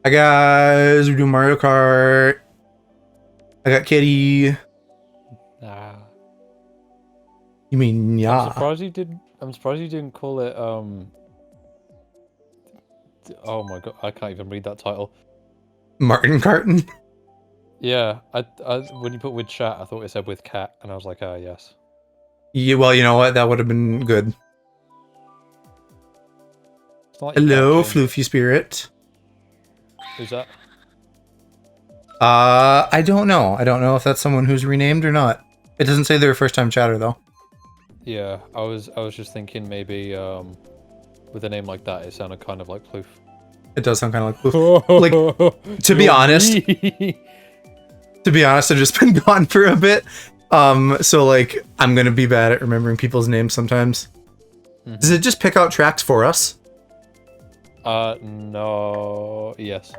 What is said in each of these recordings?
Hi guys, we're doing Mario Kart. I got Kitty. Nah. You mean yeah? I'm surprised you didn't. I'm surprised you didn't call it. Oh my god, I can't even read that title. Martin Kartin. Yeah, when you put with chat, I thought it said with cat, and I was like, ah, yes. Yeah, well, you know what? That would have been good. It's not like Hello, you can't change Floofy Spirit. it. Who's that? I don't know. I don't know if that's someone who's renamed or not. It doesn't say they're a first-time chatter though. Yeah, I was just thinking maybe with a name like that, it sounded kind of like Ploof. It does sound kind of like Ploof. Like, to be honest, I've just been gone for a bit. So like, I'm gonna be bad at remembering people's names sometimes. Does it just pick out tracks for us? No, yes.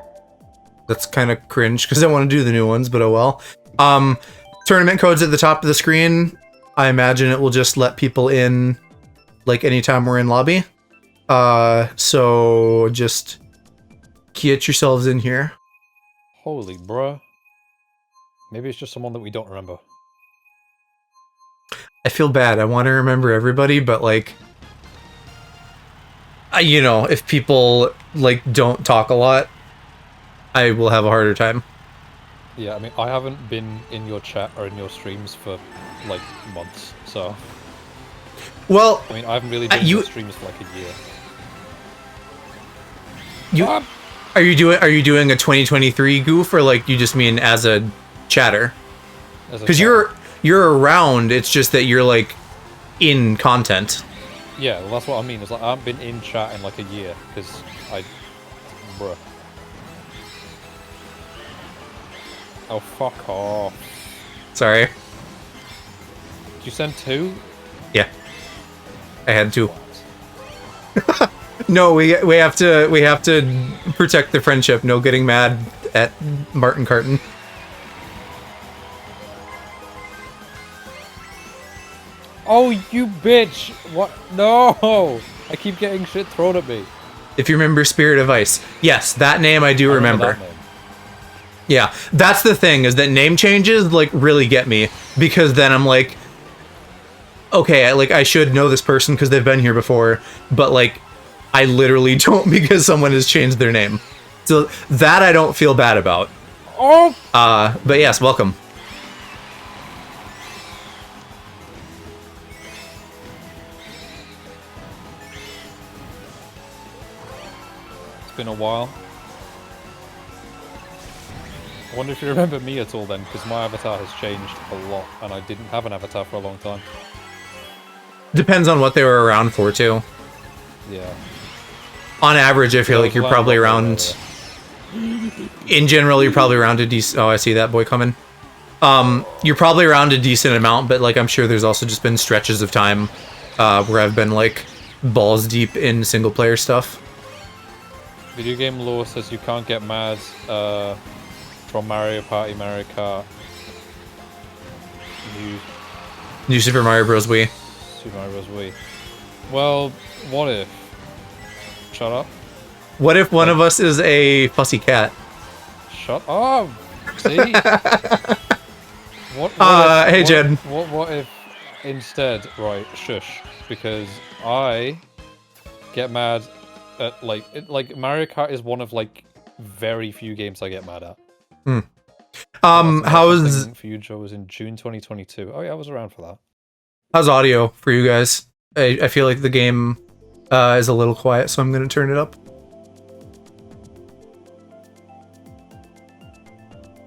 That's kind of cringe because I want to do the new ones, but oh well. Tournament code's at the top of the screen. I imagine it will just let people in like anytime we're in lobby. So just get yourselves in here. Holy bruh. Maybe it's just someone that we don't remember. I feel bad. I want to remember everybody, but like, you know, if people like don't talk a lot, I will have a harder time. Yeah, I mean, I haven't been in your chat or in your streams for, like, months, so... Well, I mean, I haven't really been in your streams for, like, a year. Are you doing a 2023 goof, or, like, you just mean as a chatter? Because you're around, it's just that you're, like, in content. Yeah, well, that's what I mean. It's like, I haven't been in chat in, like, a year, because bruh. Oh, fuck off. Sorry. Did you send 2? Yeah. I had 2. No, we have to protect the friendship. No getting mad at Martin Kartin. Oh, you bitch! What? No! I keep getting shit thrown at me. If you remember Spirit of Ice. Yes, that name I do remember. Yeah, that's the thing, is that name changes, like, really get me. Because then I'm like, okay, I should know this person because they've been here before, but, like, I literally don't because someone has changed their name. So that I don't feel bad about. Oh! But yes, welcome. It's been a while. I wonder if you remember me at all then, because my avatar has changed a lot, and I didn't have an avatar for a long time. Depends on what they were around for, too. Yeah. On average, I feel like you're probably around... In general, you're probably around a decent... Oh, I see that boy coming. You're probably around a decent amount, but, like, I'm sure there's also just been stretches of time where I've been, like, balls deep in single-player stuff. Video game lore says you can't get mad, from Mario Party, Mario Kart, New Super Mario Bros. Wii. Super Mario Bros. Wii. Well, what if? Shut up. What if one of us is a fussy cat? Shut up! See? Hey, Jed. What if instead, right, shush, because I get mad at, like, Mario Kart is one of, like, very few games I get mad at. How's... For you, Joe, was in June 2022. Oh yeah, I was around for that. How's audio for you guys? I feel like the game is a little quiet, so I'm gonna turn it up.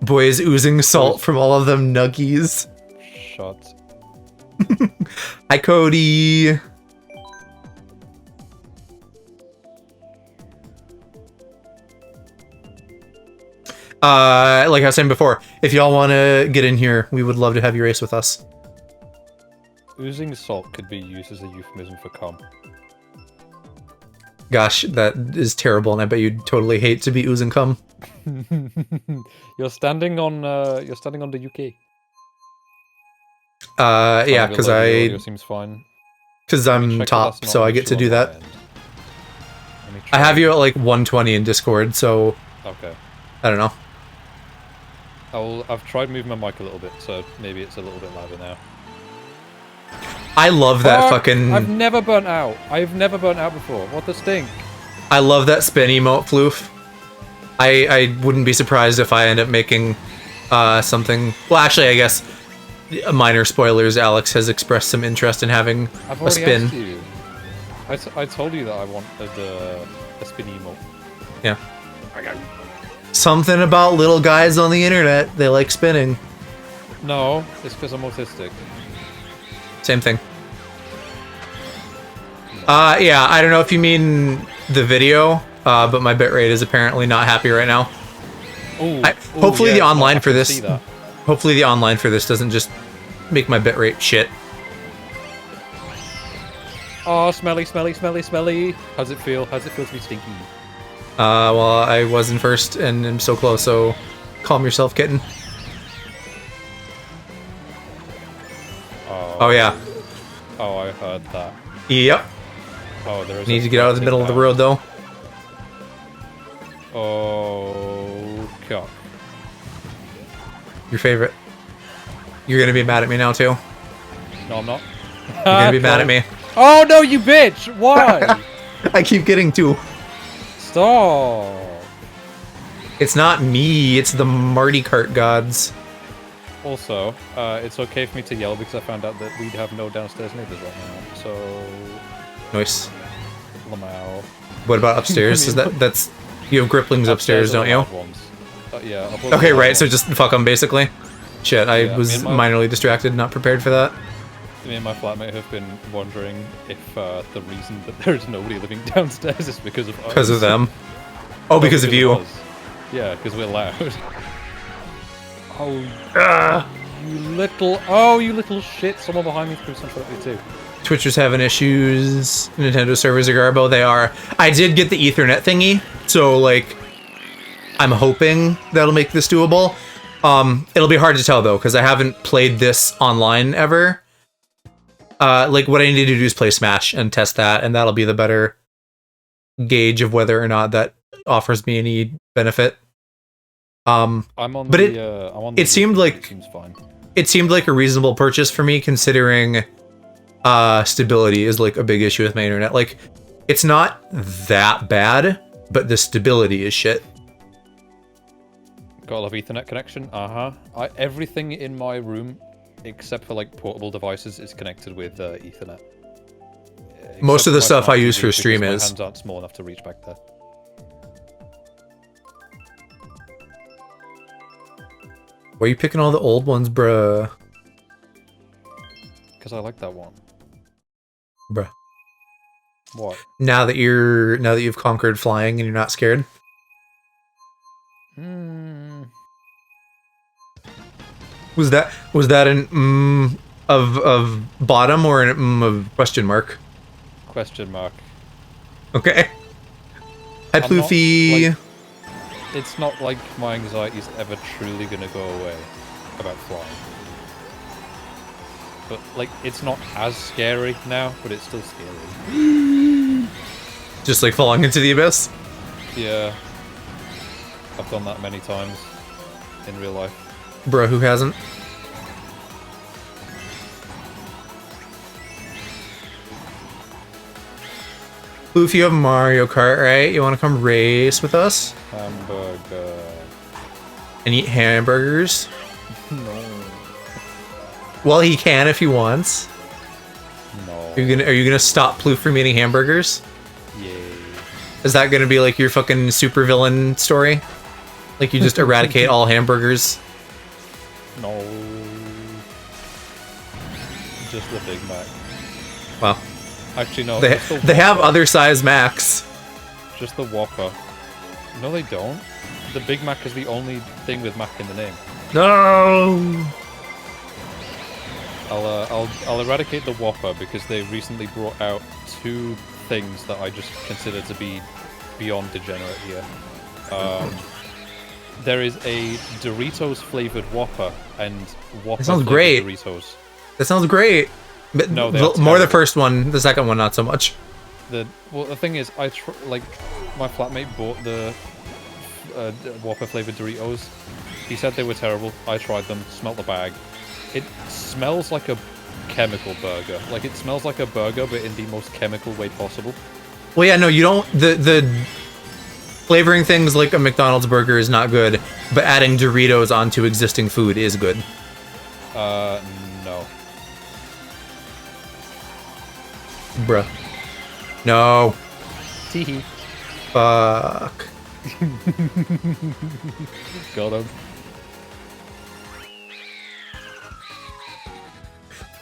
Boy is oozing salt from all of them nuggies. Shut. Hi, Cody. Like I was saying before, if y'all want to get in here, we would love to have you race with us. Oozing salt could be used as a euphemism for cum. Gosh, that is terrible, and I bet you'd totally hate to be oozing cum. You're standing on the UK. Yeah, because audio seems fine. Because I'm top, so I get to do that. I have you at like 120 in Discord, so Okay. I don't know. I've tried moving my mic a little bit, so maybe it's a little bit louder now. I love that fucking... I've never burnt out. I've never burnt out before. What the stink? I love that spin emote, Floof. I wouldn't be surprised if I end up making something... Well, actually, I guess minor spoilers. Alex has expressed some interest in having a spin. Asked you. I told you that I wanted a spin emote. Yeah. Something about little guys on the internet. They like spinning. No, it's because I'm autistic. Same thing. Yeah, I don't know if you mean the video, but my bitrate is apparently not happy right now. Hopefully the online for this... Hopefully the online for this doesn't just make my bitrate shit. Oh, smelly, smelly, smelly, smelly. How's it feel? How's it feel to be stinky? Well, I was in first and I'm so close, so calm yourself, kitten. Oh, yeah. Oh, I heard that. Yep. Oh, there is. Need to get out of the middle of the road, though. Oh, cock. Your favorite. You're gonna be mad at me now, too. No, I'm not. You're gonna be mad at me. Oh, no, you bitch! Why? I keep getting two. Stop. It's not me, it's the Marty Kart gods. Also, it's okay for me to yell because I found out that we have no downstairs neighbors right now. So, Nice. Lamau. What about upstairs? That's you have Gripplings upstairs, don't you? Yeah. Okay, right. So just fuck them, basically. Shit, I was minorly distracted, not prepared for that. Me and my flatmate have been wondering if the reason that there's nobody living downstairs is because of us. Because of them. Oh, because of you. Yeah, because we're loud. Oh, you little shit! Someone behind me threw something at me too. Twitchers having issues. Nintendo servers are garbo. They are. I did get the Ethernet thingy, so like, I'm hoping that'll make this doable. It'll be hard to tell though, because I haven't played this online ever. Like what I need to do is play Smash and test that, and that'll be the better gauge of whether or not that offers me any benefit. It seemed like it seemed like a reasonable purchase for me, considering stability is like a big issue with my internet. Like, it's not that bad, but the stability is shit. Got a love Ethernet connection. Everything in my room, except for like portable devices, is connected with Ethernet. Most of the stuff I use for stream is. My hands aren't small enough to reach back there. Why are you picking all the old ones, bruh? Because I like that one. Bruh. What? Now that you've conquered flying and you're not scared? Was that an of bottom or an of question mark? Question mark. Okay. Hi, Ploofy. It's not like my anxiety's ever truly gonna go away about flying. But, like, it's not as scary now, but it's still scary. Just like falling into the abyss? Yeah. I've done that many times in real life. Bruh, who hasn't? Oof, you have Mario Kart, right? You want to come race with us? Hamburger. And eat hamburgers? No. Well, he can if he wants. No. Are you gonna stop Ploof from eating hamburgers? Yay. Is that gonna be like your fucking supervillain story? Like you just eradicate all hamburgers? No. Just the Big Mac. Wow. Actually, no. They have other size Macs. Just the Whopper. No, they don't. The Big Mac is the only thing with Mac in the name. No. I'll eradicate the Whopper because they recently brought out two things that I just consider to be beyond degenerate here. There is a Doritos flavored Whopper and Whopper flavored Doritos. That sounds great. But no, more the first one, the second one not so much. The thing is, my flatmate bought the Whopper flavored Doritos. He said they were terrible. I tried them, smelt the bag. It smells like a chemical burger. Like, it smells like a burger, but in the most chemical way possible. Well, yeah, no, you don't... The flavoring things like a McDonald's burger is not good, but adding Doritos onto existing food is good. No. Bruh. No. Teehee. Fuck. Got him.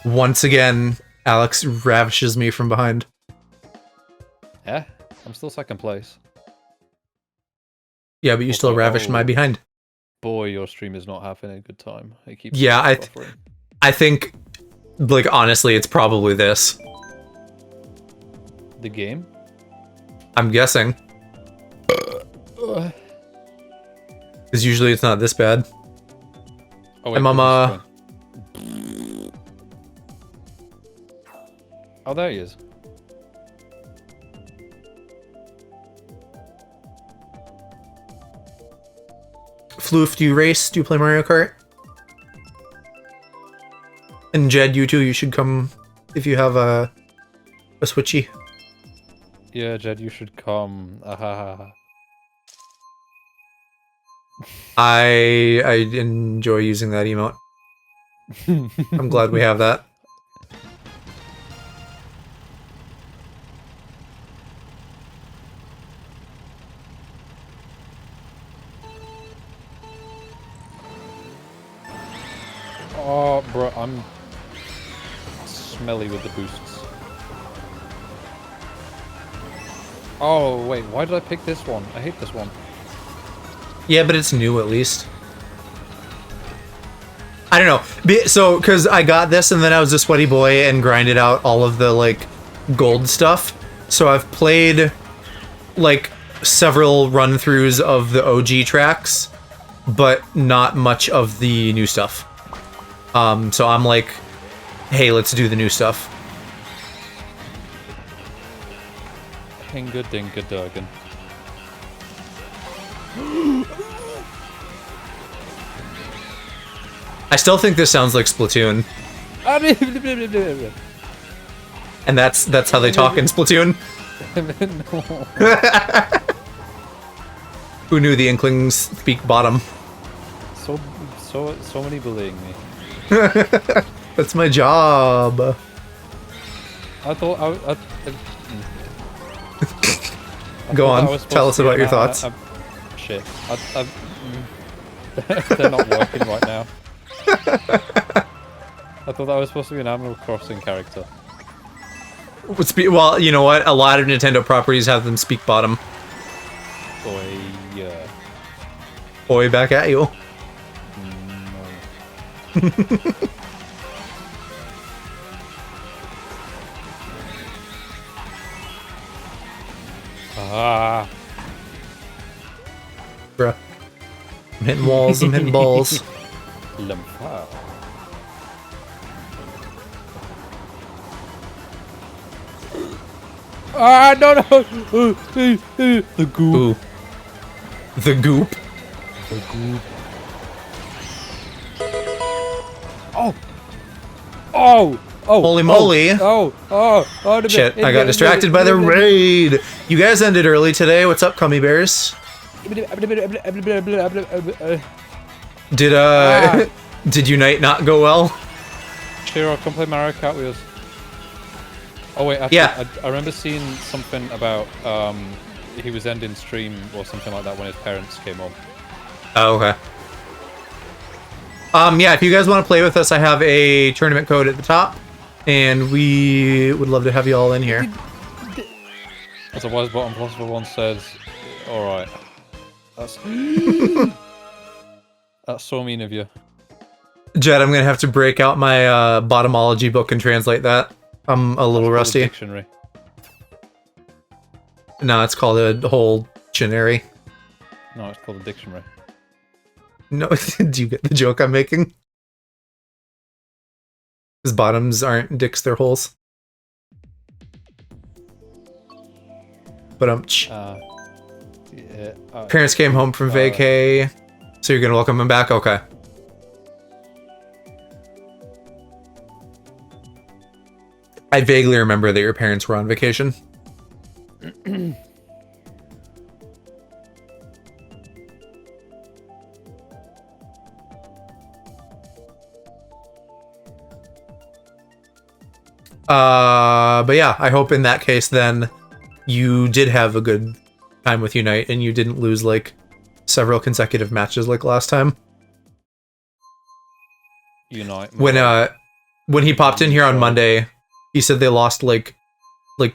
Once again, Alex ravishes me from behind. Yeah, I'm still second place. Yeah, but you still ravished my behind. Boy, your stream is not having a good time. It keeps I think, like, honestly, it's probably this. The game? I'm guessing. Because usually it's not this bad. Oh, wait, hey, Mama. Oh, there he is. Floof, do you race? Do you play Mario Kart? And Jed, you too, you should come if you have a Switchy. Yeah, Jed, you should come. I enjoy using that emote. I'm glad we have that. Oh, bro, I'm smelly with the boosts. Oh, wait, why did I pick this one? I hate this one. Yeah, but it's new at least. I don't know. So, because I got this and then I was a sweaty boy and grinded out all of the, like, gold stuff. So I've played, like, several run-throughs of the OG tracks, but not much of the new stuff. So I'm like, hey, let's do the new stuff. Hinga dinga durgan. I still think this sounds like Splatoon. And that's how they talk in Splatoon. Who knew the Inklings speak bottom? So many bullying me. That's my job. I thought Go on, tell us about your thoughts. Shit. They're not working right now. I thought that was supposed to be an Animal Crossing character. Well, you know what? A lot of Nintendo properties have them speak bottom. Boy, yeah. Boy, back at you. No. Ah. Bruh. I'm hitting walls, I'm hitting balls. Lampa. Ah, no, no! The goop. Ooh. The goop. The goop. Oh! Oh! Oh! Holy moly! Oh! Shit, I got distracted by the raid! You guys ended early today. What's up, Cummy Bears? Did, did Unite not go well? Shiro, come play Mario Kart with us. Oh wait, actually, yeah. I remember seeing something about he was ending stream or something like that when his parents came home. Oh, okay. Yeah, if you guys want to play with us, I have a tournament code at the top, and we would love to have you all in here. As a wise bottom possible one says, alright. That's that's so mean of you. Jed, I'm gonna have to break out my bottomology book and translate that. I'm a little rusty. Dictionary. No, it's called a whole dictionary. No, it's called a dictionary. No, do you get the joke I'm making? Because bottoms aren't dicks, they're holes. But Yeah. Parents came home from vacay, so you're gonna welcome them back? Okay. I vaguely remember that your parents were on vacation. But yeah, I hope in that case then you did have a good time with Unite and you didn't lose like several consecutive matches like last time. Unite. When he popped in here on Monday, he said they lost like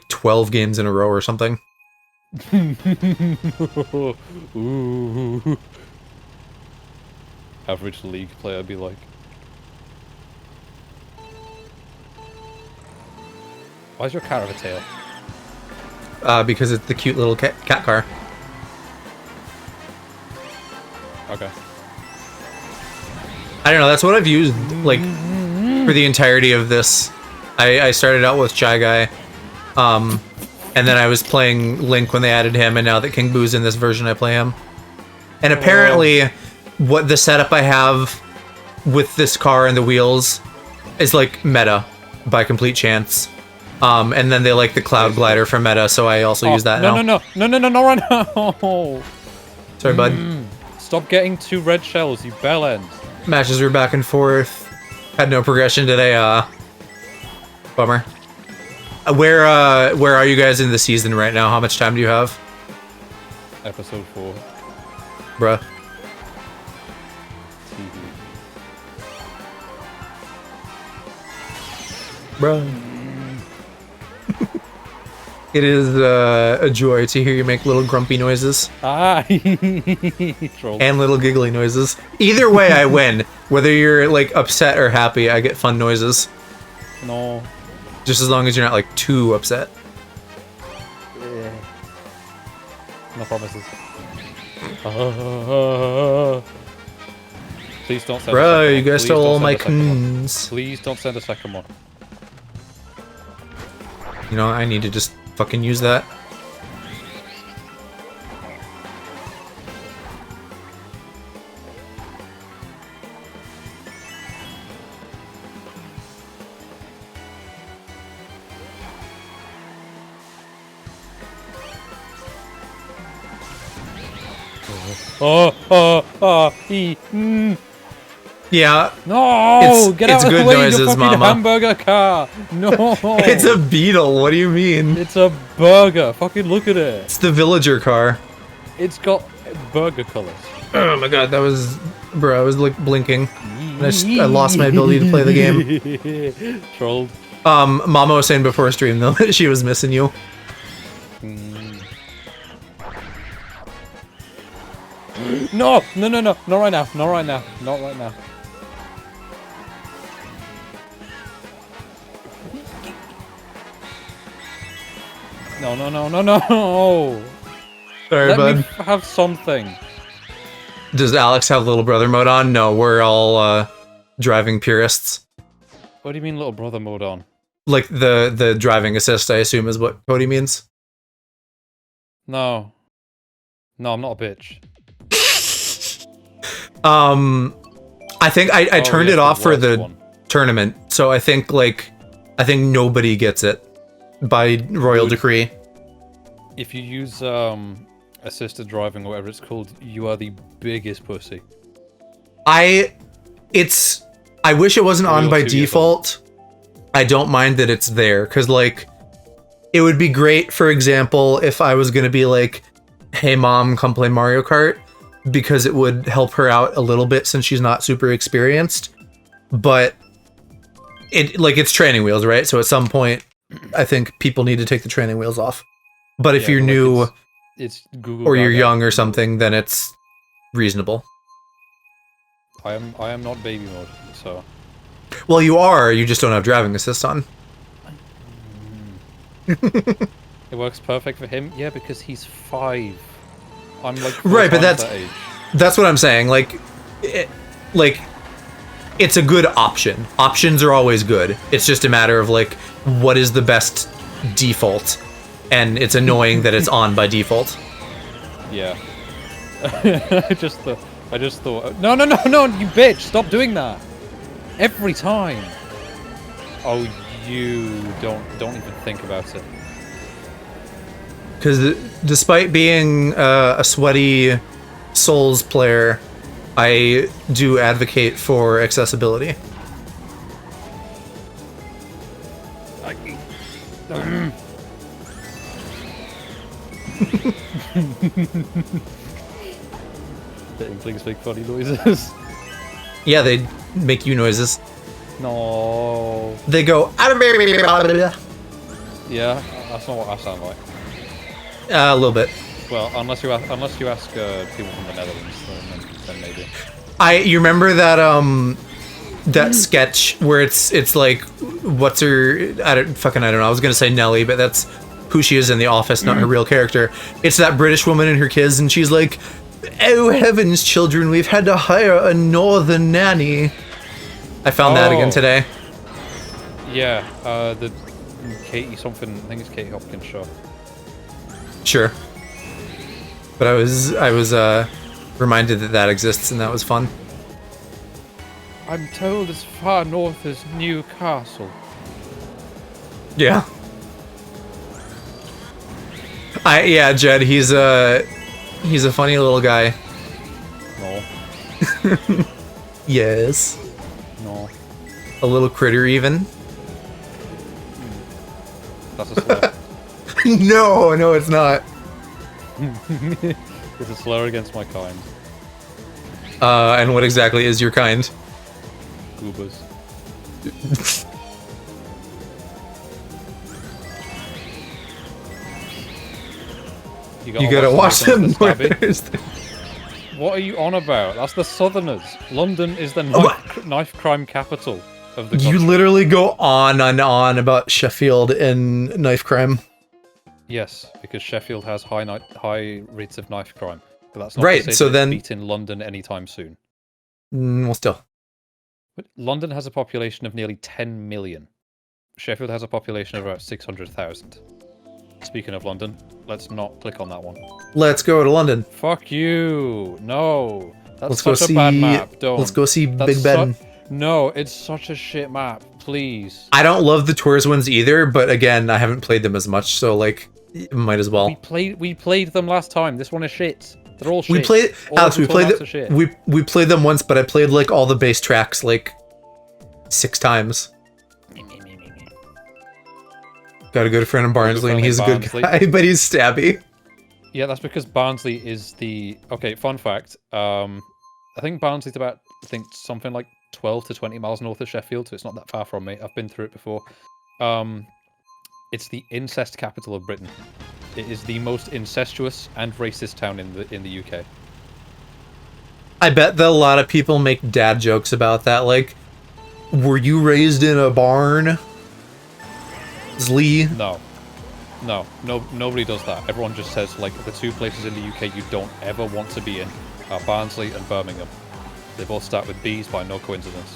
12 games in a row or something. Ooh. Average league player be like. Why is your cat have a tail? Because it's the cute little cat car. Okay. I don't know, that's what I've used, like, for the entirety of this. I started out with Shy Guy, and then I was playing Link when they added him, and now that King Boo's in this version, I play him. And apparently, what the setup I have with this car and the wheels is, like, meta, by complete chance. And then they like the Cloud Glider for meta, so I also use that now. No, right now! Sorry, bud. Stop getting 2 red shells, you bell end. Matches were back and forth. Had no progression today, bummer. Where are you guys in the season right now? How much time do you have? Episode 4. Bruh. TV. Bruh. It is a joy to hear you make little grumpy noises. Ah! Troll. And little giggly noises. Either way, I win. Whether you're, like, upset or happy, I get fun noises. No. Just as long as you're not, like, too upset. Yeah. No promises. Please don't send Bro, you guys stole all my coons. Please don't send a second one. You know, I need to just fucking use that. Yeah. No! Get out of the good way, noises, you fucking mama. hamburger car! No! It's a beetle, what do you mean? It's a burger. Fucking look at it. It's the villager car. It's got burger colors. Oh my god, that was... Bro, I was like blinking. And I lost my ability to play the game. Trolled. Mama was saying before stream though that she was missing you. No! Not right now. Not right now. Not right now. No! Sorry, Let bud. me have something. Does Alex have little brother mode on? No, we're all driving purists. What do you mean little brother mode on? Like the driving assist, I assume is what Cody means. No. No, I'm not a bitch. I think I turned it off for the one. tournament, so I think nobody gets it by royal decree. If you use assisted driving or whatever it's called, you are the biggest pussy. I wish it wasn't on by 2 years default. I don't mind that it's there, because like it would be great, for example, if I was gonna be like, hey mom, come play Mario Kart, because it would help her out a little bit since she's not super experienced. But it's training wheels, right? So at some point I think people need to take the training wheels off. But if you're new it's Google or you're young or something, then it's reasonable. I am not baby mode, so. Well, you are, you just don't have driving assist on. It works perfect for him, yeah, because he's 5. I'm like right, but that age. That's what I'm saying. Like, it's a good option. Options are always good. It's just a matter of like, what is the best default, and it's annoying that it's on by default. Yeah. I just thought. No, you bitch! Stop doing that. Every time. Oh, you don't even think about it. Because despite being a sweaty Souls player, I do advocate for accessibility. The Inklings make funny noises. Yeah, they make you noises. No. They go. Yeah, that's not what I sound like. A little bit. Well, unless you ask people from the Netherlands, then maybe. You remember that that sketch where it's like, what's her? I don't know. I was gonna say Nelly, but that's who she is in The Office, not her real character. It's that British woman and her kids, and she's like, "Oh heavens, children, we've had to hire a northern nanny." I found that again today. Yeah, the Katie something. I think it's Katie Hopkins show. Sure. But I was reminded that exists, and that was fun. I'm told as far north as Newcastle. Yeah. Yeah, Jed, he's a funny little guy. No. Yes. No. A little critter even. That's a slur. No, it's not. It's a slur against my kind. And what exactly is your kind? Goobers. You gotta watch them. What are you on about? That's the Southerners. London is the knife crime capital of the country. You literally go on and on about Sheffield and knife crime. Yes, because Sheffield has high rates of knife crime. But that's not right. to say So that then, it's beaten London anytime soon. Well, still. But London has a population of nearly 10 million. Sheffield has a population of about 600,000. Speaking of London, let's not click on that one. Let's go to London. Fuck you! No, that's let's such a bad map. Don't. Let's go see Big Ben. No, it's such a shit map. Please. I don't love the tours ones either, but again, I haven't played them as much, so like, might as well. We played them last time. This one is shit. They're all shit. We played Alex. We played them once, but I played like all the base tracks like 6 times. Got a good friend in Barnsley, and he's a good guy, but he's stabby. Yeah, that's because Barnsley is the... Okay, fun fact. I think Barnsley's about, something like 12 to 20 miles north of Sheffield, so it's not that far from me. I've been through it before. It's the incest capital of Britain. It is the most incestuous and racist town in the UK. I bet that a lot of people make dad jokes about that, like, were you raised in a barn? Lee? No, nobody does that. Everyone just says, like, the 2 places in the UK you don't ever want to be in are Barnsley and Birmingham. They both start with B's by no coincidence.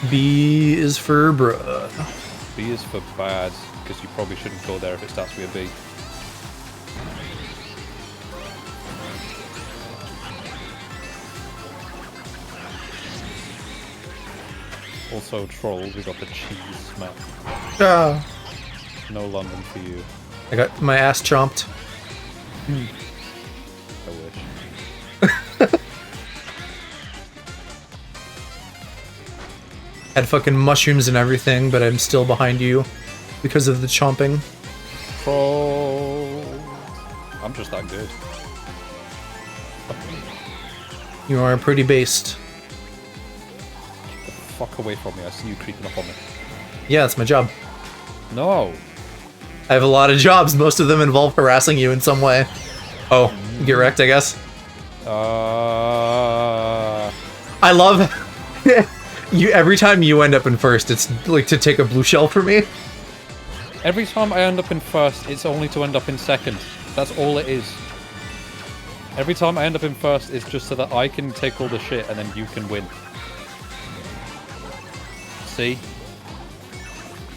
B is for bruh. B is for bad, because you probably shouldn't go there if it starts with a B. Also, trolls, we got the cheese map. Ah. No London for you. I got my ass chomped. I wish. Had fucking mushrooms and everything, but I'm still behind you because of the chomping. Trolls. I'm just that good. You are pretty based. Fuck away from me, I see you creeping up on me. Yeah, it's my job. No. I have a lot of jobs, most of them involve harassing you in some way. Oh, get wrecked, I guess. I love you. Every time you end up in first, it's like to take a blue shell for me. Every time I end up in first, it's only to end up in second. That's all it is. Every time I end up in first, it's just so that I can take all the shit and then you can win. See?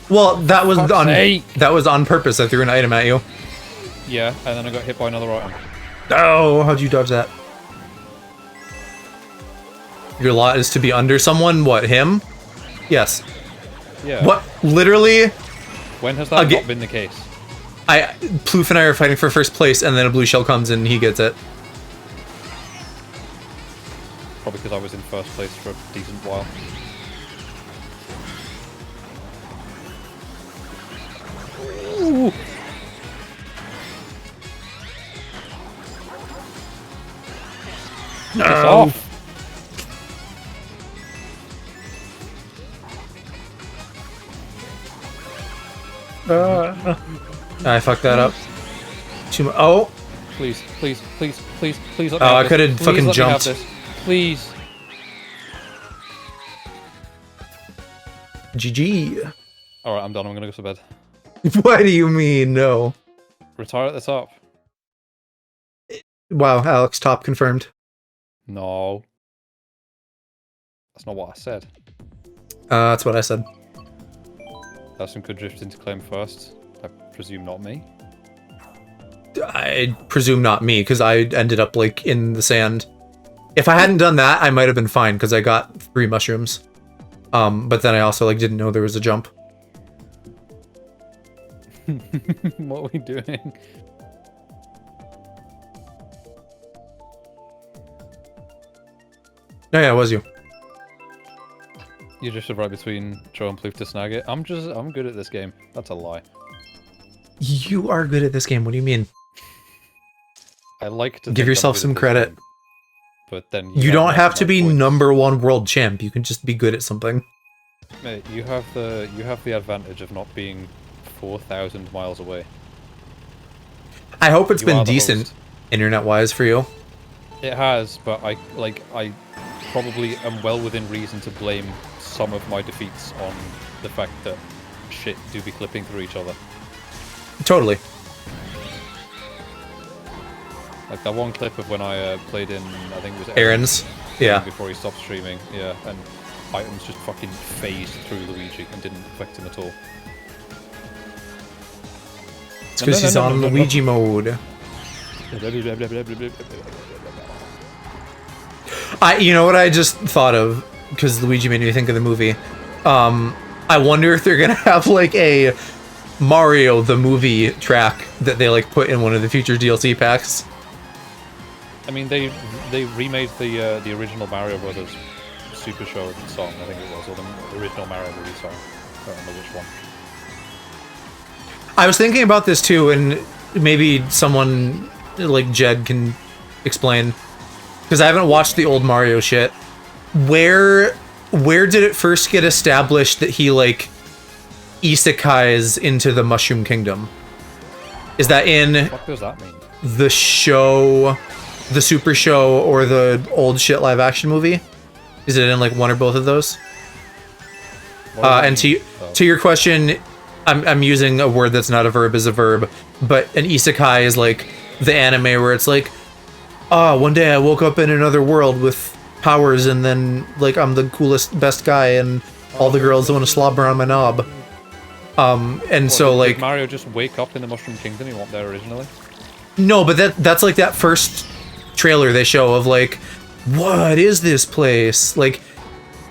Well, that was on purpose. I threw an item at you. Yeah, and then I got hit by another item. Oh, how'd you dodge that? Your lot is to be under someone? What, him? Yes. Yeah. What? Literally? When has that not been the case? Ploof and I are fighting for first place, and then a blue shell comes and he gets it. Probably because I was in first place for a decent while. Ooh. No. It's off. I fucked that up. Oh! Please, please, please, please, please let Oh, me have I could have fucking jumped. Please. GG. Alright, I'm done. I'm gonna go to bed. What do you mean, no? Retire at the top. Wow, Alex, top confirmed. No. That's not what I said. That's what I said. Person could drift into claim first. I presume not me. I presume not me, because I ended up, like, in the sand. If I hadn't done that, I might have been fine, because I got 3 mushrooms. But then I also, like, didn't know there was a jump. What are we doing? No, yeah, it was you. You just right between Joe and Ploof to snag it. I'm good at this game. That's a lie. You are good at this game, what do you mean? I like to give yourself some credit. Game, but then you don't have to be #1 world champ. You can just be good at something. Mate, you have the advantage of not being 4,000 miles away. I hope it's been decent internet-wise for you. It has, but I probably am well within reason to blame some of my defeats on the fact that shit do be clipping through each other. Totally. Like that one clip of when I played in, I think it was Aaron's, yeah. Before he stopped streaming, yeah, and items just fucking phased through Luigi and didn't affect him at all. It's because he's on Luigi mode. You know what I just thought of, because Luigi made me think of the movie. I wonder if they're gonna have like a Mario the movie track that they like put in one of the future DLC packs. I mean, they remade the original Mario Brothers Super Show song, I think it was, or the original Mario movie song. I don't remember which one. I was thinking about this too, and maybe someone like Jed can explain, because I haven't watched the old Mario shit. Where did it first get established that he like isekais into the Mushroom Kingdom? Is that in what does that mean? The show, the Super Show, or the old shit live action movie? Is it in like one or both of those? And to your question, I'm using a word that's not a verb as a verb, but an isekai is like the anime where it's like, one day I woke up in another world with powers, and then like I'm the coolest, best guy, and all the girls want to slobber on my knob. And so like did Mario just wake up in the Mushroom Kingdom? He wasn't there originally. No, but that's like that first trailer they show of like, what is this place? Like,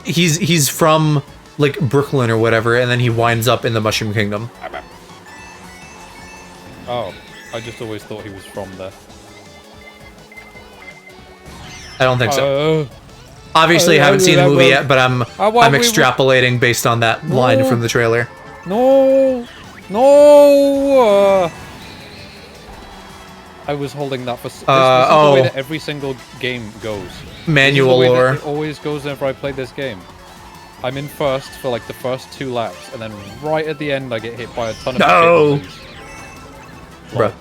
he's from like Brooklyn or whatever, and then he winds up in the Mushroom Kingdom. Oh, I just always thought he was from there. I don't think so. Obviously, I haven't seen the movie yet, but I'm extrapolating based on that line from the trailer. No, no. I was holding that for. This is the way that every single game goes. Manual lore. It always goes whenever I play this game. I'm in first for like the first 2 laps, and then right at the end, I get hit by a ton of. No. Bruh.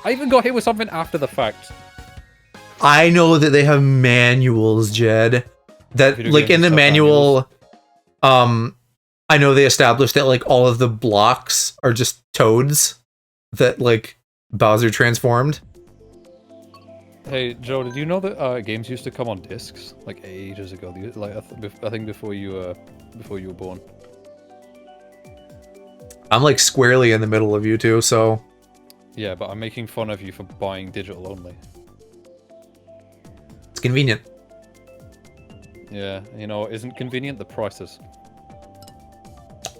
I even got hit with something after the fact. I know that they have manuals, Jed. That like in the manual, I know they established that like all of the blocks are just toads that like Bowser transformed. Hey Joe, did you know that games used to come on discs like ages ago? Like I think before you were born. I'm like squarely in the middle of you two, so Yeah, but I'm making fun of you for buying digital only. It's convenient. Yeah, you know, isn't convenient the prices.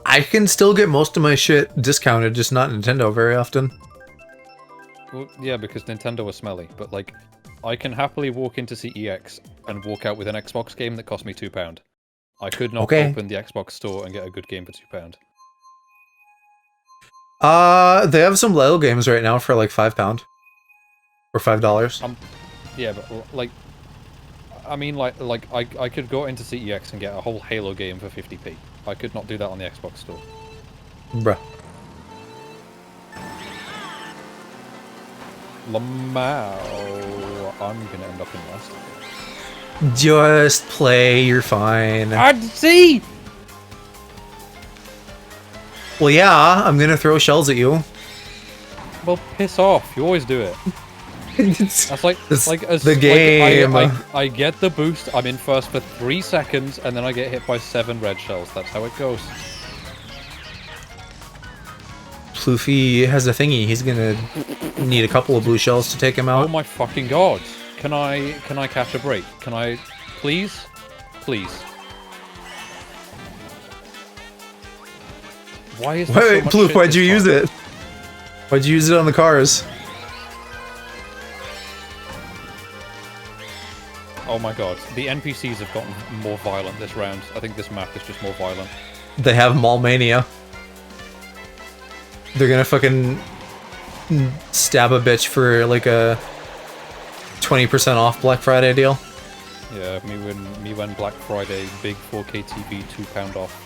I can still get most of my shit discounted, just not Nintendo very often. Well, yeah, because Nintendo are smelly, but like, I can happily walk into CEX and walk out with an Xbox game that cost me £2. I could not open the Xbox store and get a good game for £2. They have some Lego games right now for like £5 or $5. Yeah, but like, I mean, like I could go into CEX and get a whole Halo game for 50p. I could not do that on the Xbox store. Bruh. Lamau, I'm gonna end up in last. Just play, you're fine. I'd see. Well, yeah, I'm gonna throw shells at you. Well, piss off. You always do it. That's like the game. Like, I get the boost. I'm in first for 3 seconds, and then I get hit by 7 red shells. That's how it goes. Floofy has a thingy. He's gonna need a couple of blue shells to take him out. Oh my fucking god! Can I catch a break? Can I, please, please? Why is there so much Ploof? shit Why'd this you use time? it? Why'd you use it on the cars? Oh my god, the NPCs have gotten more violent this round. I think this map is just more violent. They have Mall Mania. They're gonna fucking stab a bitch for like a 20% off Black Friday deal. Yeah, me when Black Friday, big 4K TV, £2 off.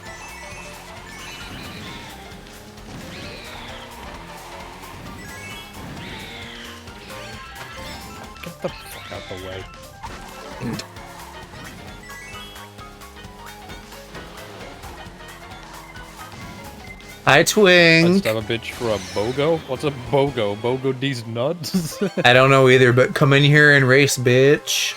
Get the fuck out of the way. Hi, Twink. I'd stab a bitch for a BOGO? What's a BOGO? BOGO these nuts? I don't know either, but come in here and race, bitch.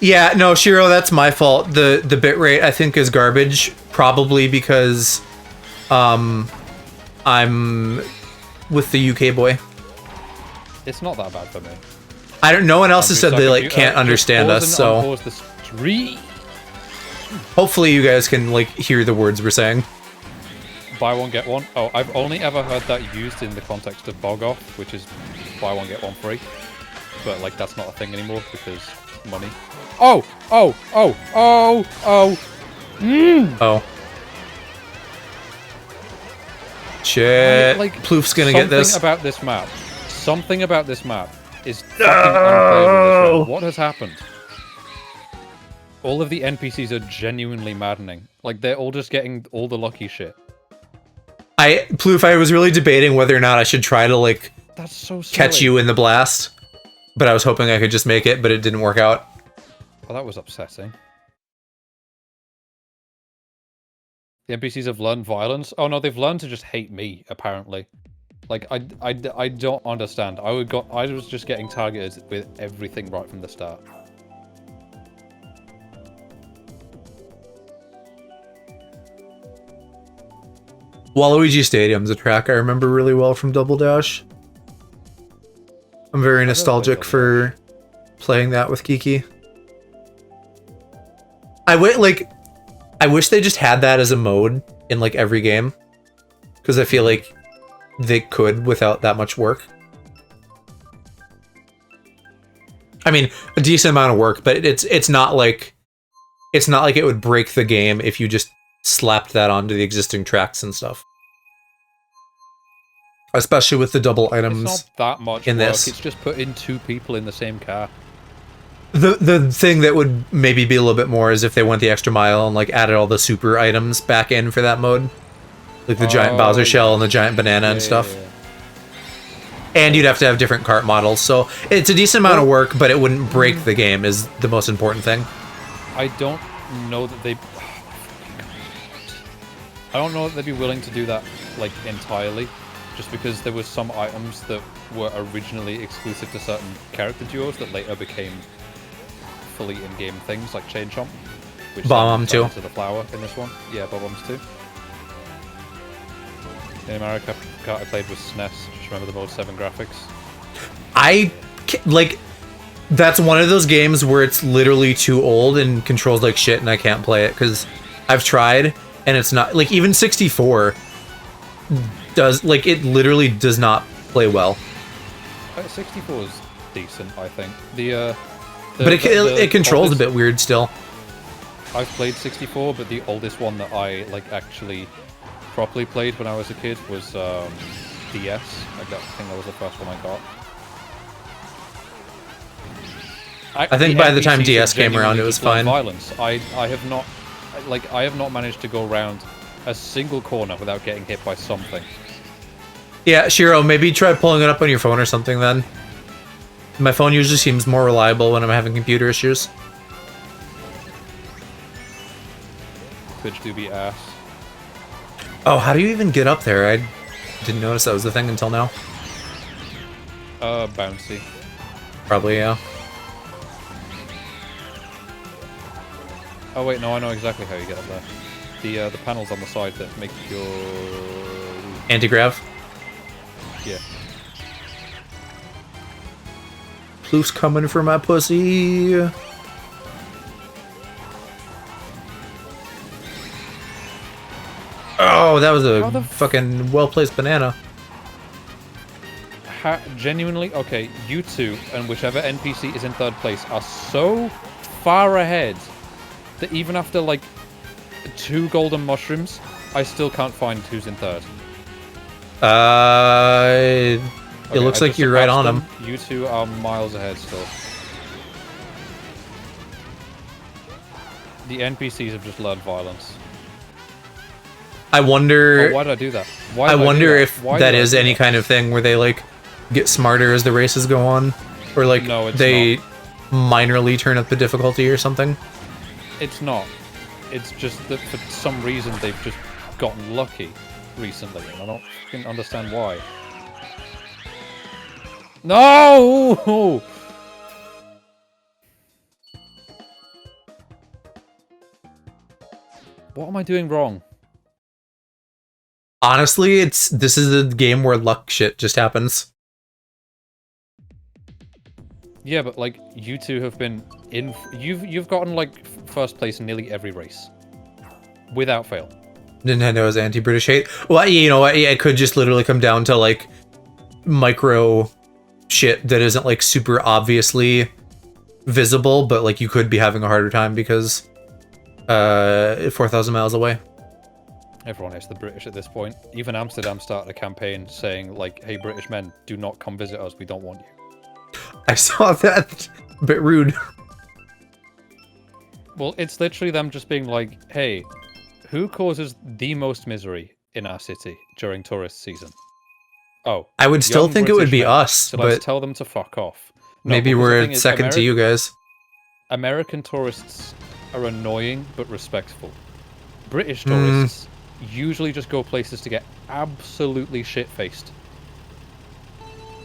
Yeah, no, Shiro, that's my fault. The bitrate I think is garbage, probably because I'm with the UK boy. It's not that bad for me. No one else has said they like can't understand us, so Pause the stream. hopefully you guys can like hear the words we're saying. Buy one, get one. Oh, I've only ever heard that used in the context of bog off, which is buy one, get one free. But like that's not a thing anymore because money. Oh! Oh! Oh! Oh! Oh! Oh. Shit. Like, Ploof's gonna get this. Something about this map is fucking unplayable this round. What has happened? All of the NPCs are genuinely maddening. Like, they're all just getting all the lucky shit. Ploof, I was really debating whether or not I should try to, like, that's so silly. Catch you in the blast. But I was hoping I could just make it, but it didn't work out. Well, that was upsetting. The NPCs have learned violence? Oh no, they've learned to just hate me, apparently. Like, I don't understand. I was just getting targeted with everything right from the start. Waluigi Stadium's a track I remember really well from Double Dash. I'm very nostalgic for playing that with Kiki. I wish they just had that as a mode in like every game, because I feel like they could without that much work. I mean, a decent amount of work, but it's not like it would break the game if you just slapped that onto the existing tracks and stuff. Especially with the double items. It's not that much in work. this. It's just putting 2 people in the same car. The thing that would maybe be a little bit more is if they went the extra mile and like added all the super items back in for that mode. Like the giant Bowser shell and the giant banana and stuff. Yeah. And you'd have to have different cart models, so it's a decent amount of work, but it wouldn't break the game is the most important thing. I don't know that they... I don't know that they'd be willing to do that, like, entirely. Just because there were some items that were originally exclusive to certain character duos that later became fully in-game things, like Chain Chomp. Which Bomb 2. To the flower in this one. Yeah, Bomb 2. The America Kart I played was SNES. Just remember the Mode 7 graphics. Like, that's one of those games where it's literally too old and controls like shit and I can't play it because I've tried and it's not, like, even 64 does, like, it literally does not play well. 64 is decent, I think. But it controls oldest, a bit weird still. I've played 64, but the oldest one that I, like, actually properly played when I was a kid was DS. I think that was the first one I got. I think by the time DS came around, it was fine. Violence. I have not managed to go around a single corner without getting hit by something. Yeah, Shiro, maybe try pulling it up on your phone or something then. My phone usually seems more reliable when I'm having computer issues. Twitch do be ass. Oh, how do you even get up there? I didn't notice that was the thing until now. Bouncy. Probably, yeah. Oh wait, no, I know exactly how you get up there. The panels on the side that make your... Anti-grav? Yeah. Ploof's coming for my pussy. Oh, that was a fucking well-placed banana. Genuinely, okay, you two and whichever NPC is in third place are so far ahead that even after, like, 2 golden mushrooms, I still can't find who's in third. It looks like you're right on them. You two are miles ahead still. The NPCs have just learned violence. I wonder... Oh, why did I do that? I wonder if that is any kind of thing where they, like, get smarter as the races go on. Or, like, no, they minorly turn up the difficulty or something. It's not. It's just that for some reason they've just gotten lucky recently, and I don't fucking understand why. No! What am I doing wrong? Honestly, this is a game where luck shit just happens. Yeah, but like you two have been in. You've gotten like first place in nearly every race, without fail. Nintendo's anti-British hate. Well, you know what? It could just literally come down to like micro shit that isn't like super obviously visible, but like you could be having a harder time because 4,000 miles away. Everyone hates the British at this point. Even Amsterdam started a campaign saying like, "Hey, British men, do not come visit us. We don't want you." I saw that. A bit rude. Well, it's literally them just being like, "Hey, who causes the most misery in our city during tourist season?" Oh, I would still think it would be us, so but let's tell them to fuck off. No, maybe we're second to you guys. American tourists are annoying but respectful. British tourists usually just go places to get absolutely shit-faced.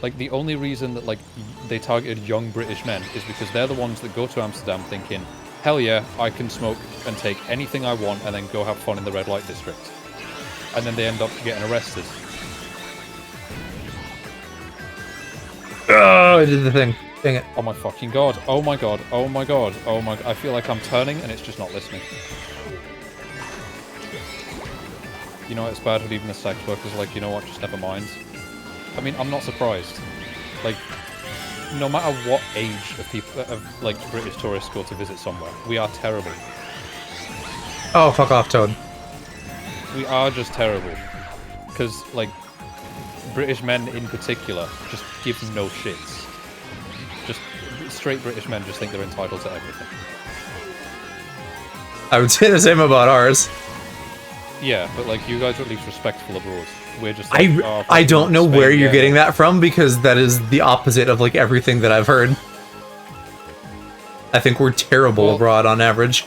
Like, the only reason that, like, they targeted young British men is because they're the ones that go to Amsterdam thinking, hell yeah, I can smoke and take anything I want and then go have fun in the red light district. And then they end up getting arrested. Oh, I did the thing. Dang it. Oh my fucking god. Oh my god. Oh my god. Oh my... I feel like I'm turning and it's just not listening. You know, it's bad when even the sex workers are like, you know what, just never mind. I mean, I'm not surprised. Like, no matter what age of people, of like British tourists go to visit somewhere, we are terrible. Oh, fuck off, Toad. We are just terrible. Because, like, British men in particular just give no shits. Just straight British men just think they're entitled to everything. I would say the same about ours. Yeah, but like you guys are at least respectful abroad. We're just like, I don't know where you're getting that from because that is the opposite of like everything that I've heard. I think we're terrible abroad on average.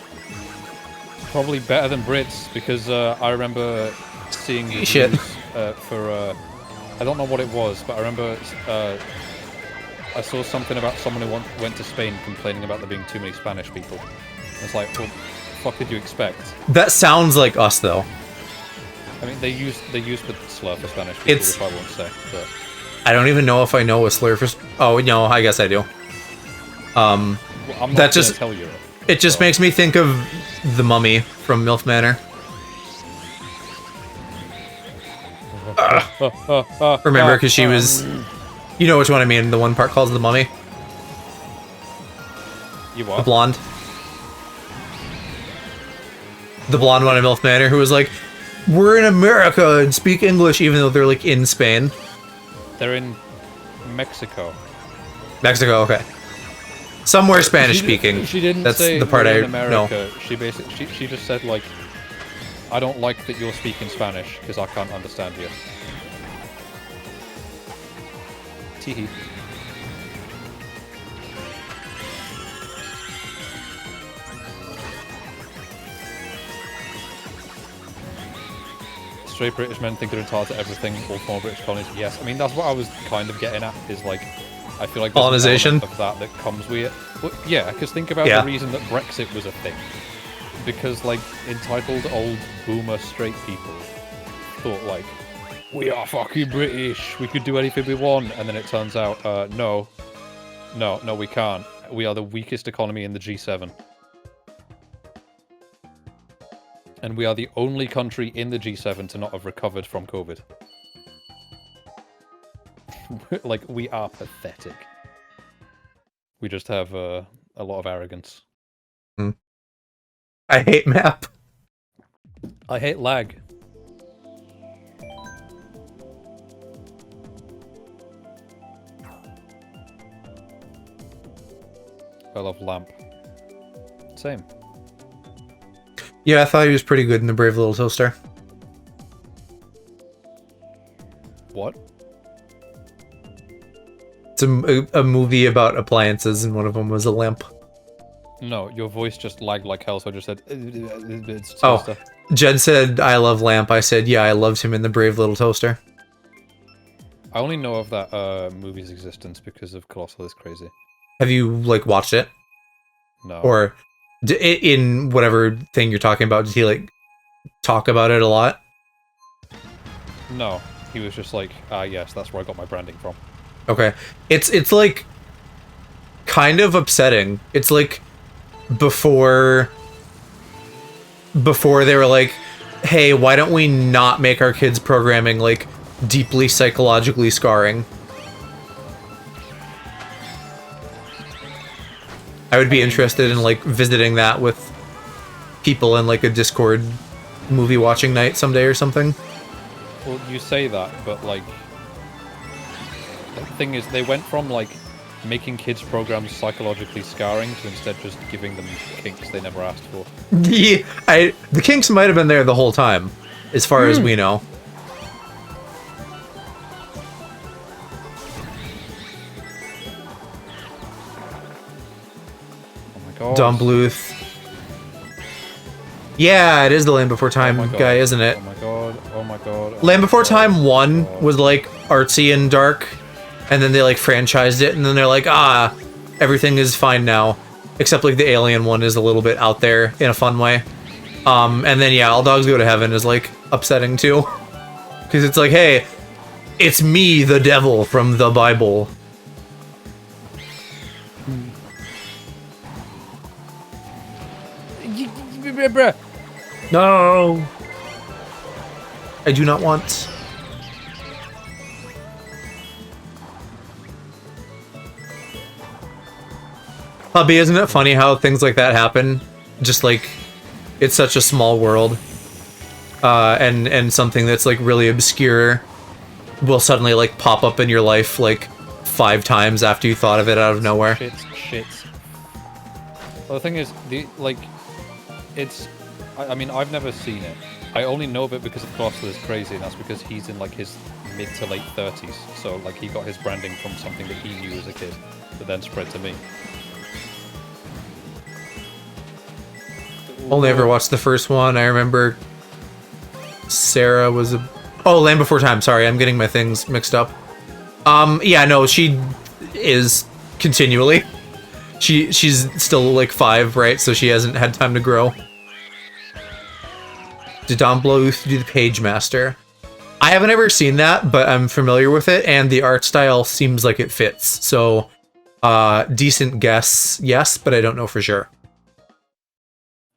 Probably better than Brits because I remember seeing the news, for I don't know what it was, but I remember I saw something about someone who went to Spain complaining about there being too many Spanish people. It's like, well, what the fuck did you expect? That sounds like us though. I mean, they use the slur for Spanish people, which I won't say, but... I don't even know if I know a slur for... Oh, no, I guess I do. Well, I'm not gonna tell you it just makes me think of the mummy from MILF Manor. Remember, because she was... You know which one I mean, the one part calls the mummy? You what? The blonde. The blonde one in MILF Manor who was like, we're in America and speak English, even though they're like in Spain. They're in Mexico. Mexico, okay. Somewhere Spanish speaking. She didn't That's say the part we're I in America. know. She basically she just said like, I don't like that you're speaking Spanish because I can't understand you. Teehee. Straight British men think they're entitled to everything, all former British colonies. Yes, I mean, that's what I was kind of getting at, is like, I feel like there's colonization an element of that comes with it. But yeah, because think about the reason that Brexit was a thing. Because, like, entitled old boomer straight people thought, like, we are fucking British, we could do anything we want, and then it turns out, no, we can't. We are the weakest economy in the G7. And we are the only country in the G7 to not have recovered from COVID. Like, we are pathetic. We just have a lot of arrogance. I hate map. I hate lag. I love lamp. Same. Yeah, I thought he was pretty good in The Brave Little Toaster. What? It's a movie about appliances, and one of them was a lamp. No, your voice just lagged like hell, so I just said, it's toaster. Oh, Jed said, I love Lamp. I said, yeah, I loved him in The Brave Little Toaster. I only know of that movie's existence because of Colossal is Crazy. Have you, like, watched it? No. Or, in whatever thing you're talking about, did he, like, talk about it a lot? No. He was just like, yes, that's where I got my branding from. Okay. It's like, kind of upsetting. It's like, before they were like, hey, why don't we not make our kids' programming, like, deeply psychologically scarring? I would be interested in, like, visiting that with people in, like, a Discord movie watching night someday or something. Well, you say that, but, like, the thing is, they went from, like, making kids' programs psychologically scarring to instead just giving them kinks they never asked for. Yeah, the kinks might have been there the whole time, as far as we know. Oh my god. Don Bluth. Yeah, it is the Land Before Time guy, isn't it? Oh my god, oh my god. Oh Land Before Time 1 god. was, like, artsy and dark, and then they, like, franchised it, and then they're like, everything is fine now. Except, like, the Alien one is a little bit out there in a fun way. And then, yeah, All Dogs Go to Heaven is, like, upsetting, too. Because it's like, hey, it's me, the devil, from the Bible. No! I do not want... Hubby, isn't it funny how things like that happen? Just like, it's such a small world. And something that's like really obscure will suddenly like pop up in your life like 5 times after you thought of it out of nowhere. Shit. Well, the thing is, I mean, I've never seen it. I only know of it because of Colossal is Crazy, and that's because he's in like his mid to late 30s. So like he got his branding from something that he knew as a kid, that then spread to me. Only ever watched the first one. I remember Sarah was a... Oh, Land Before Time. Sorry, I'm getting my things mixed up. Yeah, no, she is continually. She's still like 5, right? So she hasn't had time to grow. Did Don Bluth do the Page Master? I haven't ever seen that, but I'm familiar with it, and the art style seems like it fits. So, decent guess, yes, but I don't know for sure.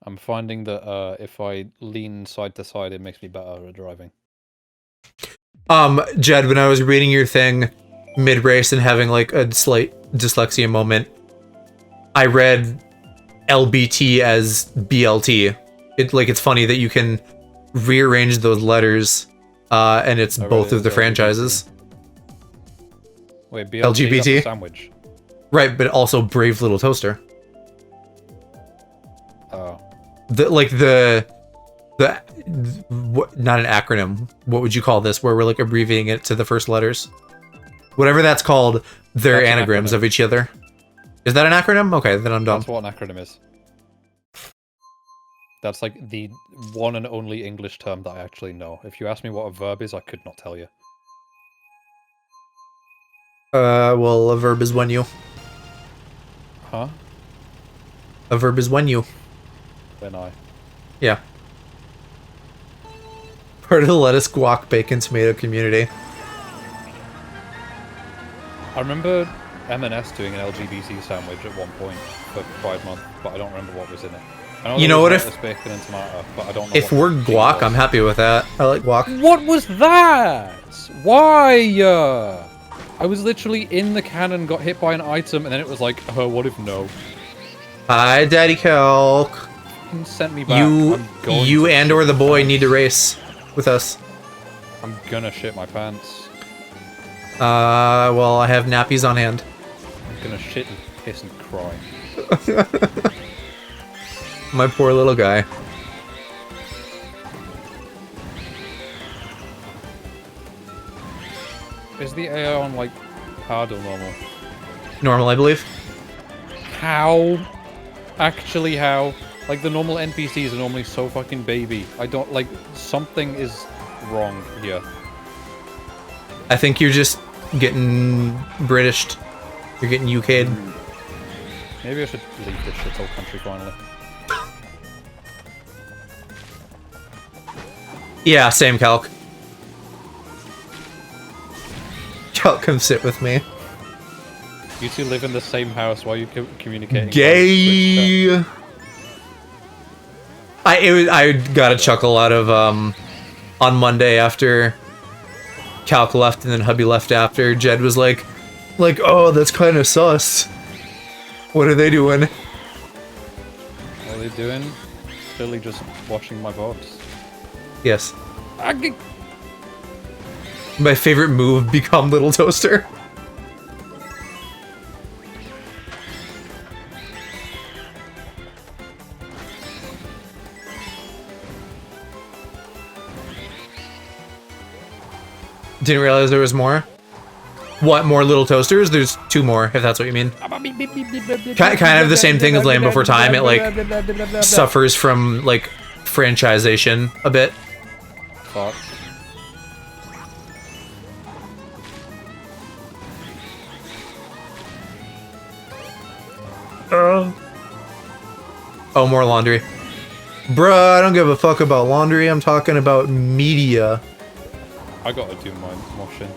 I'm finding that if I lean side to side, it makes me better at driving. Jed, when I was reading your thing mid-race and having like a slight dyslexia moment, I read LBT as BLT. It's funny that you can rearrange those letters, and it's both of the franchises. Wait, BLT? That's a sandwich. Right, but also Brave Little Toaster. Oh. Not an acronym. What would you call this? Where we're like abbreviating it to the first letters. Whatever that's called, they're that's anagrams of each other. Is that an acronym? Okay, then I'm dumb. That's what an acronym is. That's like the one and only English term that I actually know. If you ask me what a verb is, I could not tell you. Well, a verb is when you. Huh? A verb is when you. When I. Yeah. Part of the lettuce, guac, bacon, tomato community. I remember M&S doing an LGBT sandwich at one point for Pride Month, but I don't remember what was in it. You know what? If bacon and tomato, but I don't know. If we're guac, I'm happy with that. I like guac. What was that? Why? I was literally in the cannon, got hit by an item, and then it was like, oh, what if no? Hi, Daddy Calc. Sent me back. You and or the boy need to race with us. I'm gonna shit my pants. Well, I have nappies on hand. I'm gonna shit and piss and cry. My poor little guy. Is the AI on, like, hard or normal? Normal, I believe. How? Actually, how? Like, the normal NPCs are normally so fucking baby. I don't, like, something is wrong here. I think you're just getting Britished. You're getting UK'd. Maybe I should leave this shithole country finally. Yeah, same, Calc. Calc, come sit with me. You two live in the same house while you communicating. Gay! I got a chuckle out of, on Monday after Calc left and then Hubby left after, Jed was like, oh, that's kind of sus. What are they doing? What are they doing? Clearly just watching my VODs. Yes. My favorite move, become Little Toaster. Didn't realize there was more. What, more Little Toasters? There's 2 more, if that's what you mean. Kind of the same thing as Land Before Time. It, like, suffers from, like, franchisation a bit. Fuck. Oh, more laundry. Bruh, I don't give a fuck about laundry. I'm talking about media. I gotta do my washing.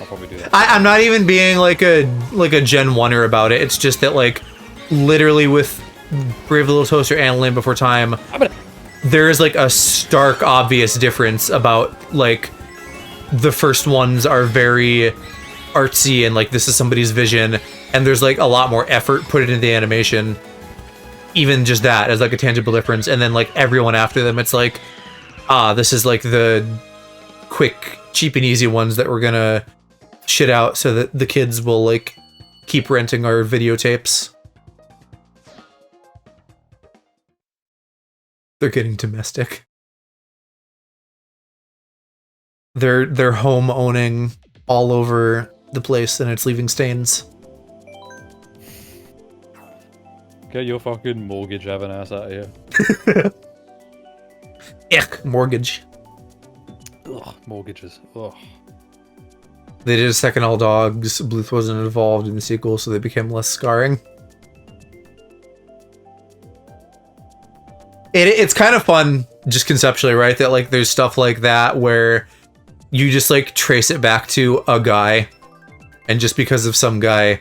I'll probably do that. I'm not even being like a Gen 1er about it. It's just that, like, literally with Brave Little Toaster and Land Before Time, there is like a stark, obvious difference about, like, the first ones are very artsy and like this is somebody's vision, and there's like a lot more effort put into the animation. Even just that as like a tangible difference, and then like everyone after them, it's like, this is like the quick, cheap and easy ones that we're gonna shit out so that the kids will like keep renting our videotapes. They're getting domestic. They're home owning all over the place, and it's leaving stains. Get your fucking mortgage having ass out of here. Ick, mortgage. Ugh, mortgages. Ugh. They did a second All Dogs. Bluth wasn't involved in the sequel, so they became less scarring. It's kind of fun, just conceptually, right? That like there's stuff like that where you just like trace it back to a guy, and just because of some guy,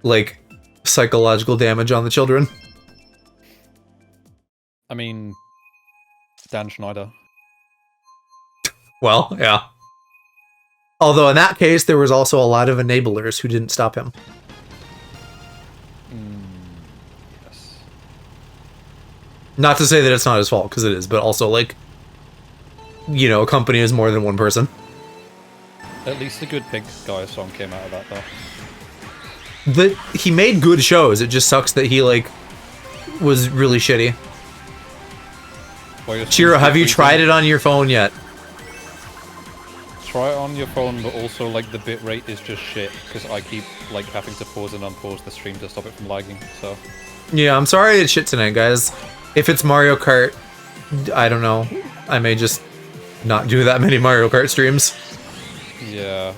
like psychological damage on the children. I mean, Dan Schneider. Well, yeah. Although in that case, there was also a lot of enablers who didn't stop him. Yes. Not to say that it's not his fault, because it is, but also, like, you know, a company is more than one person. At least the Good Pig Guy song came out of that, though. He made good shows, it just sucks that he, like, was really shitty. Chiro, have you tried it on your phone yet? Try it on your phone, but also, like, the bitrate is just shit, because I keep, like, having to pause and unpause the stream to stop it from lagging, so... Yeah, I'm sorry it's shit tonight, guys. If it's Mario Kart, I don't know. I may just not do that many Mario Kart streams. Yeah.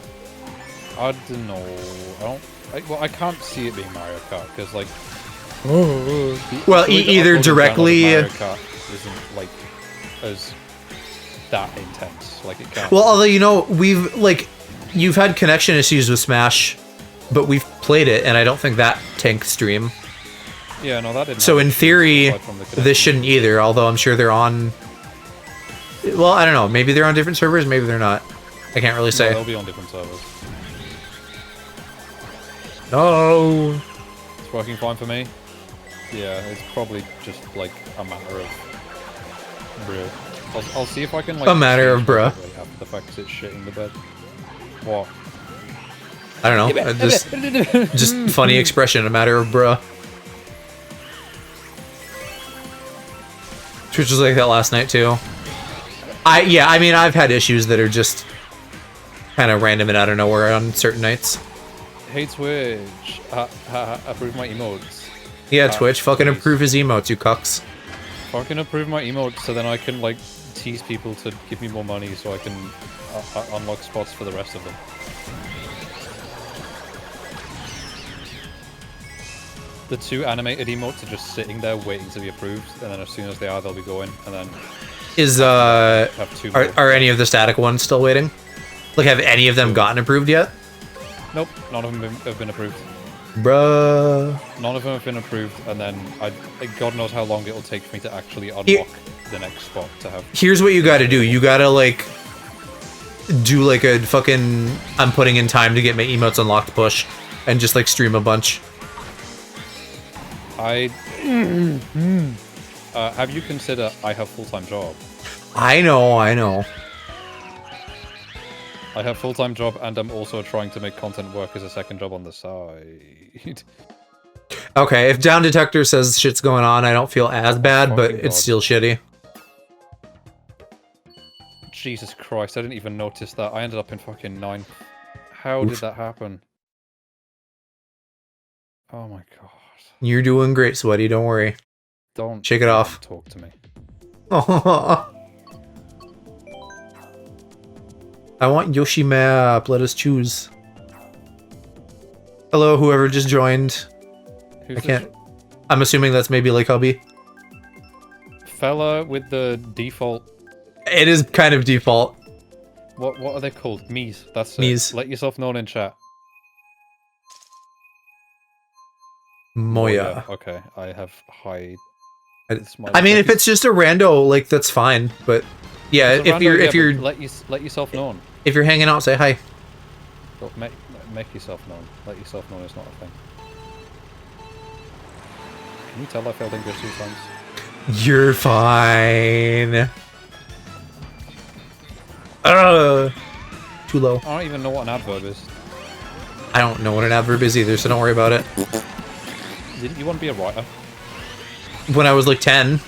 I don't know. Well, I can't see it being Mario Kart, because, like... Well, either directly... Mario Kart isn't, like, as... that intense. Like, it can't. Well, although, you know, we've, like, you've had connection issues with Smash, but we've played it, and I don't think that tanked stream. Yeah, no, that didn't. So in theory, this shouldn't either, although I'm sure they're on... Well, I don't know, maybe they're on different servers, maybe they're not. I can't really say. No, they'll be on different servers. No! It's working fine for me. Yeah, it's probably just, like, a matter of... real. I'll see if I can, like... A matter of bruh. After the fact it's shit in the bed. What? I don't know. Just funny expression, a matter of bruh. Twitch was like that last night, too. Yeah, I mean, I've had issues that are just kind of random and out of nowhere on certain nights. Hey, Twitch. Approve my emotes. Yeah, Twitch, fucking approve his emotes, you cucks. Fucking approve my emotes so then I can, like, tease people to give me more money so I can unlock spots for the rest of them. The 2 animated emotes are just sitting there waiting to be approved, and then as soon as they are, they'll be going, and then... Are any of the static ones still waiting? Like, have any of them gotten approved yet? Nope, none of them have been approved. Bruh. None of them have been approved, and then God knows how long it'll take for me to actually unlock the next spot to have... Here's what you gotta do. You gotta, like, do, like, a fucking I'm putting in time to get my emotes unlocked push, and just, like, stream a bunch. Have you considered I have full-time job? I know. I have full-time job, and I'm also trying to make content work as a second job on the side. Okay, if Down Detector says shit's going on, I don't feel as bad, but it's still shitty. Jesus Christ, I didn't even notice that. I ended up in fucking 9th. How did that happen? Oh my god. You're doing great, Sweaty, don't worry. Don't shake it off. Talk to me. I want Yoshi map. Let us choose. Hello, whoever just joined. I can't. I'm assuming that's maybe like hubby. Fella with the default. It is kind of default. What are they called? Me's. That's Me's. Let yourself known in chat. Moya. Okay, I have high. I mean, if it's just a rando, like that's fine. But yeah, if you're let yourself known. If you're hanging out, say hi. Don't make yourself known. Let yourself known is not a thing. Can you tell I failed English 2 times? You're fine. Too low. I don't even know what an adverb is. I don't know what an adverb is either, so don't worry about it. Didn't you want to be a writer? When I was like 10.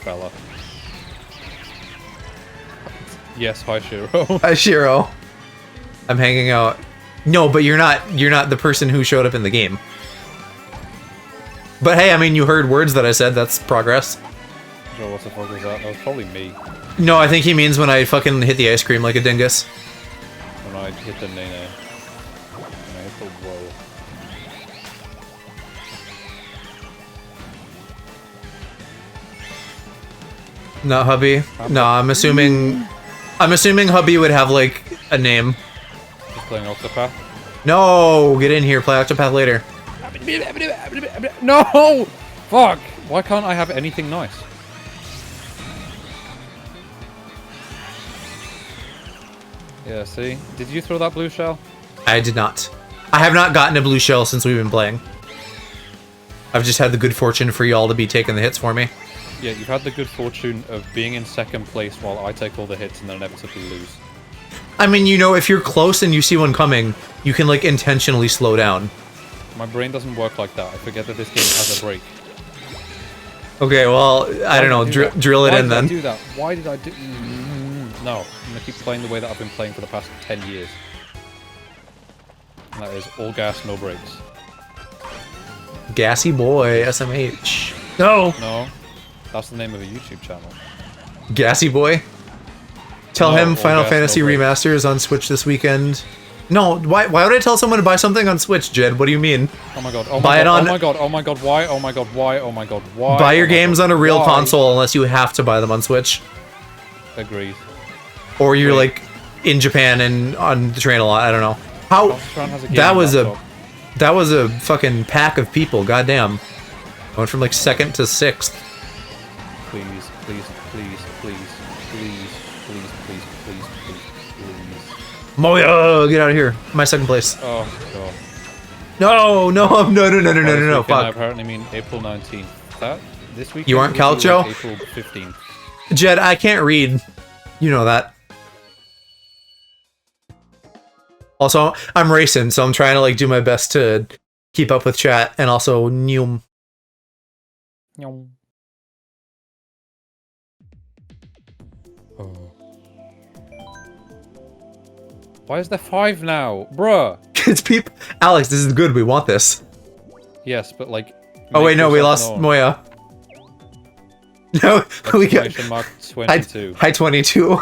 Fella. Yes, hi Shiro. Hi Shiro. I'm hanging out. No, but you're not the person who showed up in the game. But hey, I mean, you heard words that I said, that's progress. Joe, what the fuck was that? That was probably me. No, I think he means when I fucking hit the ice cream like a dingus. When I hit the nene. When I hit the whoa. Not hubby. No, I'm assuming hubby would have like a name. Just playing Octopath. No, get in here. Play Octopath later. No! Fuck! Why can't I have anything nice? Yeah, see? Did you throw that blue shell? I did not. I have not gotten a blue shell since we've been playing. I've just had the good fortune for y'all to be taking the hits for me. Yeah, you've had the good fortune of being in second place while I take all the hits and then inevitably lose. I mean, you know, if you're close and you see one coming, you can, like, intentionally slow down. My brain doesn't work like that. I forget that this game has a break. Okay, well, I don't know. Drill it in then. Why did I do that? Why did I do... No, I'm going to keep playing the way that I've been playing for the past 10 years. And that is all gas, no brakes. Gassy boy, SMH. No! No, that's the name of a YouTube channel. Gassy boy? Tell him Final gas, Fantasy no brakes. Remaster is on Switch this weekend. No, why would I tell someone to buy something on Switch, Jed? What do you mean? Oh my god, oh my Buy god, it on- oh my god, oh my god, why, oh my god, why, oh my god, why? Buy your oh my games god, on a real why? console unless you have to buy them on Switch. Agreed. Or you're Wait. like in Japan and on the train a lot. I don't know. How Tron has a that gaming was laptop. that was a fucking pack of people. Goddamn, went from like second to sixth. Please, please, please, please, please, please, please, please, please, please. Moya, get out of here. My second place. Oh god. No. I Fuck. apparently mean April 19th. That this week. You aren't Calcio? April 15th. Jed, I can't read. You know that. Also, I'm racing, so I'm trying to like do my best to keep up with chat and also Neum. Oh. Why is there 5 now? Bruh! It's people. Alex, this is good. We want this. Yes, but like... Oh wait, make no, we yourself lost known. Moya. No, we got Exclamation mark 22. high 22.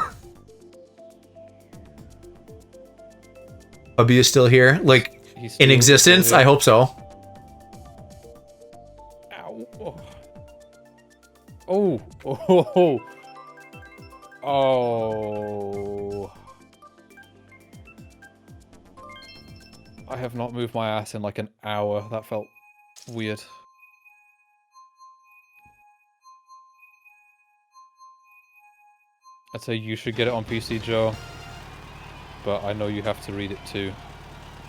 Hubby is still here, like He's in still existence. here. I hope so. Ow. Oh. Oh. Oh. I have not moved my ass in like an hour. That felt weird. I'd say you should get it on PC, Joe. But I know you have to read it too.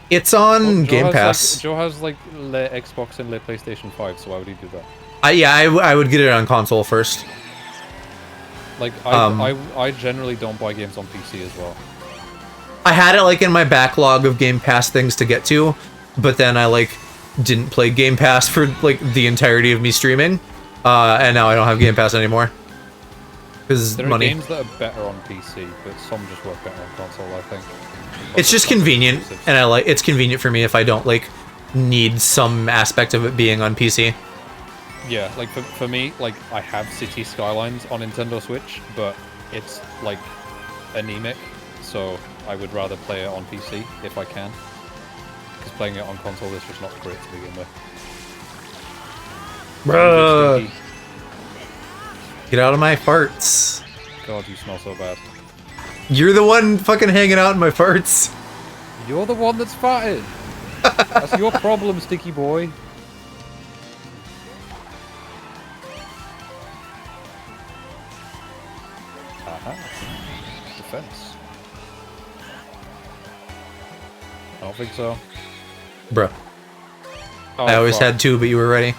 It's on Well, Joe Game has, Pass. Like, Joe has like le Xbox and le PlayStation 5, so why would he do that? Yeah, I would get it on console first. Like, I generally don't buy games on PC as well. I had it like in my backlog of Game Pass things to get to, but then I like didn't play Game Pass for like the entirety of me streaming, and now I don't have Game Pass anymore. Because There are money. games that are better on PC, but some just work better on console, I think. It's just convenient, and it's convenient for me if I don't like need some aspect of it being on PC. Yeah, like for me, like I have City Skylines on Nintendo Switch, but it's like anemic, so I would rather play it on PC if I can. Because playing it on console is just not great to begin with. Bruh. Get out of my farts. God, you smell so bad. You're the one fucking hanging out in my farts. You're the one that's farted. That's your problem, sticky boy. Aha. Defense. I don't think so. Bruh. Oh, I always fuck. had two, but you were ready.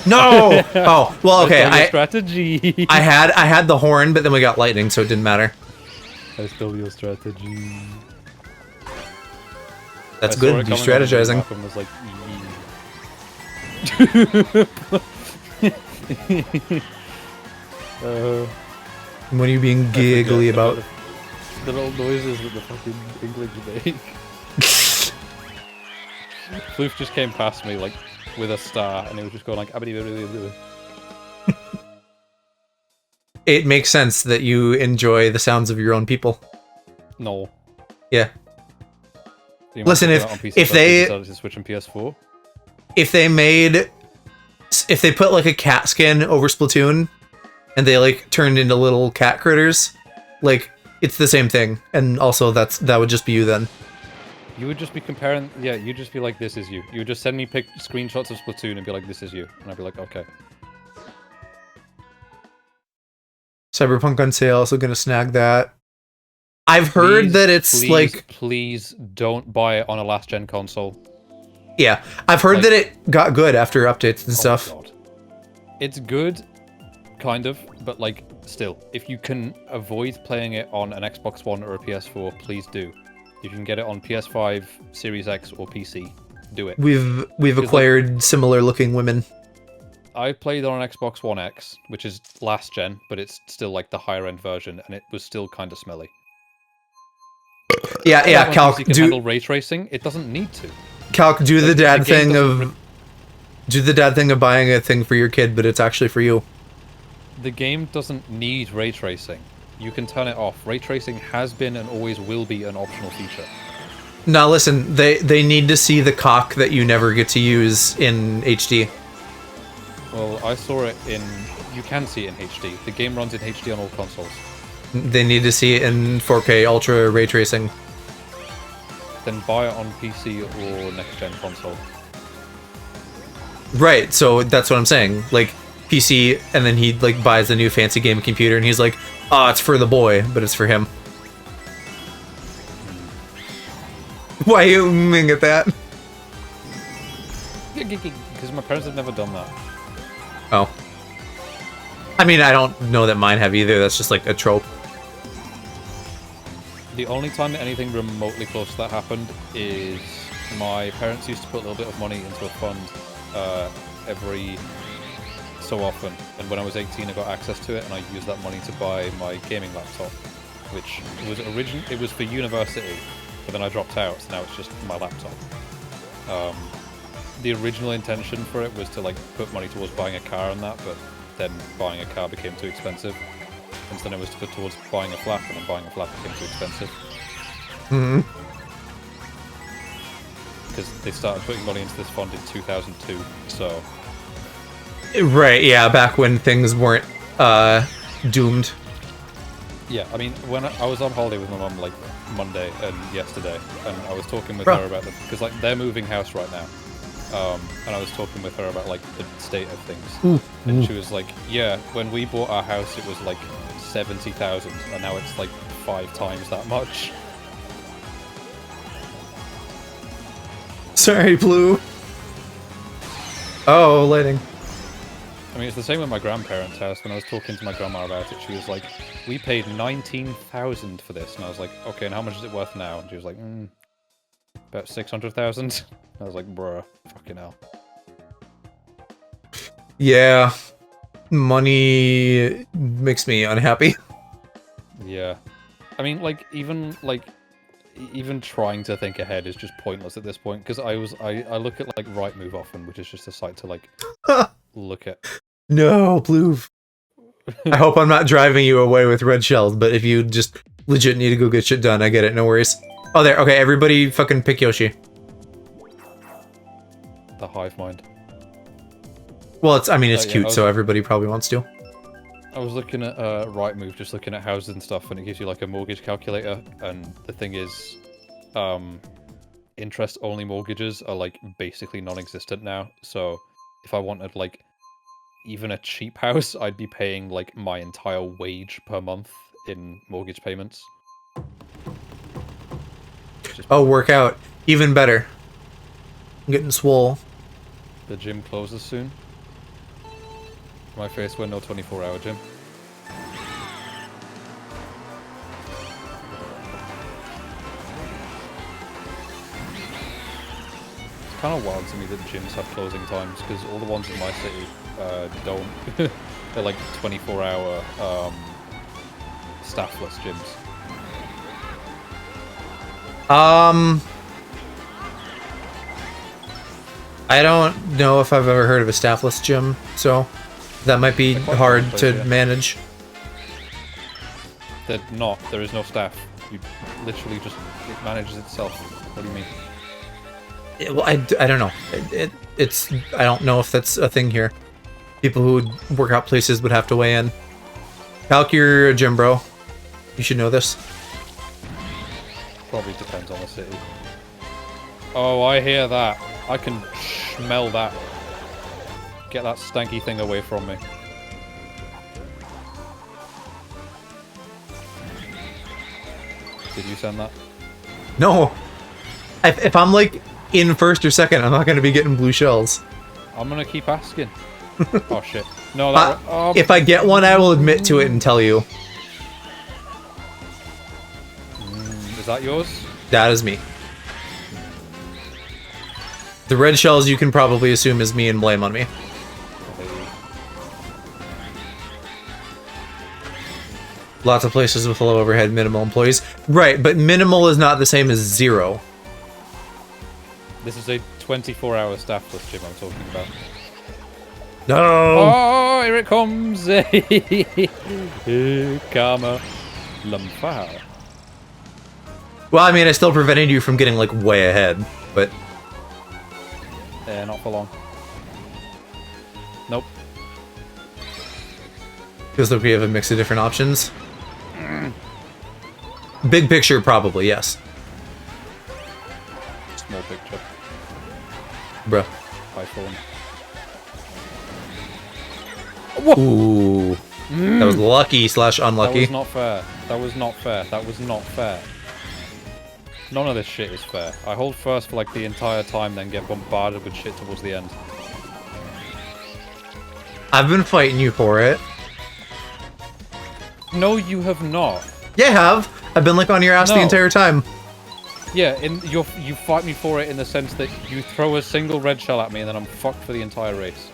No! Oh, well, okay. I stole your strategy. I had the horn, but then we got lightning, so it didn't matter. I stole your strategy. That's I saw good. it You coming on the strategizing. map and was like, What are you being giggly about? The little noises that the fucking English make. Floof just came past me like with a star, and he was just going like. It makes sense that you enjoy the sounds of your own people. No. Yeah. You Listen, might check it out on PC, if but I they decided to switch on PS4. if they made if they put like a cat skin over Splatoon, and they like turned into little cat critters, like it's the same thing. And also that would just be you then. You would just be comparing, yeah, you'd just be like, this is you. You would just send me screenshots of Splatoon and be like, this is you. And I'd be like, okay. Cyberpunk on sale, also gonna snag that. I've heard that it's like... Please don't buy it on a last-gen console. Yeah, I've heard that it got good after updates and stuff. God. It's good, kind of, but like, still, if you can avoid playing it on an Xbox One or a PS4, please do. If you can get it on PS5, Series X, or PC, do it. We've acquired similar-looking women. I played on an Xbox One X, which is last gen, but it's still like the higher-end version, and it was still kind of smelly. Yeah, Calc, you can handle ray tracing. It doesn't need to. Calc, do the dad thing of buying a thing for your kid, but it's actually for you. The game doesn't need ray tracing. You can turn it off. Ray tracing has been and always will be an optional feature. Now listen, they need to see the cock that you never get to use in HD. Well, I saw it in... You can see it in HD. The game runs in HD on all consoles. They need to see it in 4K Ultra Ray Tracing. Then buy it on PC or next-gen console. Right, so that's what I'm saying. Like, PC, and then he like buys a new fancy game computer, and he's like, "Oh, it's for the boy, but it's for him." Why are you ming at that? Because my parents have never done that. Oh. I mean, I don't know that mine have either. That's just like a trope. The only time that anything remotely close to that happened is my parents used to put a little bit of money into a fund every so often, and when I was 18 I got access to it and I used that money to buy my gaming laptop, which was for university, but then I dropped out, so now it's just my laptop. The original intention for it was to like put money towards buying a car and that, but then buying a car became too expensive. And so then it was to put towards buying a flat, and then buying a flat became too expensive. Mm-hmm. Because they started putting money into this fund in 2002, so... Right, yeah, back when things weren't, doomed. Yeah, I mean, when I was on holiday with my mum, like, Monday and yesterday, and I was talking with her about them, because, like, they're moving house right now. And I was talking with her about, like, the state of things. And she was like, yeah, when we bought our house, it was, like, 70,000, and now it's, like, 5 times that much. Sorry, Blue. Oh, lighting. I mean, it's the same with my grandparents' house. When I was talking to my grandma about it, she was like, we paid 19,000 for this. And I was like, okay, and how much is it worth now? And she was like, about 600,000. I was like, bruh, fucking hell. Yeah. Money makes me unhappy. Yeah. I mean, like, even trying to think ahead is just pointless at this point, because I look at, like, Rightmove often, which is just a site to, like, look at. No, Blue. I hope I'm not driving you away with red shells, but if you just legit need to go get shit done, I get it, no worries. Oh, there, okay, everybody fucking pick Yoshi. The hive mind. Well, it's cute, so everybody probably wants to. I was looking at Rightmove, just looking at houses and stuff, and it gives you, like, a mortgage calculator, and the thing is, interest-only mortgages are, like, basically non-existent now, so if I wanted, like, even a cheap house, I'd be paying, like, my entire wage per month in mortgage payments. Oh, workout. Even better. I'm getting swole. The gym closes soon. My face, we're no 24-hour gym. It's kind of wild to me that gyms have closing times, because all the ones in my city don't. They're like 24-hour staffless gyms. I don't know if I've ever heard of a staffless gym, so that might be hard to manage. They're not. There is no staff. You literally just... It manages itself. What do you mean? Well, I don't know. I don't know if that's a thing here. People who work out places would have to weigh in. Calc, you're a gym bro. You should know this. Probably depends on the city. Oh, I hear that. I can smell that. Get that stanky thing away from me. Did you send that? No. If I'm like in first or second, I'm not going to be getting blue shells. I'm gonna keep asking. Oh shit. No, that if I get one, I will admit to it and tell you. Is that yours? That is me. The red shells you can probably assume is me and blame on me. Lots of places with low overhead, minimal employees. Right, but minimal is not the same as 0. This is a 24-hour staffless gym I'm talking about. No! Oh, here it comes! Karma. Lumfar. Well, I mean, I still prevented you from getting, like, way ahead, but... Not for long. Nope. Feels like we have a mix of different options. Big picture, probably, yes. Small picture. Bruh. iPhone. Ooh. That was lucky / unlucky. That was not fair. That was not fair. That was not fair. None of this shit is fair. I hold first for like the entire time, then get bombarded with shit towards the end. I've been fighting you for it. No, you have not. Yeah, I have. I've been like on your ass the entire time. Yeah, you fight me for it in the sense that you throw a single red shell at me and then I'm fucked for the entire race.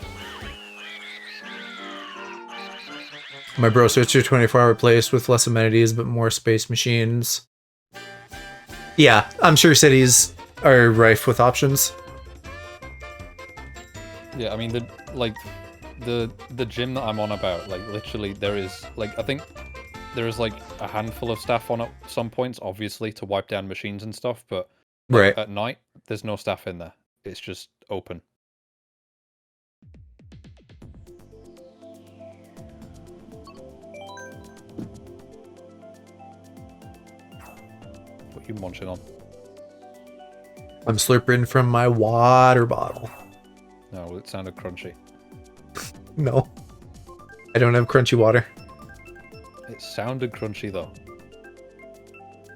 My bro switched to a 24-hour place with less amenities but more space machines. Yeah, I'm sure cities are rife with options. Yeah, I mean the gym that I'm on about, like literally there is like I think there is like a handful of staff on at some points, obviously, to wipe down machines and stuff, but Right. at night there's no staff in there. It's just open. What are you munching on? I'm slurping from my water bottle. No, it sounded crunchy. No. I don't have crunchy water. It sounded crunchy though.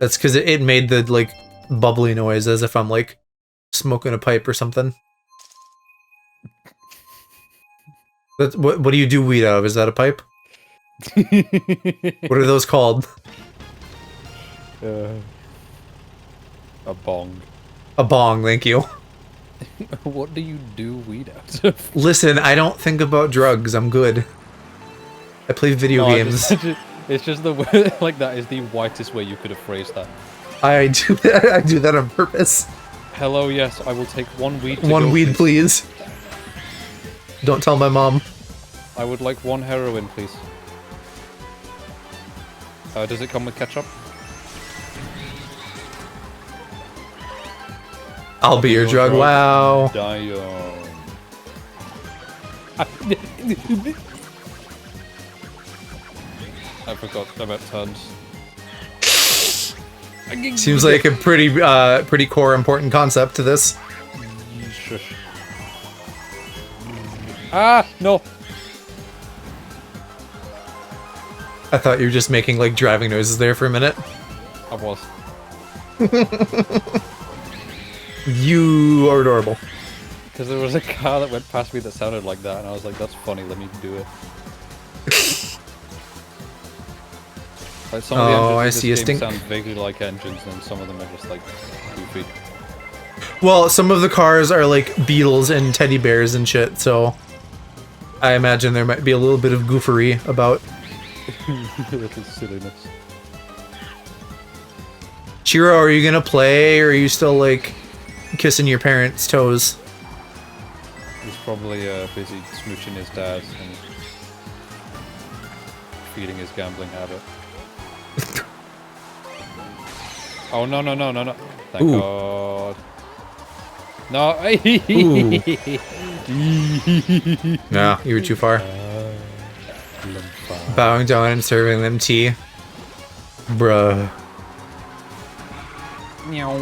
That's because it made the, like, bubbly noise as if I'm, like, smoking a pipe or something. That's, what do you do weed out of? Is that a pipe? What are those called? A bong. A bong, thank you. What do you do weed out of? Listen, I don't think about drugs. I'm good. I play video games. It's just the way, like that is the whitest way you could have phrased that. I do that. I do that on purpose. Hello, yes, I will take one weed. One weed, please. Don't tell my mom. I would like one heroin, please. Does it come with ketchup? I'll be your drug. Wow. Dion. I forgot about turns. Seems like a pretty core important concept to this. Shush. Ah, no. I thought you were just making like driving noises there for a minute. I was. You are adorable. Because there was a car that went past me that sounded like that, and I was like, that's funny, let me do it. Like some of the engines in this game sound vaguely like engines, and some of them are just like goofy. Well, some of the cars are like beetles and teddy bears and shit, so I imagine there might be a little bit of goofery about. Little silliness. Shiro, are you gonna play, or are you still like kissing your parents' toes? He's probably busy smooching his dad and feeding his gambling habit. Oh no no no no no! Thank God! No! No, you were too far. Bowing down and serving them tea. Bruh. Meow.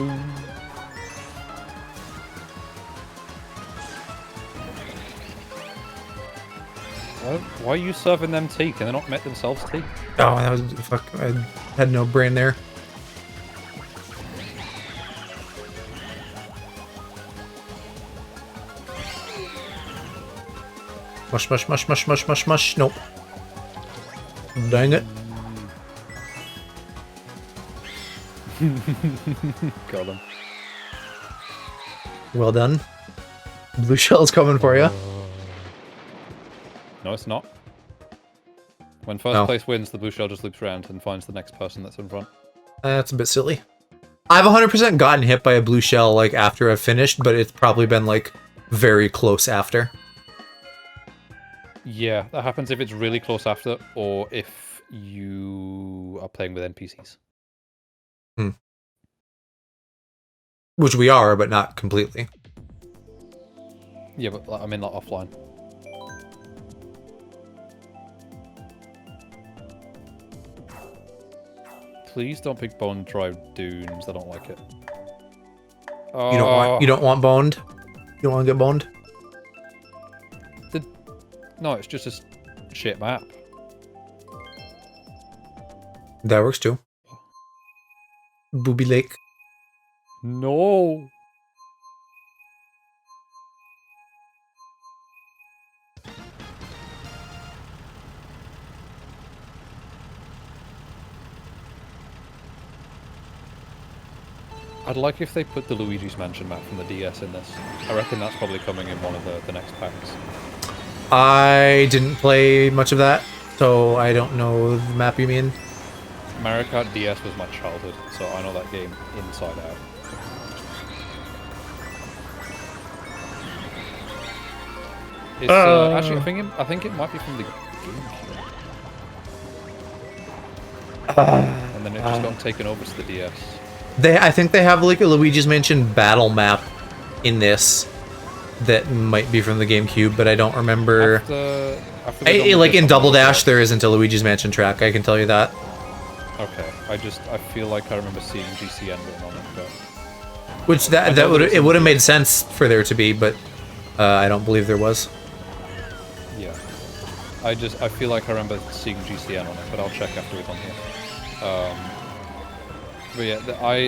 Why are you serving them tea? Can they not make themselves tea? Oh, that was fuck. I had no brain there. Mush, mush, mush, mush, mush, mush, mush. Nope. Dang it. Got them. Well done. Blue shell's coming for you. No, it's not. When first place wins, the blue shell just loops around and finds the next person that's in front. That's a bit silly. I've 100% gotten hit by a blue shell, like, after I've finished, but it's probably been, like, very close after. Yeah, that happens if it's really close after, or if you are playing with NPCs. Hmm. Which we are, but not completely. Yeah, but I mean, like, offline. Please don't pick Bone Dry Dunes. I don't like it. You don't want boned? You don't want to get boned? No, it's just a shit map. That works too. Booby Lake. No. I'd like if they put the Luigi's Mansion map from the DS in this. I reckon that's probably coming in one of the next packs. I didn't play much of that, so I don't know the map you mean. Mario Kart DS was my childhood, so I know that game inside out. It's actually, I think it might be from the GameCube. And then it just got taken over to the DS. I think they have like a Luigi's Mansion battle map in this that might be from the GameCube, but I don't remember. After like in Double Dash, there isn't a Luigi's Mansion track. I can tell you that. Okay, I feel like I remember seeing GCN written on it, but which it would have made sense for there to be, but I don't believe there was. Yeah, I feel like I remember seeing GCN on it, but I'll check after it's on here. But yeah,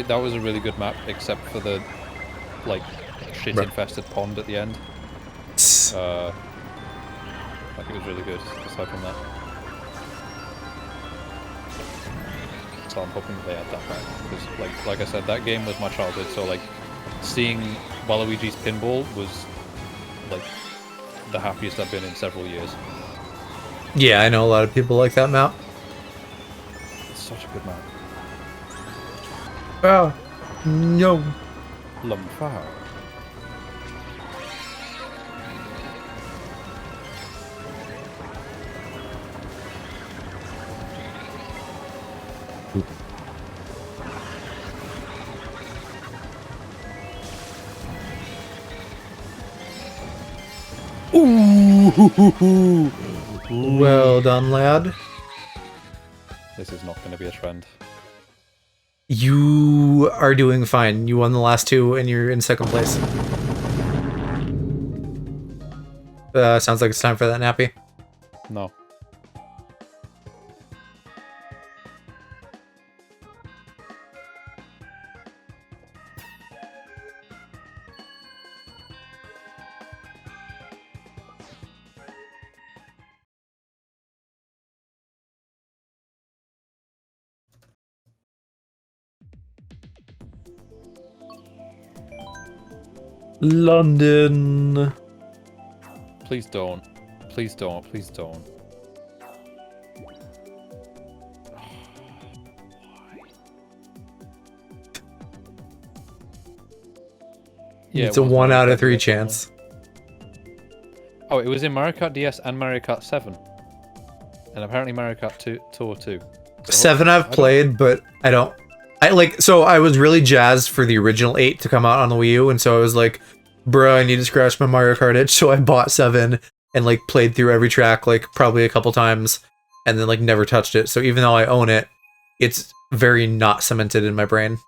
that was a really good map, except for the like shit-infested pond at the end. Like it was really good aside from that. So I'm hoping that they add that back because, like I said, that game was my childhood. So like seeing Waluigi's Pinball was like the happiest I've been in several years. Yeah, I know a lot of people like that map. It's such a good map. Oh, no. Lumfao. Ooh. Well done, lad. This is not going to be a trend. You are doing fine. You won the last two, and you're in second place. Sounds like it's time for that nappy. No. London. Please don't. Please don't. Please don't. Yeah, it's a 1 out of 3 chance. Oh, it was in Mario Kart DS and Mario Kart 7. And apparently Mario Kart 2, Tour 2. So 7 I've played, but I don't... so I was really jazzed for the original 8 to come out on the Wii U, and so I was like, bruh, I need to scratch my Mario Kart itch, so I bought 7 and like played through every track like probably a couple times and then like never touched it. So even though I own it, it's very not cemented in my brain.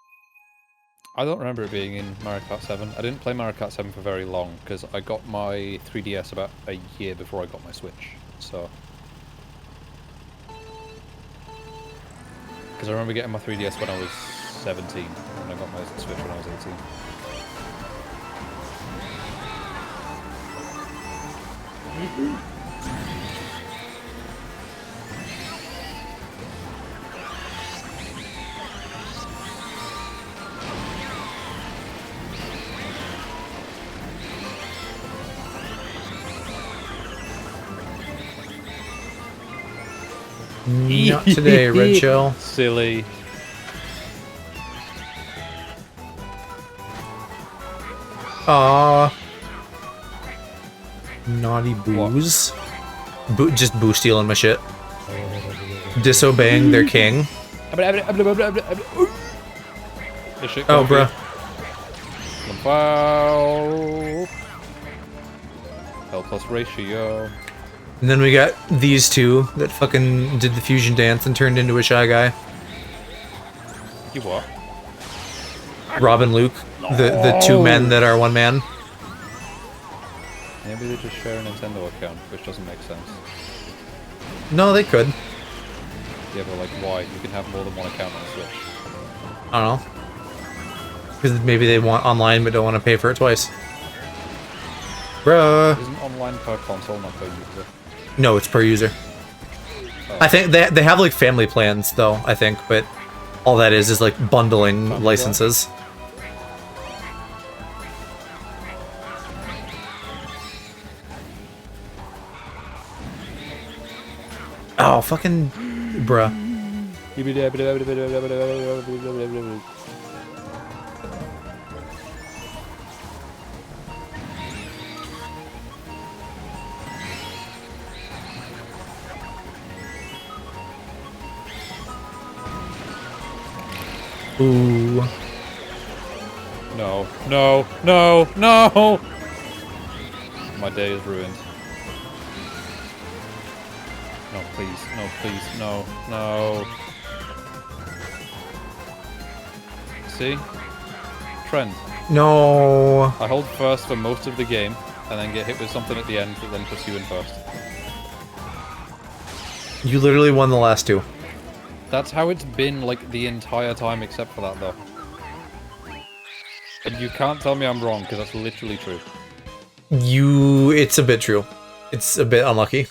I don't remember it being in Mario Kart 7. I didn't play Mario Kart 7 for very long because I got my 3DS about a year before I got my Switch. So, because I remember getting my 3DS when I was 17, and I got my Switch when I was 18. Not today, Red Shell. Silly. Aw. Naughty Boos. Just Boo stealing my shit. Disobeying their king. Oh, bruh. Wow. L plus ratio. And then we got these two that fucking did the fusion dance and turned into a Shy Guy. You what? Rob and Luke, the two men that are one man. Maybe they just share a Nintendo account, which doesn't make sense. No, they could. Yeah, but like, why? You can have more than one account on the Switch. I don't know. Because maybe they want online but don't want to pay for it twice. Bruh. Isn't online per console, not per user? No, it's per user. Oh. I think they have like family plans though, I think, but all that is like bundling Family licenses. Oh, fucking bruh. Ooh. No, no, no, no! My day is ruined. No, please, no, no. See? Trend. No. I hold first for most of the game, and then get hit with something at the end that then puts you in first. You literally won the last two. That's how it's been, like, the entire time except for that, though. And you can't tell me I'm wrong, because that's literally true. It's a bit true. It's a bit unlucky.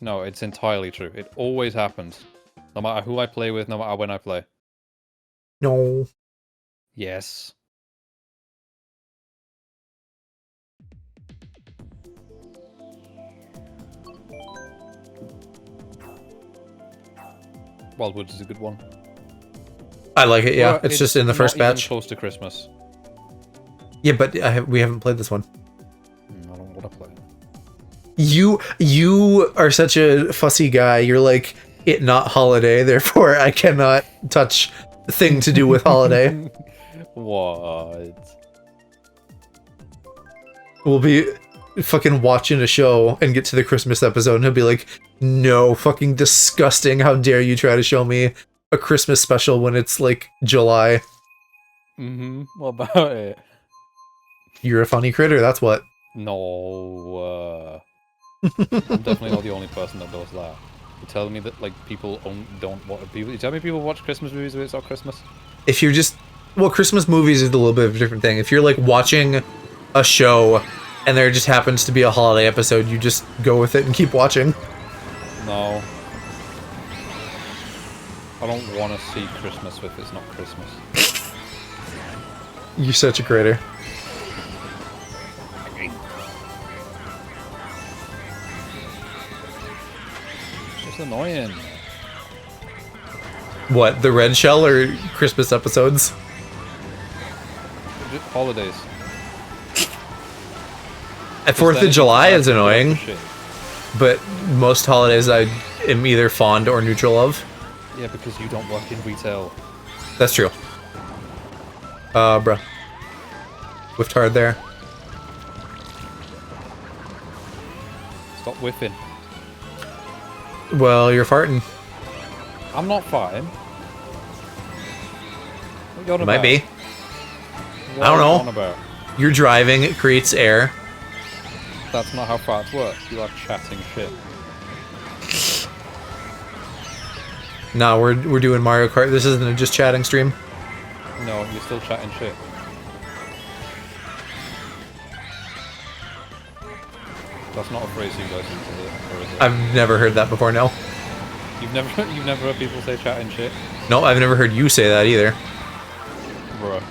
No, it's entirely true. It always happens. No matter who I play with, no matter when I play. No. Yes. Wildwoods is a good one. I like it, yeah. Well, it's just in the first not even batch. close to Christmas. Yeah, but we haven't played this one. I don't want to play. You are such a fussy guy. You're like, it not holiday, therefore I cannot touch thing to do with holiday. What? We'll be fucking watching a show and get to the Christmas episode and he'll be like, no, fucking disgusting. How dare you try to show me a Christmas special when it's like July. Mm-hmm. What about it? You're a funny critter, that's what. No. I'm definitely not the only person that does that. You're telling me that like people don't want people. You tell me people watch Christmas movies when it's not Christmas. If you're just Christmas movies is a little bit of a different thing. If you're like watching a show and there just happens to be a holiday episode, you just go with it and keep watching. No. I don't want to see Christmas if it's not Christmas. You're such a critter. It's annoying. What, the red shell or Christmas episodes? Just holidays. At 4th of July is annoying, Shit. but most holidays I am either fond or neutral of. Yeah, because you don't work in retail. That's true. Bruh. Whiffed hard there. Stop whiffing. Well, you're farting. I'm not farting. What are you on It might about? be. What I don't are you know. on about? You're driving, it creates air. That's not how farts work. You are chatting shit. No, we're doing Mario Kart. This isn't a just chatting stream. No, you're still chatting shit. That's not a phrase you guys use, is it? Or is it? I've never heard that before, no. You've never heard people say chatting shit? No, I've never heard you say that either. Bruh.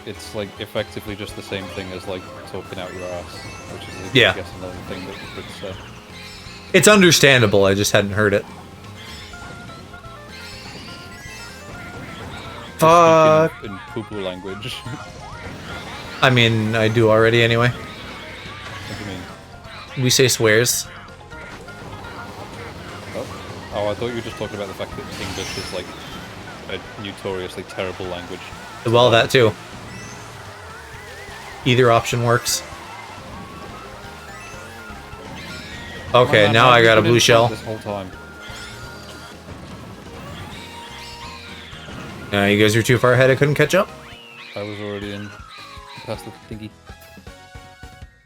It's like effectively just the same thing as like talking out your ass, which is Yeah. I guess another thing that you could say. It's understandable, I just hadn't heard it. Fuck. Speaking in poo-poo language. I mean, I do already anyway. What do you mean? We say swears. Oh, I thought you were just talking about the fact that English is like a notoriously terrible language. Well, that too. Either option works. Okay, Man, now I've I got a been in blue shell. front this whole time. You guys are too far ahead, I couldn't catch up. I was already in past the thingy.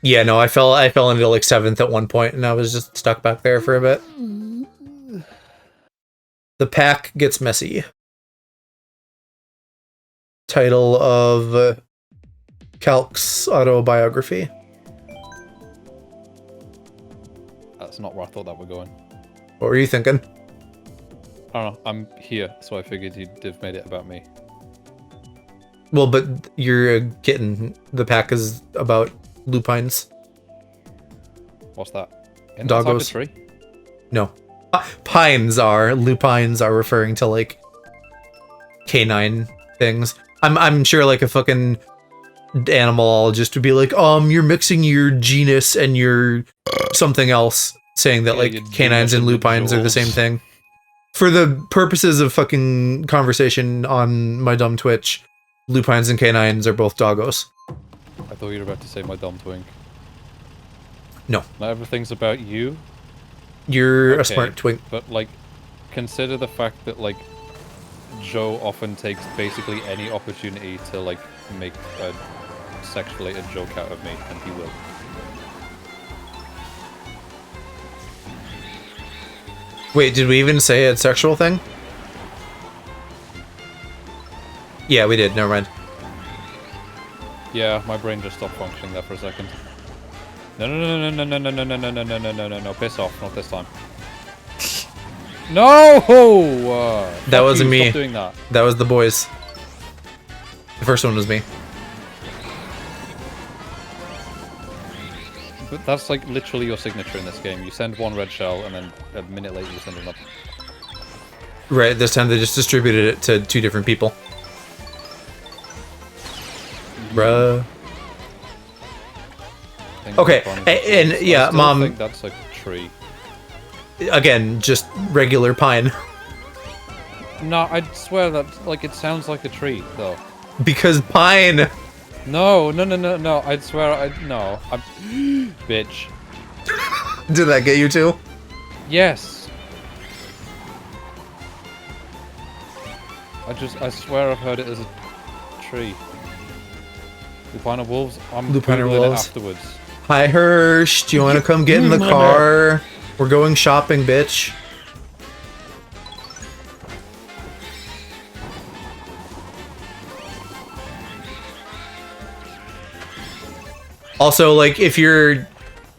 Yeah, no, I fell into like 7th at one point, and I was just stuck back there for a bit. The pack gets messy. Title of Calc's autobiography. That's not where I thought that were going. What were you thinking? I don't know. I'm here, so I figured you'd have made it about me. Well, but you're a kitten. The pack is about lupines. What's that? Inside the Doggos. tree? No. Pines are. Lupines are referring to, like, canine things. I'm sure, like, a fucking animalologist would be like, you're mixing your genus and your something else, saying that, Yeah, like, your canines genus and and lupines are the jewels. same thing. For the purposes of fucking conversation on my dumb Twitch, lupines and canines are both doggos. I thought you were about to say my dumb twink. No. Not everything's about you, You're a Okay. smart twink. but like, consider the fact that like, Joe often takes basically any opportunity to like make a sex-related joke out of me, and he will. Wait, did we even say a sexual thing? Yeah, we did. Never mind. Yeah, my brain just stopped functioning there for a second. No, no, no, no, no, no, no, no, no, no, no, no, no, no, no, piss off, not this time. No! That Fuck wasn't you, me. Stop doing that. That was the boys. The first one was me. But that's like literally your signature in this game. You send one red shell, and then a minute later you send another. Right, this time they just distributed it to 2 different people. Bruh. Okay, and yeah, I still Mom- think that's a tree. Again, just regular pine. No, I'd swear that like it sounds like a tree though. Because pine! No, no, no, no, no. I'd swear no. I'm bitch. Did that get you too? Yes. I swear I've heard it as a tree. Lupiner wolves. I'm Lupiner Googling it wolves. afterwards. Hi Hirsch, do you want to come get in the car? We're going shopping, bitch. Also, like, if you're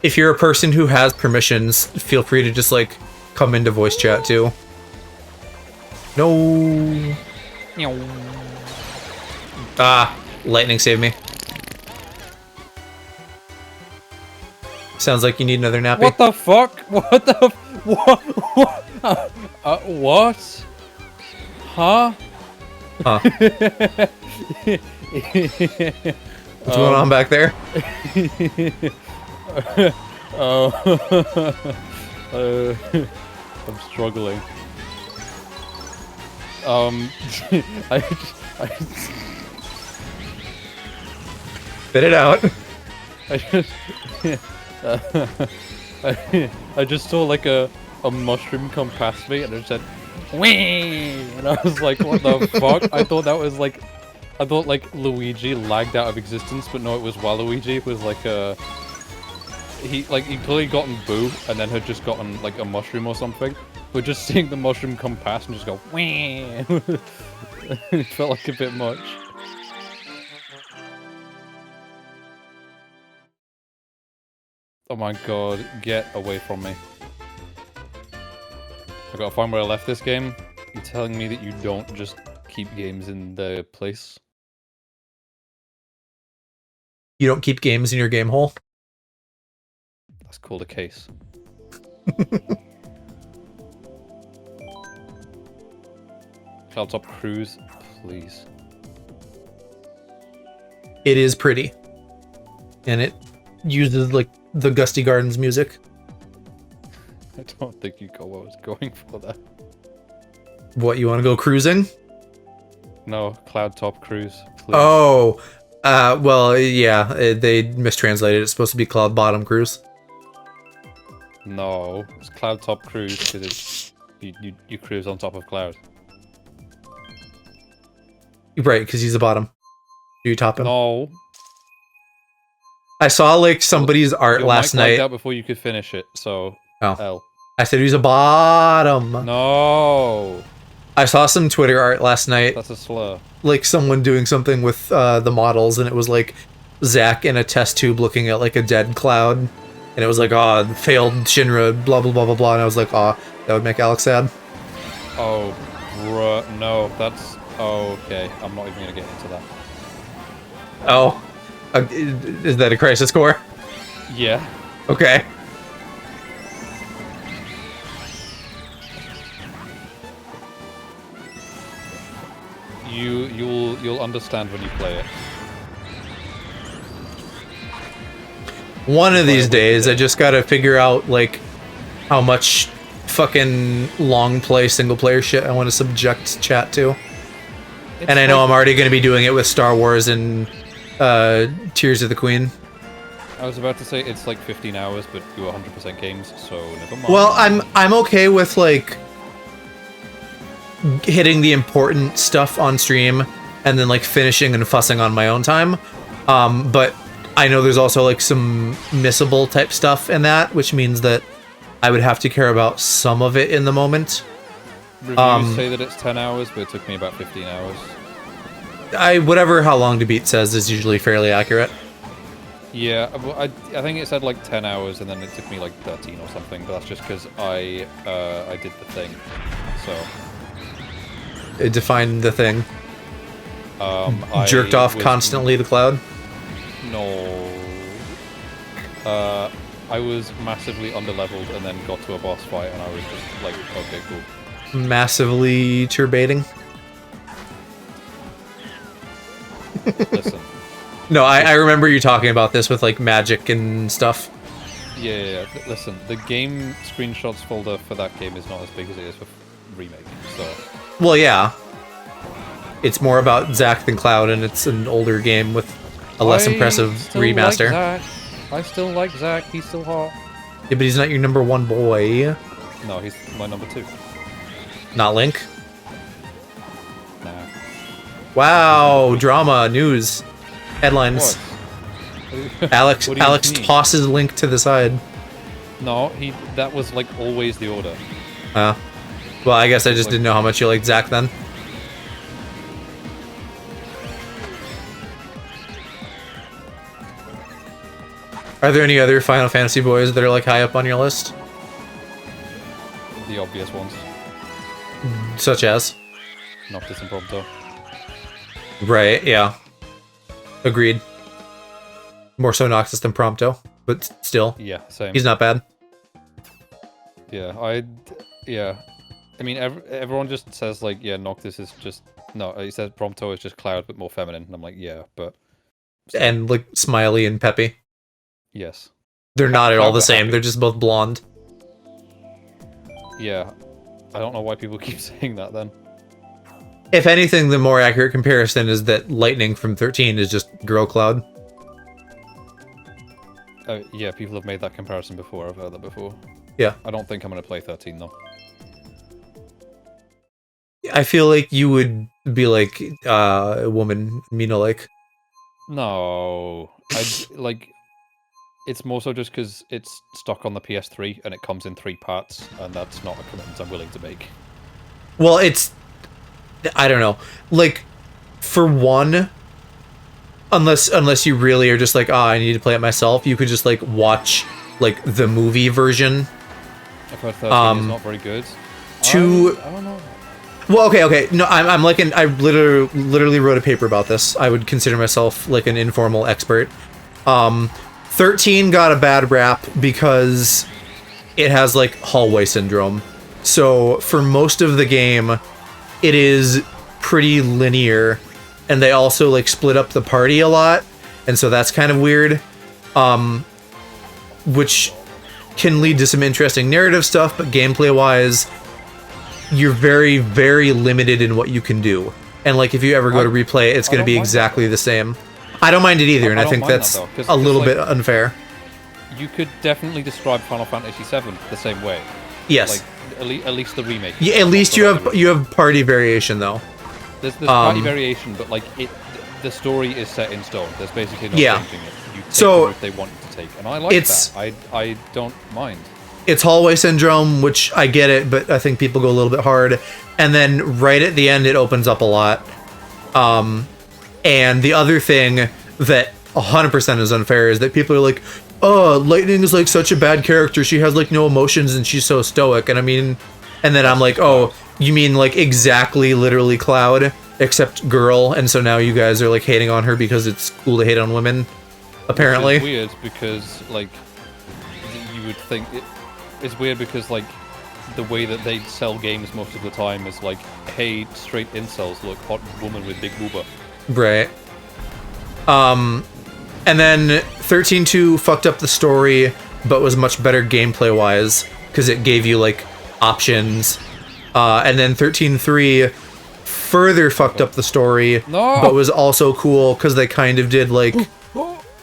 a person who has permissions, feel free to just, like, come into voice chat too. No. Ah, lightning saved me. Sounds like you need another nappy. What the fuck? What the what? What? Huh? Huh. What's going on back there? I'm struggling. I Spit it out. I just, I just saw like a mushroom come past me and it said, "Wee!" And I was like, "What the fuck?" I thought like Luigi lagged out of existence, but no, it was Waluigi. It was like he clearly gotten Boo and then had just gotten like a mushroom or something. But just seeing the mushroom come past and just go, "Wee!" It felt like a bit much. Oh my god, get away from me. I gotta find where I left this game. You're telling me that you don't just keep games in their place? You don't keep games in your game hole? That's called a case. Cloudtop Cruise, please. It is pretty. And it uses, like, the Gusty Gardens music. I don't think you got what I was going for there. What, you want to go cruising? No, Cloudtop Cruise, please. Oh, well, yeah, they mistranslated. It's supposed to be Cloud Bottom Cruise. No, it's Cloudtop Cruise because it's you cruise on top of cloud. Right, because he's the bottom. You top him. No. I saw like somebody's art Your last mic lagged night. out before you could finish it, so Oh. L. I said he's a bottom. No. I saw some Twitter art last night. That's a slur. Like someone doing something with the models, and it was like Zach in a test tube looking at like a dead cloud, and it was like, oh, failed Shinra, blah blah blah blah blah, and I was like, oh, that would make Alex sad. Oh, bruh, no, that's okay. I'm not even gonna get into that. Oh, is that a crisis core? Yeah. Okay. You'll understand when you play it. One of these days, I just gotta figure out like how much fucking long play single player shit I want to subject chat to. And I know I'm already gonna be doing it with Star Wars and Tears of the Queen. I was about to say it's like 15 hours, but you 100% games, so never mind. Well, I'm okay with like hitting the important stuff on stream and then like finishing and fussing on my own time. But I know there's also like some missable type stuff in that, which means that I would have to care about some of it in the moment. Reviews say that it's 10 hours, but it took me about 15 hours. Whatever how long to beat says is usually fairly accurate. Yeah, well, I think it said like 10 hours, and then it took me like 13 or something, but that's just because I did the thing, so... It defined the thing. Jerked off constantly to Cloud? No. I was massively underleveled and then got to a boss fight, and I was just like, okay, cool. Massively turbating? Listen. No, I remember you talking about this with like magic and stuff. Yeah. Listen, the game screenshots folder for that game is not as big as it is for Remake, so... Well, yeah. It's more about Zack than Cloud, and it's an older game with a less impressive remaster. Like Zack. I still like Zack, he's still hot. Yeah, but he's not your number one boy. No, he's my number 2. Not Link? Nah. Wow, drama, news, headlines. What? Alex What do you Alex mean? tosses Link to the side. No, that was like always the order. Well, I guess I just didn't know how much you liked Zack then. Are there any other Final Fantasy boys that are like high up on your list? The obvious ones. Such as? Noctis and Prompto. Right, yeah. Agreed. More so Noxus than Prompto, but still. Yeah, same. He's not bad. Yeah, yeah. I mean, everyone just says, like, yeah, Noctis is just... No, he says Prompto is just Cloud, but more feminine. And I'm like, yeah, but... And, like, Smiley and Peppy. Yes. They're not at all the Cloud, same. Happy. They're just both blonde. Yeah. I don't know why people keep saying that, then. If anything, the more accurate comparison is that Lightning from 13 is just Girl Cloud. Yeah, people have made that comparison before. I've heard that before. Yeah. I don't think I'm going to play 13, though. I feel like you would be like a woman, Mina-like. No. It's more so just because it's stuck on the PS3 and it comes in 3 parts, and that's not a commitment I'm willing to make. Well, I don't know. Like, for one, unless you really are just like, I need to play it myself, you could just like watch like the movie version. I've heard 13 is not very good. I don't know. Well, okay. No, I'm like I literally wrote a paper about this. I would consider myself like an informal expert. 13 got a bad rap because it has like hallway syndrome. So for most of the game, it is pretty linear, and they also like split up the party a lot, and so that's kind of weird. Which can lead to some interesting narrative stuff, but gameplay-wise, you're very, very limited in what you can do. And like, if you ever go to replay it, it's going to be exactly the same. I don't mind it either, and I think that's a little bit unfair. You could definitely describe Final Fantasy VII the same way. Yes. Like, at least the remake. Yeah, at least you have party variation, though. There's party variation, but like the story is set in stone. There's basically no changing it. You take the route they want you to take, and I like that. I don't mind. It's hallway syndrome, which I get it, but I think people go a little bit hard. And then right at the end, it opens up a lot. And the other thing that 100% is unfair is that people are like, oh, Lightning is like such a bad character. She has like no emotions and she's so stoic. And I mean, and then I'm like, oh, you mean like exactly literally Cloud, except girl. And so now you guys are like hating on her because it's cool to hate on women, apparently. It's weird because like you would think it's weird because like the way that they sell games most of the time is like, hey, straight incels, look, hot woman with big booba. Right. And then 13.2 fucked up the story, but was much better gameplay-wise, because it gave you, like, options. And then 13.3 further fucked up the story, but was also cool, because they kind of did, like,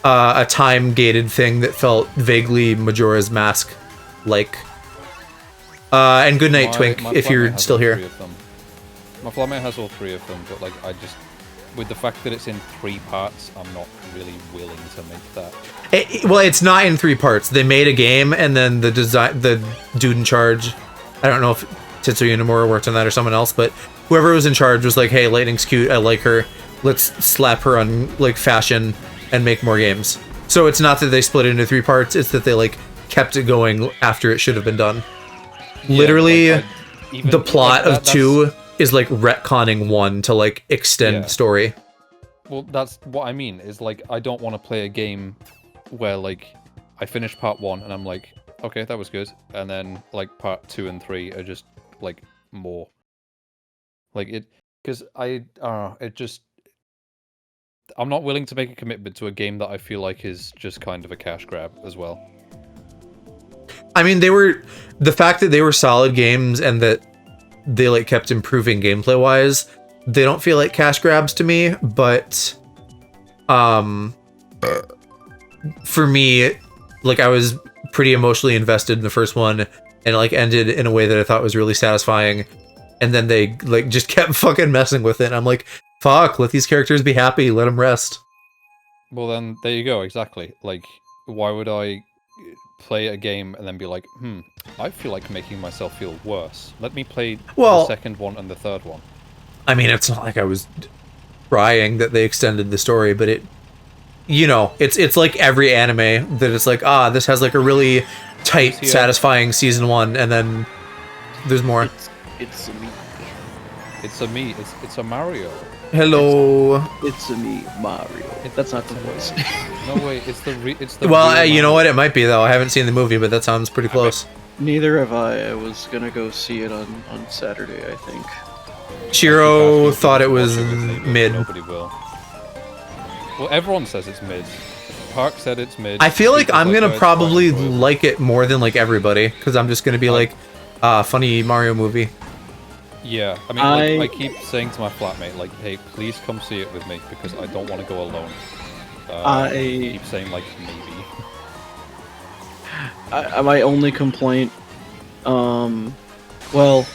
a time-gated thing that felt vaguely Majora's Mask-like. And good night, Twink, if you're still here. My flatmate has all 3 of them, but, like, with the fact that it's in 3 parts, I'm not really willing to make that. Well, it's not in 3 parts. They made a game, and then the dude in charge, I don't know if Tetsuya Nomura worked on that or someone else, but whoever was in charge was like, hey, Lightning's cute, I like her, let's slap her on, like, fashion and make more games. So it's not that they split it into 3 parts, it's that they, like, kept it going after it should have been done. Yeah, literally, like, the plot of 2 is like retconning 1 to like extend the story. Well, that's what I mean, is like, I don't want to play a game where like I finish part 1 and I'm like, okay, that was good, and then like part 2 and 3 are just like more like it, because I'm not willing to make a commitment to a game that I feel like is just kind of a cash grab as well. I mean, the fact that they were solid games and that they like kept improving gameplay wise, they don't feel like cash grabs to me, but for me, like, I was pretty emotionally invested in the first one, and it like ended in a way that I thought was really satisfying, and then they like just kept fucking messing with it, and I'm like, fuck, let these characters be happy, let them rest. Well, then there you go, exactly. Like, why would I play a game and then be like, I feel like making myself feel worse. Let me play the second one and the third one. I mean, it's not like I was crying that they extended the story, but it, you know, it's like every anime that it's like, this has like a really tight, satisfying season 1, and then there's more. It's a me. It's a me. It's a Mario. Hello. It's a me, Mario. That's not the voice. No way. It's the. Well, you know what? It might be though. I haven't seen the movie, but that sounds pretty close. Neither have I. I was gonna go see it on Saturday, I think. Shiro thought it was mid. Nobody will. Well, everyone says it's mid. Park said it's mid. I feel like I'm gonna probably like it more than like everybody, because I'm just gonna be like, funny Mario movie. Yeah, I mean, like, I keep saying to my flatmate, like, hey, please come see it with me, because I don't want to go alone. I keep saying, like, maybe. My only complaint, well,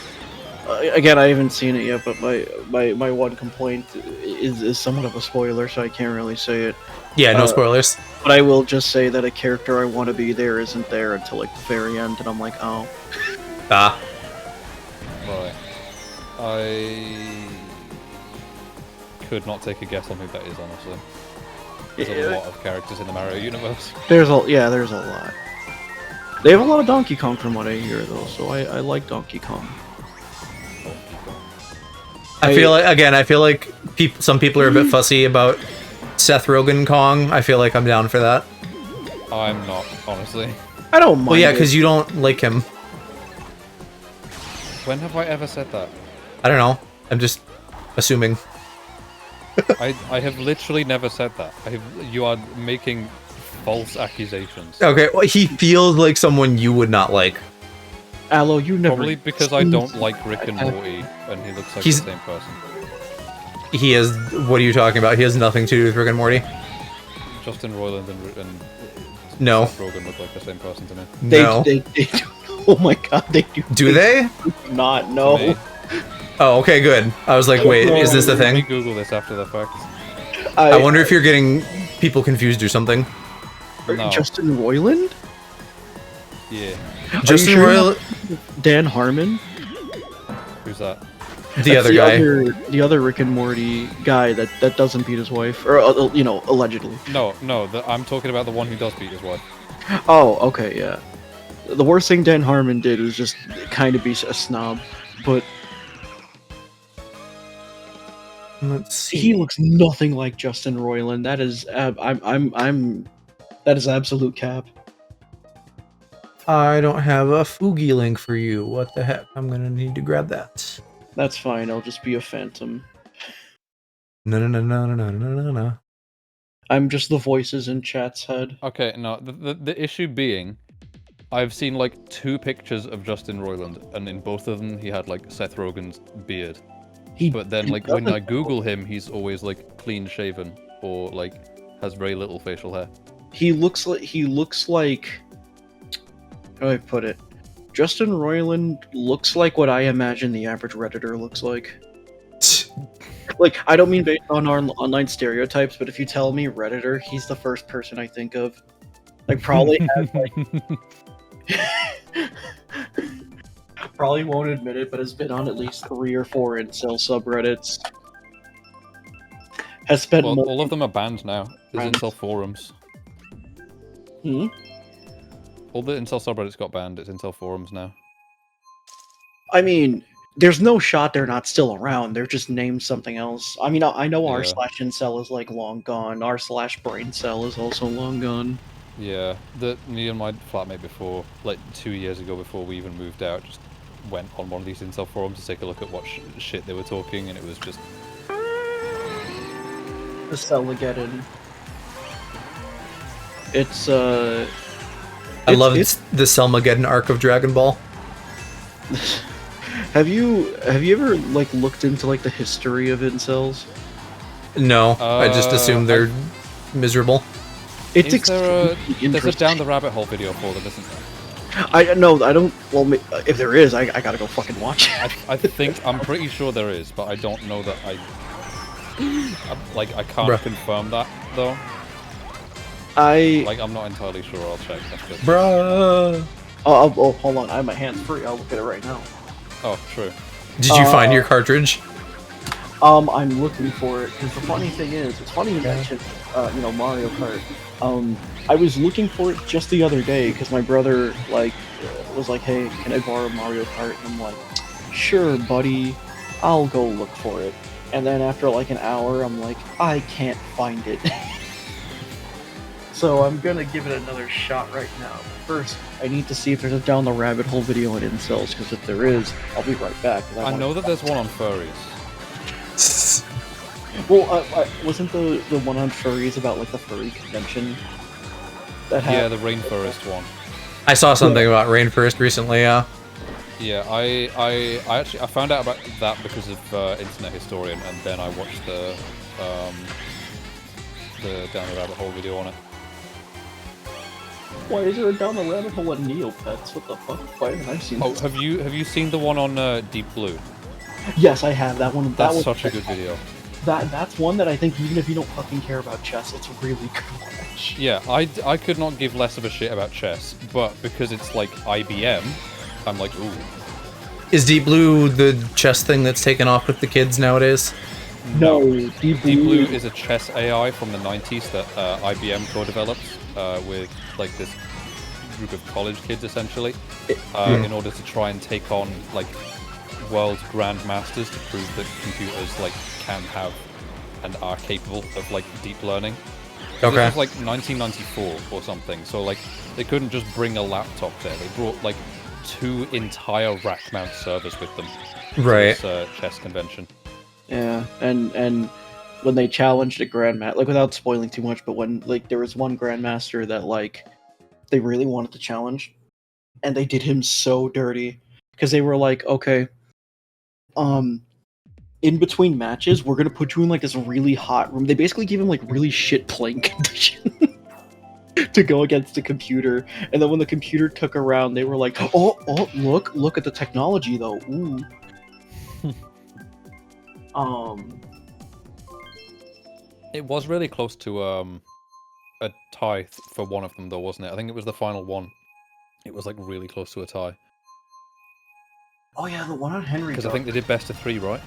again, I haven't seen it yet, but my one complaint is somewhat of a spoiler, so I can't really say it. Yeah, no spoilers. But I will just say that a character I want to be there isn't there until like the very end, and I'm like, oh. Ah. Right. I could not take a guess on who that is, honestly. There's a lot of characters in the Mario universe. There's a lot. They have a lot of Donkey Kong from what I hear, though, so I like Donkey Kong. I feel like some people are a bit fussy about Seth Rogen Kong. I feel like I'm down for that. I'm not, honestly. I don't mind. Well, yeah, because you don't like him. When have I ever said that? I don't know. I'm just assuming. I have literally never said that. You are making false accusations. Okay, well, he feels like someone you would not like. Aloe, you never. Probably because I don't like Rick and Morty, and he looks like the same person. He has. What are you talking about? He has nothing to do with Rick and Morty. Justin Roiland and No. Seth Rogen look like the same person to me. No. They oh my god, they do. Do they? Not no. Oh, okay, good. I was like, wait, is this the Let me thing? Google this after the fact. I wonder if you're getting people confused or something. No. Justin Roiland? Yeah. Justin Roiland. Dan Harmon? Who's that? The other guy. The other Rick and Morty guy that doesn't beat his wife, or you know, allegedly. No, I'm talking about the one who does beat his wife. Oh, okay, yeah. The worst thing Dan Harmon did was just kind of be a snob, but let's see. He looks nothing like Justin Roiland. That is, that is absolute cap. I don't have a Fugi link for you. What the heck? I'm gonna need to grab that. That's fine. I'll just be a phantom. No. I'm just the voices in chat's head. Okay, no. The issue being, I've seen like 2 pictures of Justin Roiland, and in both of them he had like Seth Rogen's beard. But then like when I Google him, he's always like clean shaven or like has very little facial hair. He looks like how do I put it? Justin Roiland looks like what I imagine the average Redditor looks like. Like, I don't mean based on our online stereotypes, but if you tell me Redditor, he's the first person I think of. Like, probably has, like... probably won't admit it, but has been on at least 3 or 4 incel subreddits. Has spent more... all of them are banned now. There's incel forums. Hmm? All the incel subreddits got banned. It's incel forums now. I mean, there's no shot they're not still around. They're just named something else. I mean, I know r/incel is like long gone. r/braincel is also long gone. Yeah, me and my flatmate before, like 2 years ago before we even moved out, just went on one of these incel forums to take a look at what shit they were talking, and it was just... The Cellageddon. It's, I love the Selmageddon arc of Dragon Ball. Have you ever like looked into like the history of incels? No, I just assume they're miserable. It's there's a interesting. down the rabbit hole video for them, isn't there? I don't. Well, if there is, I gotta go fucking watch it. I'm pretty sure there is, but I don't know that I can't confirm that though. I'm not entirely sure. I'll check. Bruh. Oh, hold on. I have my hands free. I'll look at it right now. Oh, true. Did you find your cartridge? I'm looking for it because the funny thing is, it's funny you mentioned, Mario Kart. I was looking for it just the other day because my brother was like, "Hey, can I borrow Mario Kart?" And I'm like, "Sure, buddy. I'll go look for it." And then after like an hour, I'm like, "I can't find it." So I'm gonna give it another shot right now. First, I need to see if there's a down the rabbit hole video on incels, because if there is, I'll be right back. I know that there's one on furries. Well, wasn't the one on furries about like the furry convention? Yeah, the rainforest one. I saw something about rainforest recently. Yeah. Yeah, I found out about that because of Internet Historian, and then I watched the Down the Rabbit Hole video on it. Why is there a down the rabbit hole at Neopets? What the fuck? Why haven't I seen Oh, this? have you seen the one on Deep Blue? Yes, I have that one. That's such a good video. That's one that I think even if you don't fucking care about chess, it's a really good watch. Yeah, I could not give less of a shit about chess, but because it's like IBM, I'm like, ooh. Is Deep Blue the chess thing that's taken off with the kids nowadays? No, Deep Blue is a chess AI from the 90s that IBM co-developed with like this group of college kids essentially, in order to try and take on like world grandmasters to prove that computers like can have and are capable of like deep learning. Okay. This was like 1994 or something, so like they couldn't just bring a laptop there. They brought like 2 entire rack mount servers with them. Right. To this chess convention. Yeah, and when they challenged a grandmaster, like without spoiling too much, but when like there was one grandmaster that like they really wanted to challenge, and they did him so dirty because they were like, okay, in between matches, we're gonna put you in like this really hot room. They basically gave him like really shit playing condition to go against the computer, and then when the computer took a round, they were like, oh, look at the technology though, ooh. It was really close to a tie for one of them, though, wasn't it? I think it was the final one. It was like really close to a tie. Oh yeah, the one on Henry. Because I think they did best of 3, right?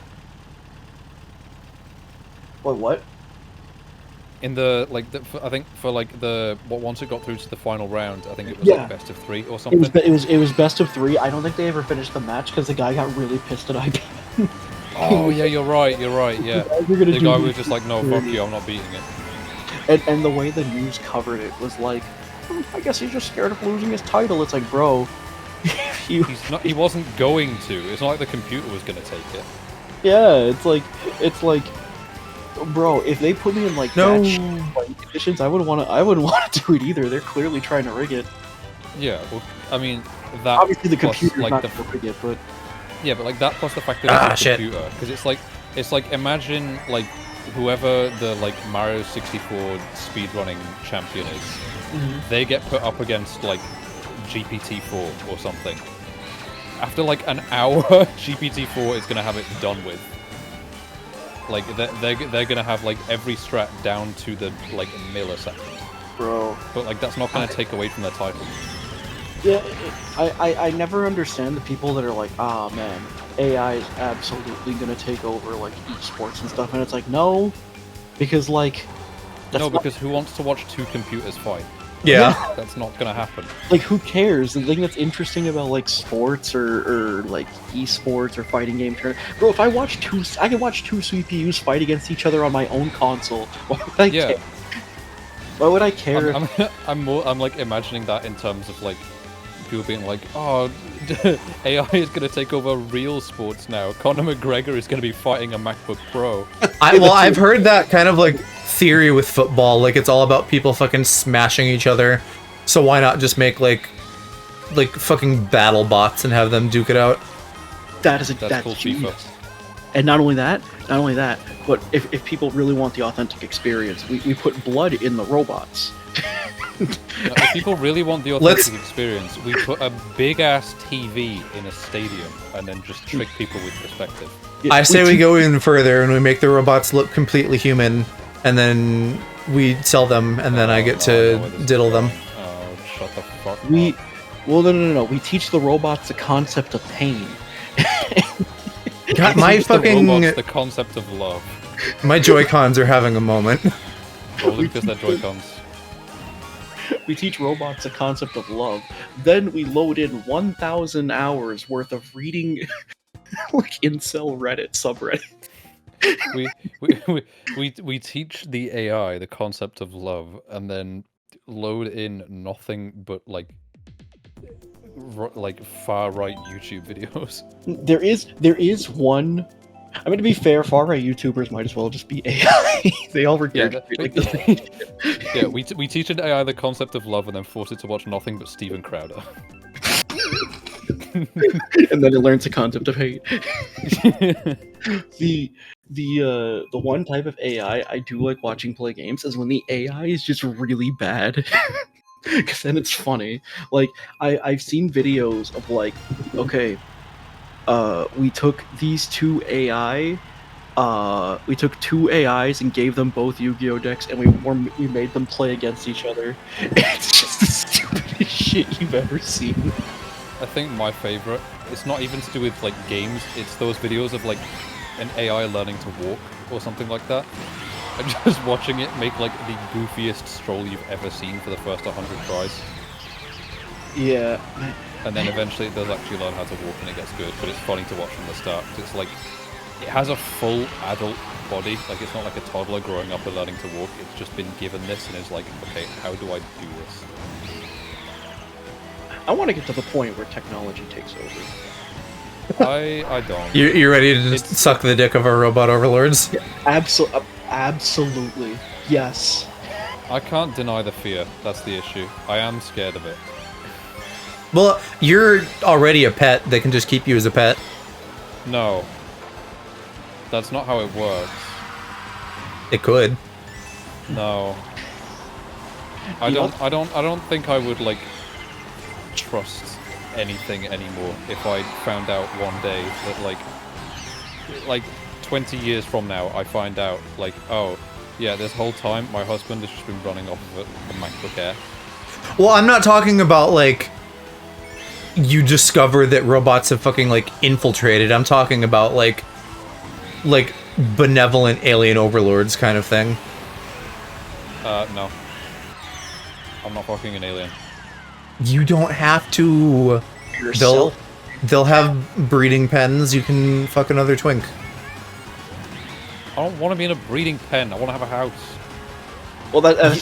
Wait, what? In the like, I think for like the once it got through to the final round, I think it was like best of 3 or something. It was best of 3. I don't think they ever finished the match because the guy got really pissed at IBM. Oh yeah, you're right, yeah. The guy was just like, no, fuck you, I'm not beating it. And the way the news covered it was like, I guess he's just scared of losing his title. It's like, bro, He wasn't going to. It's not like the computer was gonna take it. Yeah, it's like, bro, if they put me in like No. that conditions, I wouldn't want to do it either. They're clearly trying to rig it. Yeah, well, I mean that. Obviously, the plus, computer's like not the going to rig it, but yeah, but like that plus the fact that it's a shit. computer, because it's like imagine like whoever the like Mario 64 speedrunning champion is, they get put up against like GPT-4 or something. After like an hour, GPT-4 is gonna have it done with. Like they're gonna have like every strat down to the like millisecond. bro. But like that's not gonna take away from their title. Yeah, I never understand the people that are like, ah man, AI is absolutely gonna take over like esports and stuff, and it's like, no, because like, Because who wants to watch 2 computers fight? Yeah. That's not gonna happen. like who cares? The thing that's interesting about like sports or like esports or fighting game bro, if I watch I can watch 2 CPUs fight against each other on my own console. Why would I care? Why would I care? I'm like imagining that in terms of like people being like, oh, AI is going to take over real sports now. Conor McGregor is going to be fighting a MacBook Pro. I've heard that kind of like theory with football. Like it's all about people fucking smashing each other. So why not just make like fucking battle bots and have them duke it out? That's cool, genius. FIFA. And not only that, but if people really want the authentic experience, we put blood in the robots. If people really want the authentic experience, we put a big ass TV in a stadium and then just trick people with perspective. I say we go even further and we make the robots look completely human, and then we sell them, and then I get to diddle them. Oh, shut the fuck up. Well, no. We teach the robots the concept of pain. God, my fucking the concept of love. My Joy-Cons are having a moment. Probably because they're Joy-Cons. We teach robots the concept of love. Then we load in 1,000 hours worth of reading, like incel Reddit subreddit. We teach the AI the concept of love, and then load in nothing but like far right YouTube videos. There is one. I mean, to be fair, far right YouTubers might as well just be AI. They all regurgitate like this. Yeah, we teach an AI the concept of love and then force it to watch nothing but Steven Crowder. and then it learns the concept of hate. The one type of AI I do like watching play games is when the AI is just really bad. Because then it's funny. Like I've seen videos of like, okay, we took these two two AIs and gave them both Yu-Gi-Oh decks, and we made them play against each other. It's just the stupidest shit you've ever seen. I think my favorite, it's not even to do with like games, it's those videos of like an AI learning to walk or something like that. And just watching it make like the goofiest stroll you've ever seen for the first 100 tries. Yeah. And then eventually it does actually learn how to walk and it gets good, but it's funny to watch from the start. 'Cause it's like, it has a full adult body, like it's not like a toddler growing up and learning to walk, it's just been given this and is like, okay, how do I do this? I want to get to the point where technology takes over. I don't. You're ready to just suck the dick of our robot overlords? Yeah, absolutely. Yes. I can't deny the fear, that's the issue. I am scared of it. Well, you're already a pet. They can just keep you as a pet. No. That's not how it works. It could. No. I don't think I would like trust anything anymore if I found out one day that like 20 years from now I find out like, oh yeah, this whole time my husband has just been running off of a MacBook Air. Well, I'm not talking about like you discover that robots have fucking like infiltrated. I'm talking about like benevolent alien overlords kind of thing. No. I'm not fucking an alien. You don't have to. Yourself. They'll have breeding pens. You can fuck another twink. I don't want to be in a breeding pen. I want to have a house. Well, that's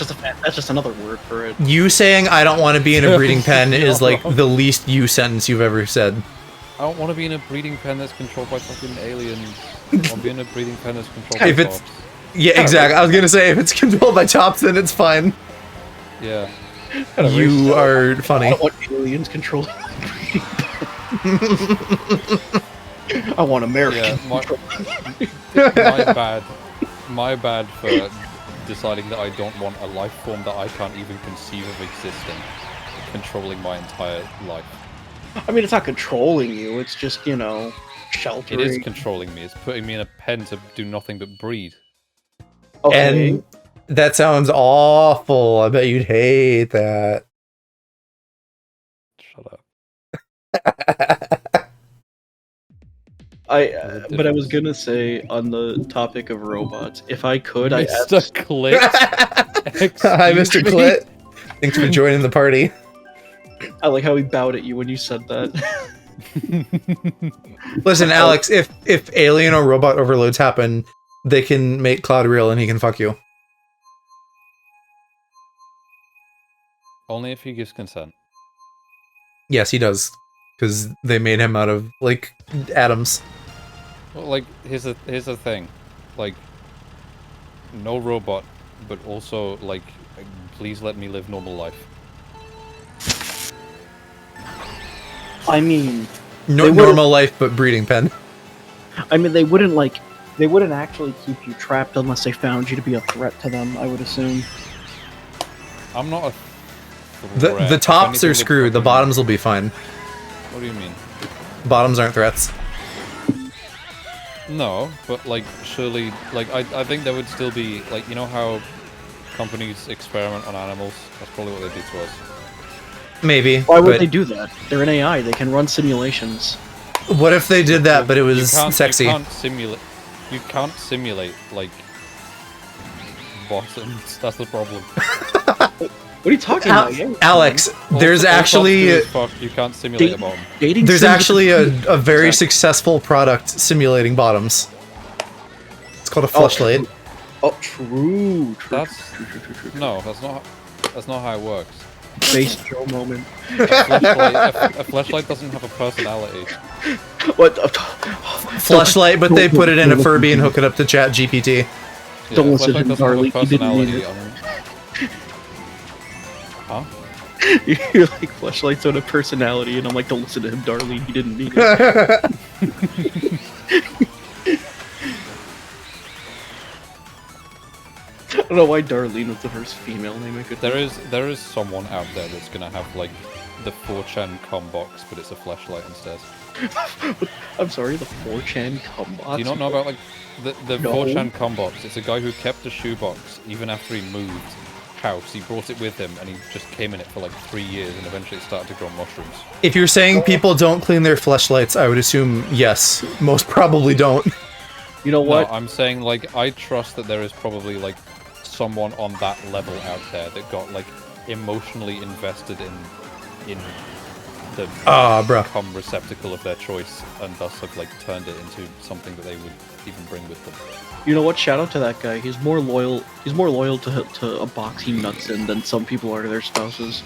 just another word for it. You saying I don't want to be in a breeding pen is like the least you sentence you've ever said. I don't want to be in a breeding pen that's controlled by fucking aliens. I want to be in a breeding pen that's controlled by cops. Yeah, exactly. I was gonna say if it's controlled by chops, then it's fine. Yeah. You are funny. I don't want aliens controlling breeding pen. I want American. Yeah, my bad for deciding that I don't want a life form that I can't even conceive of existing, controlling my entire life. I mean, it's not controlling you, it's just, you know, sheltering. It is controlling me, it's putting me in a pen to do nothing but breed. Okay. And that sounds awful. I bet you'd hate that. Shut up. But I was gonna say on the topic of robots, if I could, Mr. Clit. Hi, Mr. Clit. Thanks for joining the party. I like how he bowed at you when you said that. Listen, Alex, if alien or robot overloads happen, they can make Cloud real and he can fuck you. Only if he gives consent. Yes, he does. Because they made him out of, like, atoms. Well, like, here's the thing. Like, no robot, but also, like, please let me live normal life. I mean... No, normal life, but breeding pen. I mean, they wouldn't actually keep you trapped unless they found you to be a threat to them, I would assume. I'm not a threat. The tops are screwed, the bottoms will be fine. What do you mean? Bottoms aren't threats. No, but like, surely, like, I think there would still be, like, you know how companies experiment on animals? That's probably what they do to us. Maybe. Why would they do that? They're an AI, they can run simulations. What if they did that, but it was sexy? You can't simulate, like, bottoms. That's the problem. What are you talking about? Yeah, Alex, there's actually... You can't simulate a bottom. There's actually a very successful product simulating bottoms. It's called a fleshlight. Oh, true. No, that's not how it works. Base Joe moment. A fleshlight doesn't have a personality. What? Fleshlight, but they put it in a Furby and hook it up to Chat GPT. Don't listen to Darley. He didn't mean it. Huh? You're like, flashlight's own a personality, and I'm like, don't listen to him, Darlene. He didn't mean it. I don't know why Darlene was the first female name I could. There is someone out there that's gonna have like the 4chan com box, but it's a flashlight instead. I'm sorry, the 4chan cum box? Do you not know about like the No. 4chan com box? It's a guy who kept a shoebox even after he moved house. He brought it with him and he just came in it for like 3 years and eventually it started to grow mushrooms. If you're saying people don't clean their fleshlights, I would assume yes. Most probably don't. You know what? No, I'm saying like I trust that there is probably like someone on that level out there that got like emotionally invested in the Bruh. com receptacle of their choice and thus have like turned it into something that they would even bring with them. You know what? Shout out to that guy. He's more loyal. He's more loyal to a box he nuts in than some people are to their spouses.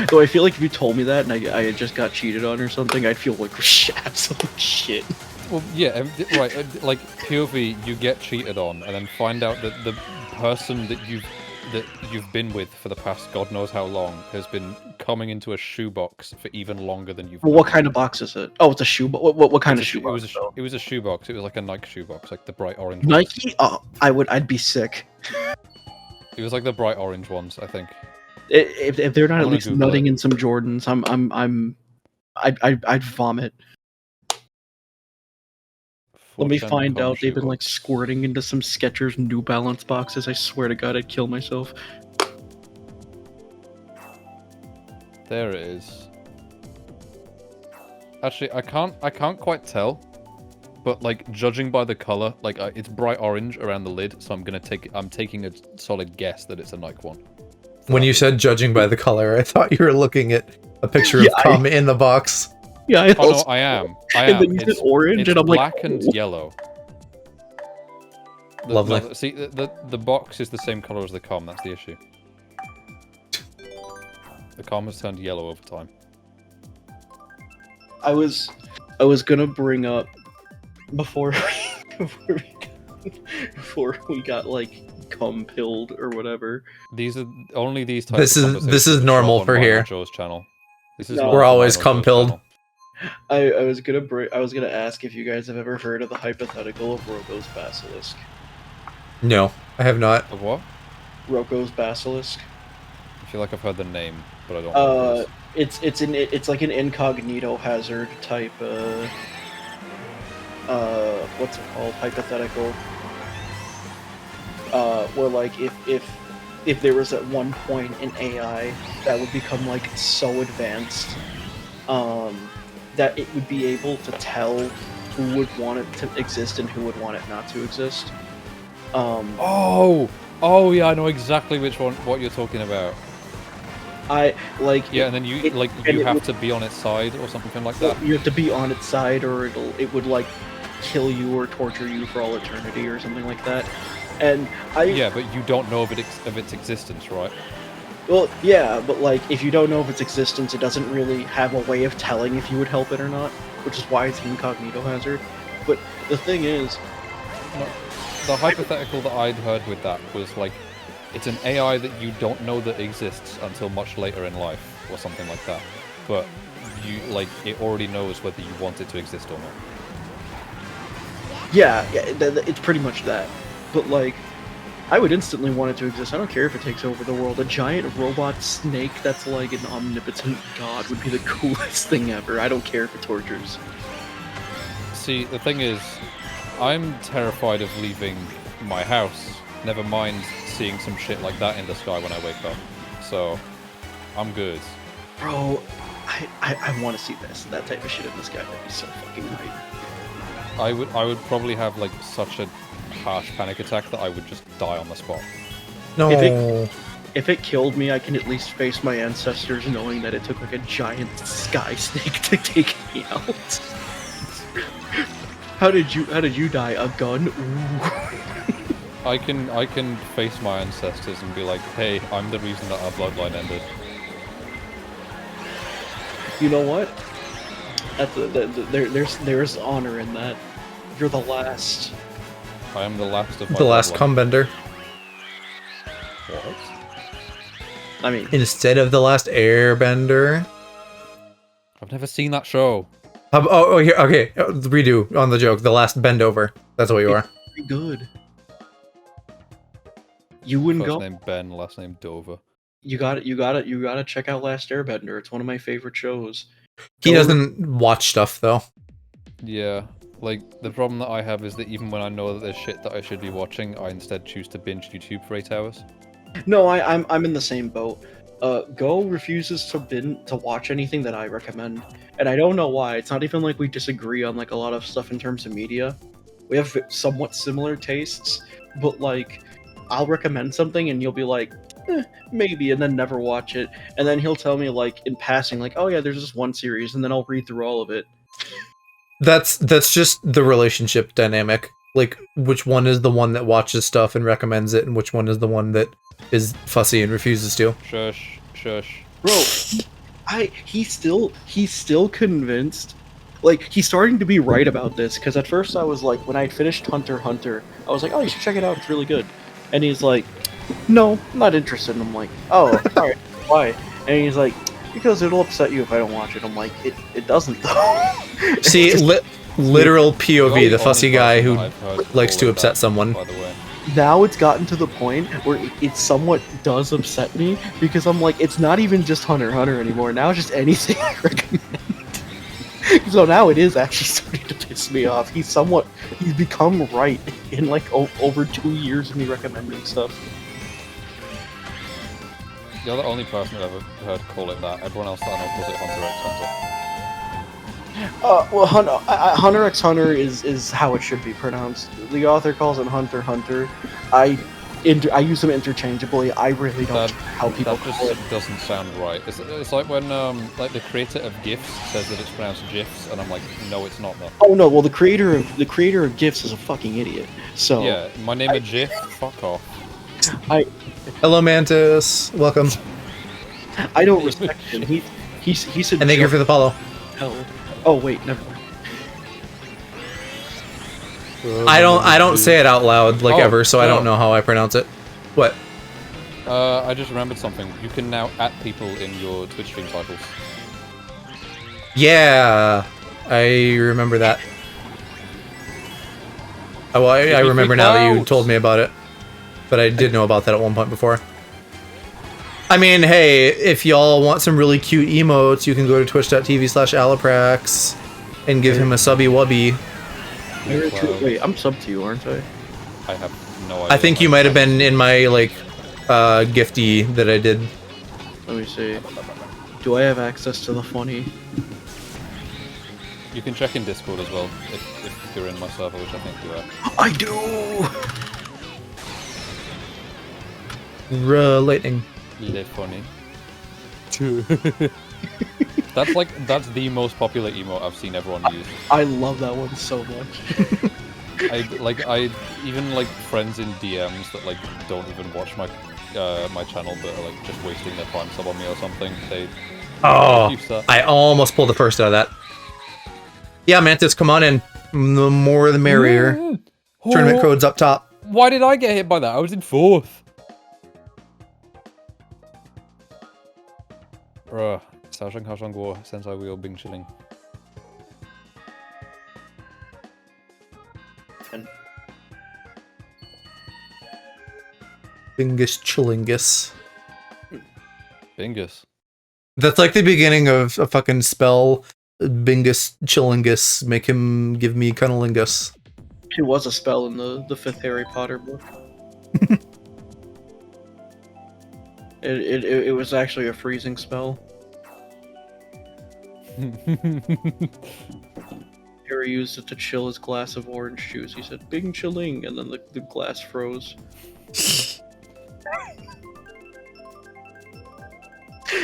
Though I feel like if you told me that and I had just got cheated on or something, I'd feel like absolute shit. Well, yeah, right. Like POV, you get cheated on, and then find out that the person that you've been with for the past God knows how long has been coming into a shoebox for even longer than you've. Well, what kind of box is it? Oh, it's a shoe. What kind of shoebox? It was a shoebox. It was like a Nike shoebox, like the bright orange. Nike? Ones. Oh, I'd be sick. It was like the bright orange ones, I think. If they're not at least Google nutting it. in some Jordans, I'd vomit. Let me find out they've been like squirting into some Skechers New Balance boxes. I swear to God, I'd kill myself. There it is. Actually, I can't quite tell, but like judging by the color, like it's bright orange around the lid, so I'm taking a solid guess that it's a Nike one. When you said judging by the color, I thought you were looking at a picture of cum in the box. Yeah, Oh no, I am. And then you said orange, it's and I'm like, black and yellow. Lovely. No, see, the box is the same color as the com. That's the issue. The com has turned yellow over time. I was gonna bring up before we got like cum pilled or whatever. These are only these types. This is normal for here. Joe's channel. This is No. We're always cum pilled. I was gonna ask if you guys have ever heard of the hypothetical of Rocco's basilisk. No, I have not. Of what? Rocco's basilisk. I feel like I've heard the name, but I don't know what it is. It's like an incognito hazard type what's it called, hypothetical, where like if there was at one point an AI that would become like so advanced that it would be able to tell who would want it to exist and who would want it not to exist. Oh yeah, I know exactly what you're talking about. Yeah, and then you have to be on its side or something like that. You have to be on its side, or it would like kill you or torture you for all eternity or something like that. And yeah, but you don't know of its existence, right? Well, yeah, but like if you don't know of its existence, it doesn't really have a way of telling if you would help it or not, which is why it's an incognito hazard. But the thing is, the hypothetical that I'd heard with that was like, it's an AI that you don't know that exists until much later in life, or something like that. But it already knows whether you want it to exist or not. yeah, it's pretty much that. But like, I would instantly want it to exist. I don't care if it takes over the world. A giant robot snake that's like an omnipotent god would be the coolest thing ever. I don't care if it tortures. See, the thing is, I'm terrified of leaving my house. Never mind seeing some shit like that in the sky when I wake up. So, I'm good. Bro, I want to see that type of shit in the sky. That'd be so fucking hype. I would probably have like such a harsh panic attack that I would just die on the spot. No. If it killed me, I can at least face my ancestors knowing that it took like a giant sky snake to take me out. How did you die? A gun? Ooh. I can face my ancestors and be like, hey, I'm the reason that our bloodline ended. You know what? There's honor in that. You're the last. I am the last of my The last bloodline. cum bender. What? I mean, Instead of The Last Airbender. I've never seen that show. Here, okay. Redo on the joke. The Last Bendover. That's what you are. pretty good. You wouldn't First go. name Ben, last name Dover. You got it. You got it. You got to check out Last Airbender. It's one of my favorite shows. He Go- doesn't watch stuff though. Yeah, like the problem that I have is that even when I know that there's shit that I should be watching, I instead choose to binge YouTube for 8 hours. No, I'm in the same boat. Go refuses to watch anything that I recommend, and I don't know why. It's not even like we disagree on like a lot of stuff in terms of media. We have somewhat similar tastes, but like I'll recommend something and you'll be like, maybe, and then never watch it, and then he'll tell me like in passing, like, oh yeah, there's this one series, and then I'll read through all of it. That's just the relationship dynamic. Like, which one is the one that watches stuff and recommends it, and which one is the one that is fussy and refuses to. Shush, shush. Bro, he's still convinced. Like, he's starting to be right about this, because at first I was like, when I finished Hunter x Hunter, I was like, oh, you should check it out, it's really good. And he's like, no, I'm not interested. And I'm like, oh, alright, why? And he's like, because it'll upset you if I don't watch it. I'm like, it doesn't though. See, literal POV, the only fussy guy person who I've heard likes to call it upset that, someone. By the way. Now it's gotten to the point where it somewhat does upset me, because I'm like, it's not even just Hunter x Hunter anymore. Now it's just anything I recommend. So now it is actually starting to piss me off. He's become right in like over 2 years of me recommending stuff. You're the only person I've ever heard call it that. Everyone else that I know calls it Hunter x Hunter. Well, Hunter x Hunter is how it should be pronounced. The author calls it Hunter x Hunter. I use them interchangeably. I really don't care how people That call it. just doesn't sound right. It's like when like the creator of GIFs says that it's pronounced GIFs, and I'm like, no, it's not that. Oh no! Well, the creator of GIFs is a fucking idiot. So Yeah, my name is GIF. Fuck off. Hello, Mantis. Welcome. I don't respect him. He's a And thank you for the follow. hell. Oh wait, never mind. I don't say it out loud like ever, so I don't know how I pronounce it. What? I just remembered something. You can now @ people in your Twitch stream titles. Yeah, I remember that. Oh, well, I remember now that you told me about it, but I did know about that at one point before. I mean, hey, if y'all want some really cute emotes, you can go to twitch.tv/Alaprax and give him a subby wubby. Wait, I'm sub to you, aren't I? I have no idea. I think you might have been in my, like, gifty that I did. Let me see. Do I have access to the funny? You can check in Discord as well if you're in my server, which I think you are. I do. Relating. Le funny. That's the most popular emote I've seen everyone use. I love that one so much. I even like friends in DMs that like don't even watch my my channel but are like just wasting their time sub on me or something. They use that. I almost pulled the first out of that. Yeah, Mantis, come on in. The more the merrier. Tournament code's up top. Why did I get hit by that? I was in 4th. Bruh. 小声考上过，现在我有冰淇淋。Bingus chillingus. Bingus. That's like the beginning of a fucking spell. Bingus chillingus. Make him give me cunnilingus. It was a spell in the 5th Harry Potter book. It was actually a freezing spell. Harry used it to chill his glass of orange juice. He said, "Bing chilling," and then the glass froze.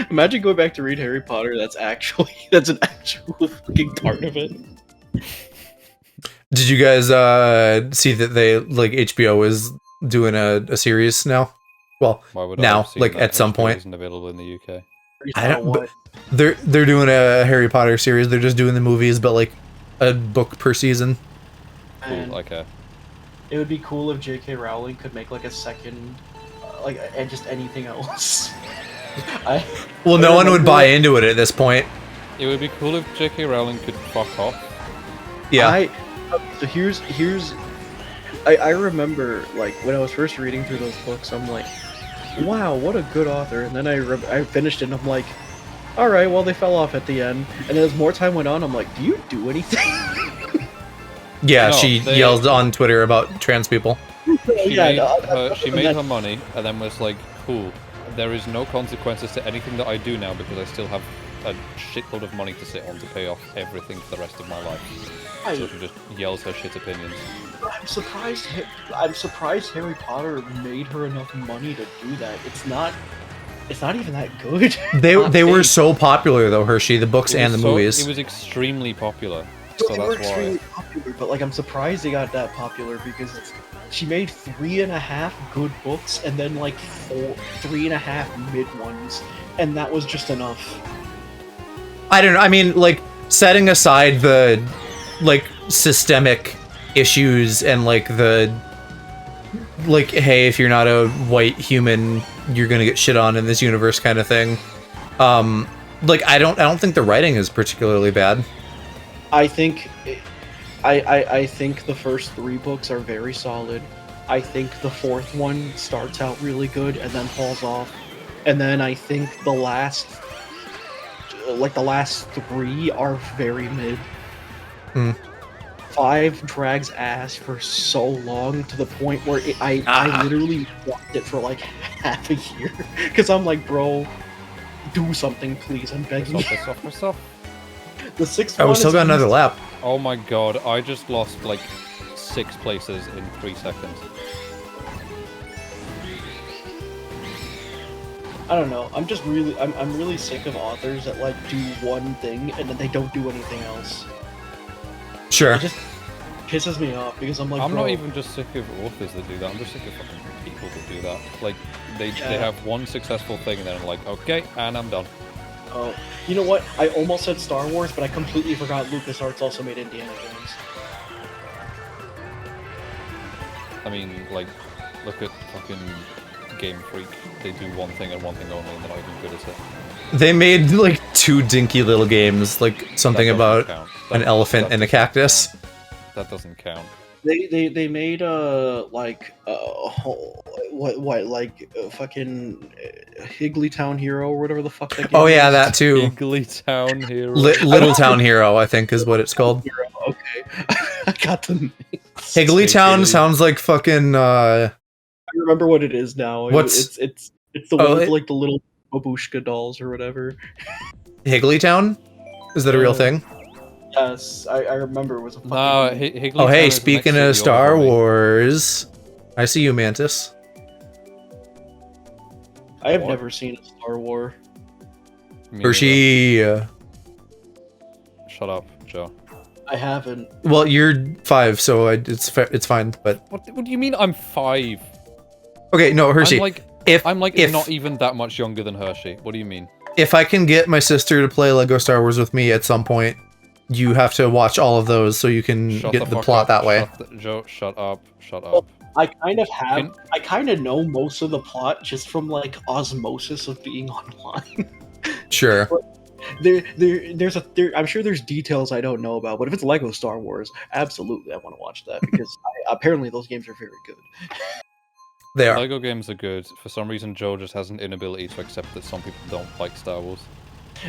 Imagine going back to read Harry Potter. That's an actual fucking part of it. Did you guys see that they like HBO is doing a series now? Well, now, like at some point. Isn't available in the UK. I don't. But they're doing a Harry Potter series. They're just doing the movies, but like a book per season. Cool. Okay. It would be cool if J.K. Rowling could make like a second like and just anything else. I Well, I no one would remember- buy into it at this point. It would be cool if J.K. Rowling could fuck off. Yeah. So here's I remember like when I was first reading through those books, I'm like, wow, what a good author. And then I finished it and I'm like, all right, well they fell off at the end. And as more time went on, I'm like, do you do anything? Yeah, No, she they- yelled on Twitter about trans people. She made her money and then was like, cool, there is no consequences to anything that I do now because I still have a shitload of money to sit on to pay off everything for the rest of my life. So she just yells her shit opinions. I'm surprised. I'm surprised Harry Potter made her enough money to do that. It's not even that good. They were so popular though, Hershey, the books and the movies. It was extremely popular. So They were that's extremely why. popular, but like I'm surprised they got that popular because she made 3.5 good books and then like 3.5 mid ones, and that was just enough. I don't know. I mean, like, setting aside the, like, systemic issues and, like, the, like, hey, if you're not a white human, you're gonna get shit on in this universe kind of thing. Like, I don't think the writing is particularly bad. I think, I think the first 3 books are very solid. I think the 4th one starts out really good and then falls off, and then I think the last 3 are very mid. Hmm. 5 drags ass for so long to the point where I literally watched it for like half a year because I'm like, bro, do something please, I'm begging you. Piss off. The 6th Oh, we one still is got another lap. Oh my god, I just lost like 6 places in 3 seconds. I don't know. I'm just really I'm really sick of authors that like do one thing and then they don't do anything else. Sure. It just pisses me off because I'm like, I'm bro, not even just sick of authors that do that, I'm just sick of fucking people that do that. Like, they have one successful thing and then I'm like, okay, and I'm done. Oh, you know what? I almost said Star Wars, but I completely forgot LucasArts also made Indiana Jones. I mean, like, look at fucking Game Freak. They do one thing and one thing only and they're not even good at it. They made, like, 2 dinky little games, like, something That doesn't about count. an elephant and a doesn't cactus. count. That doesn't count. They made fucking Higglytown Hero or whatever the fuck that game Oh yeah, is. that too. Town Hero. Little Town Hero, I think, is what it's called. Hero, okay. I got the name. Higglytown sounds like fucking. I remember what it is now. What's- it's the one with like the little babushka dolls or whatever. Higglytown? Is that a real thing? Yes, I remember it was a fucking. No, Higglytown Oh hey, is speaking next to of the Star Overlord. Wars, I see you, Mantis. I have What? never seen a Star War. Me Hershey. neither. Shut up, Joe. I haven't. Well, you're 5, so it's fine. But What do you mean I'm 5? okay, no, Hershey. I'm like if not even that much younger than Hershey. What do you mean? if I can get my sister to play Lego Star Wars with me at some point, you have to watch all of those so you can Shut get the fuck plot up. that way. Joe, shut up. Shut Well, up. I kind of have. Can- I kind of know most of the plot just from like osmosis of being online. Sure. I'm sure there's details I don't know about, but if it's Lego Star Wars, absolutely I want to watch that because apparently those games are very good. They are. Lego games are good. For some reason, Joe just has an inability to accept that some people don't like Star Wars.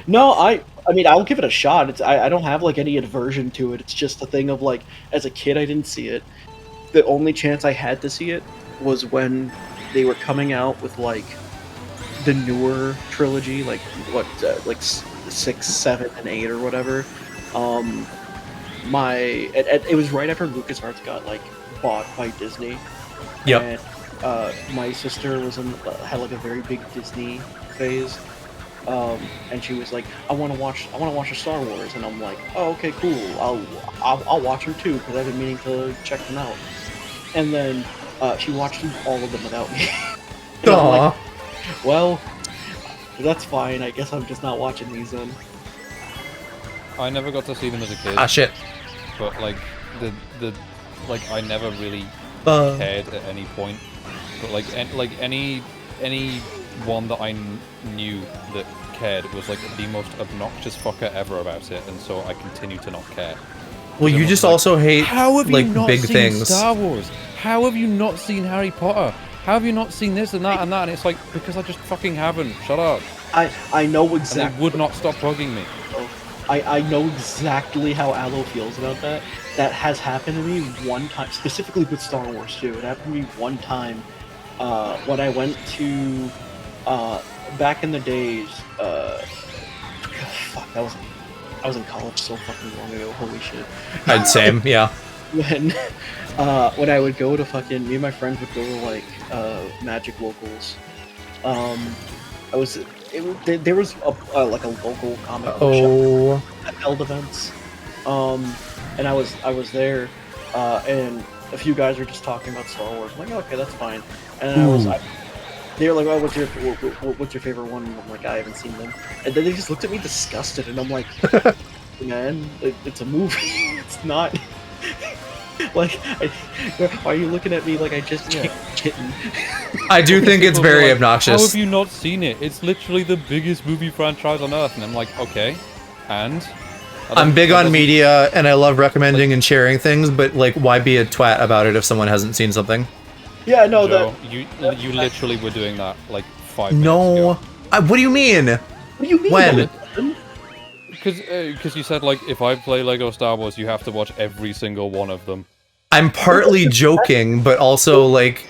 No, I mean I'll give it a shot. I don't have like any aversion to it. It's just a thing of like as a kid I didn't see it. The only chance I had to see it was when they were coming out with like the newer trilogy, like like 6, 7, and 8 or whatever. It was right after LucasArts got like bought by Disney. Yep. And my sister was had like a very big Disney phase. And she was like, I want to watch a Star Wars, and I'm like, oh, okay, cool. I'll watch them too because I've been meaning to check them out. And then she watched all of them without me. And I'm like, well, that's fine. I guess I'm just not watching these then. I never got to see them as a kid, Ah shit. but like I never really Uh, cared at any point. But like any anyone that I knew that cared was like the most obnoxious fucker ever about it, and so I continue to not care. Well, you just also hate How have you like not big seen things. Star Wars? How have you not seen Harry Potter? How have you not seen this and that and that? And it's like, because I just fucking haven't. Shut up. I know And exactly. they would not stop bugging me. I know exactly how Aloe feels about that. That has happened to me one time, specifically with Star Wars too. It happened to me one time when I went to back in the days. Fuck, I was in college so fucking long ago. Holy shit. I'd same, yeah. When I would go to fucking, me and my friends would go to like Magic locals. There was like a local comic book shop that held events, and I was there, and a few guys were just talking about Star Wars. I'm like, okay, that's fine. And they were like, oh, what's your favorite one? And I'm like, I haven't seen them. And then they just looked at me disgusted, and I'm like, man, it's a movie. It's not. Like, why are you looking at me like I just kicked a kitten? I do think it's very like, obnoxious. How have you not seen it? It's literally the biggest movie franchise on Earth. And I'm like, okay, and? I'm big on media, and I love recommending and sharing things, but like, why be a twat about it if someone hasn't seen something? Yeah, no, Joe, you literally were doing that like 5 minutes No. ago. What do you mean? What do you mean? When? Because you said, like, if I play Lego Star Wars, you have to watch every single one of them. I'm partly joking, but also, like,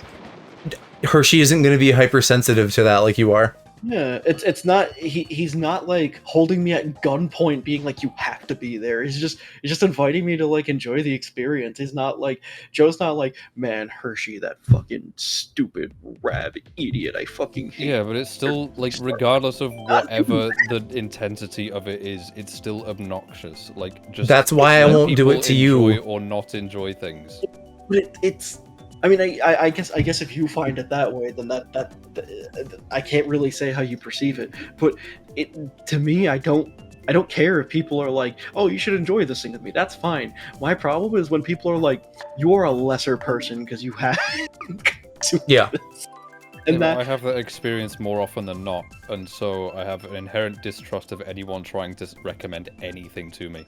Hershey isn't going to be hypersensitive to that like you are. Yeah, it's not. He's not like holding me at gunpoint, being like, "You have to be there." He's just inviting me to like enjoy the experience. He's not like Joe's not like, "Man, Hershey, that fucking stupid rab idiot. I fucking hate." Yeah, but it's still like, regardless of whatever the intensity of it is, it's still obnoxious. Like, just that's why I let won't do it to people you. enjoy or not enjoy things. But it's. I mean, I guess if you find it that way, then that I can't really say how you perceive it. But to me, I don't care if people are like, "Oh, you should enjoy this thing with me." That's fine. My problem is when people are like, "You are a lesser person because you have." Yeah. And I have that experience more often than not, and so I have an inherent distrust of anyone trying to recommend anything to me.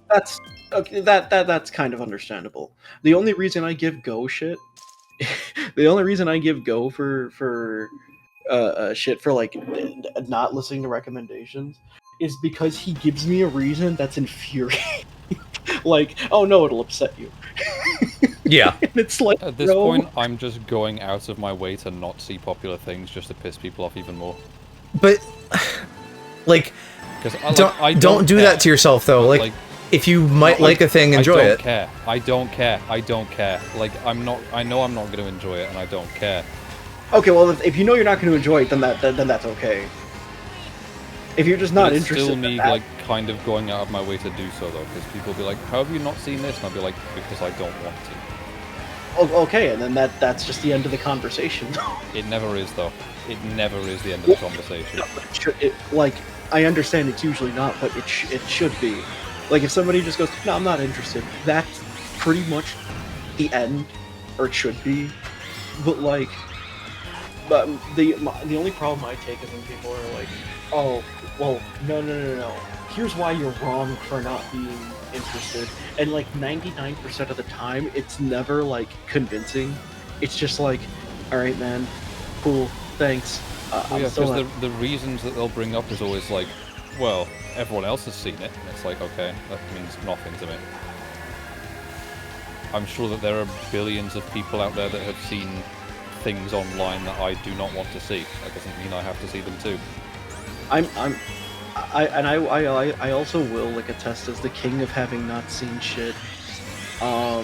That's okay. That's kind of understandable. The only reason I give Go shit, the only reason I give Go for shit for like not listening to recommendations is because he gives me a reason that's infuriating. Like, oh no, it'll upset you. Yeah. And it's like, At this point, I'm just going out of my way to not see popular things just to piss people off even more. But, like, don't do that to yourself though. Like, if you might like a thing, enjoy it. I don't care. Like, I know I'm not going to enjoy it, and I don't care. Okay, well, if you know you're not going to enjoy it, then that's okay. If you're just not interested, still me like kind of going out of my way to do so though, because people will be like, "How have you not seen this?" And I'll be like, "Because I don't want to." Oh, okay, and then that's just the end of the conversation. It never is though. It never is the end of the conversation. Like, I understand it's usually not, but it should be. Like, if somebody just goes, "No, I'm not interested," that's pretty much the end, or it should be. But like, the only problem I take is when people are like, "Oh, well, no. Here's why you're wrong for not being interested." And like 99% of the time, it's never like convincing. It's just like, "All right, man, cool, thanks." Well, yeah, because the reasons that they'll bring up is always like, well, everyone else has seen it, and it's like, okay, that means nothing to me. I'm sure that there are billions of people out there that have seen things online that I do not want to see. That doesn't mean I have to see them too. I also will like attest as the king of having not seen shit. I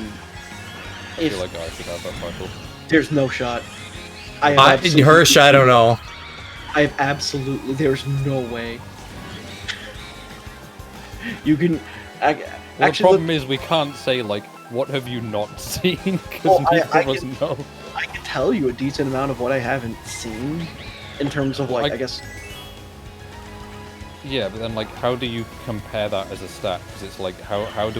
feel like I should have that title. There's no shot. Hirsch, I don't know. I have absolutely. There's no way. You can. Well, the problem is we can't say like, what have you not seen? Because neither of us know. I can tell you a decent amount of what I haven't seen, in terms of like I guess. Yeah, but then like, how do you compare that as a stat? Because it's like, how do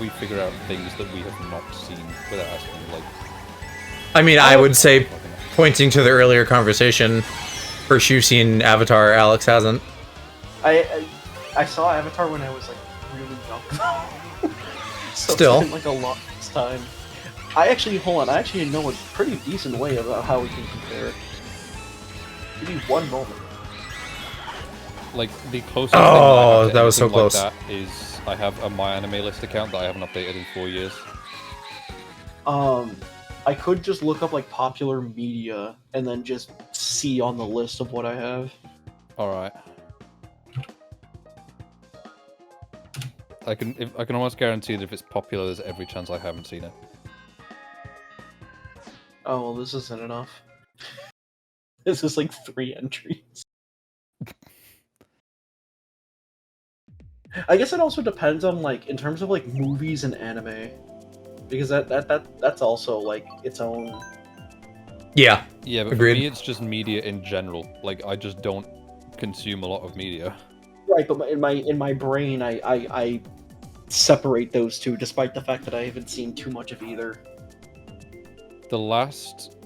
we figure out things that we have not seen without asking like? I mean, I would say Pointing to the earlier conversation, first you've seen Avatar, Alex hasn't. I saw Avatar when I was like really young. So Still. it's been like a long time. I actually know a pretty decent way about how we can compare. Give me one moment. Like the closest thing that I have to that was so anything like close. that is I have a My Anime List account that I haven't updated in 4 years. I could just look up like popular media and then just see on the list of what I have. All right. I can almost guarantee that if it's popular, there's every chance I haven't seen it. Oh well, this isn't enough. This is like 3 entries. I guess it also depends on like in terms of like movies and anime, because that's also like its own. Yeah. Yeah, but Agreed. for me, it's just media in general. Like I just don't consume a lot of media. Right, but in my brain, I separate those two, despite the fact that I haven't seen too much of either. The last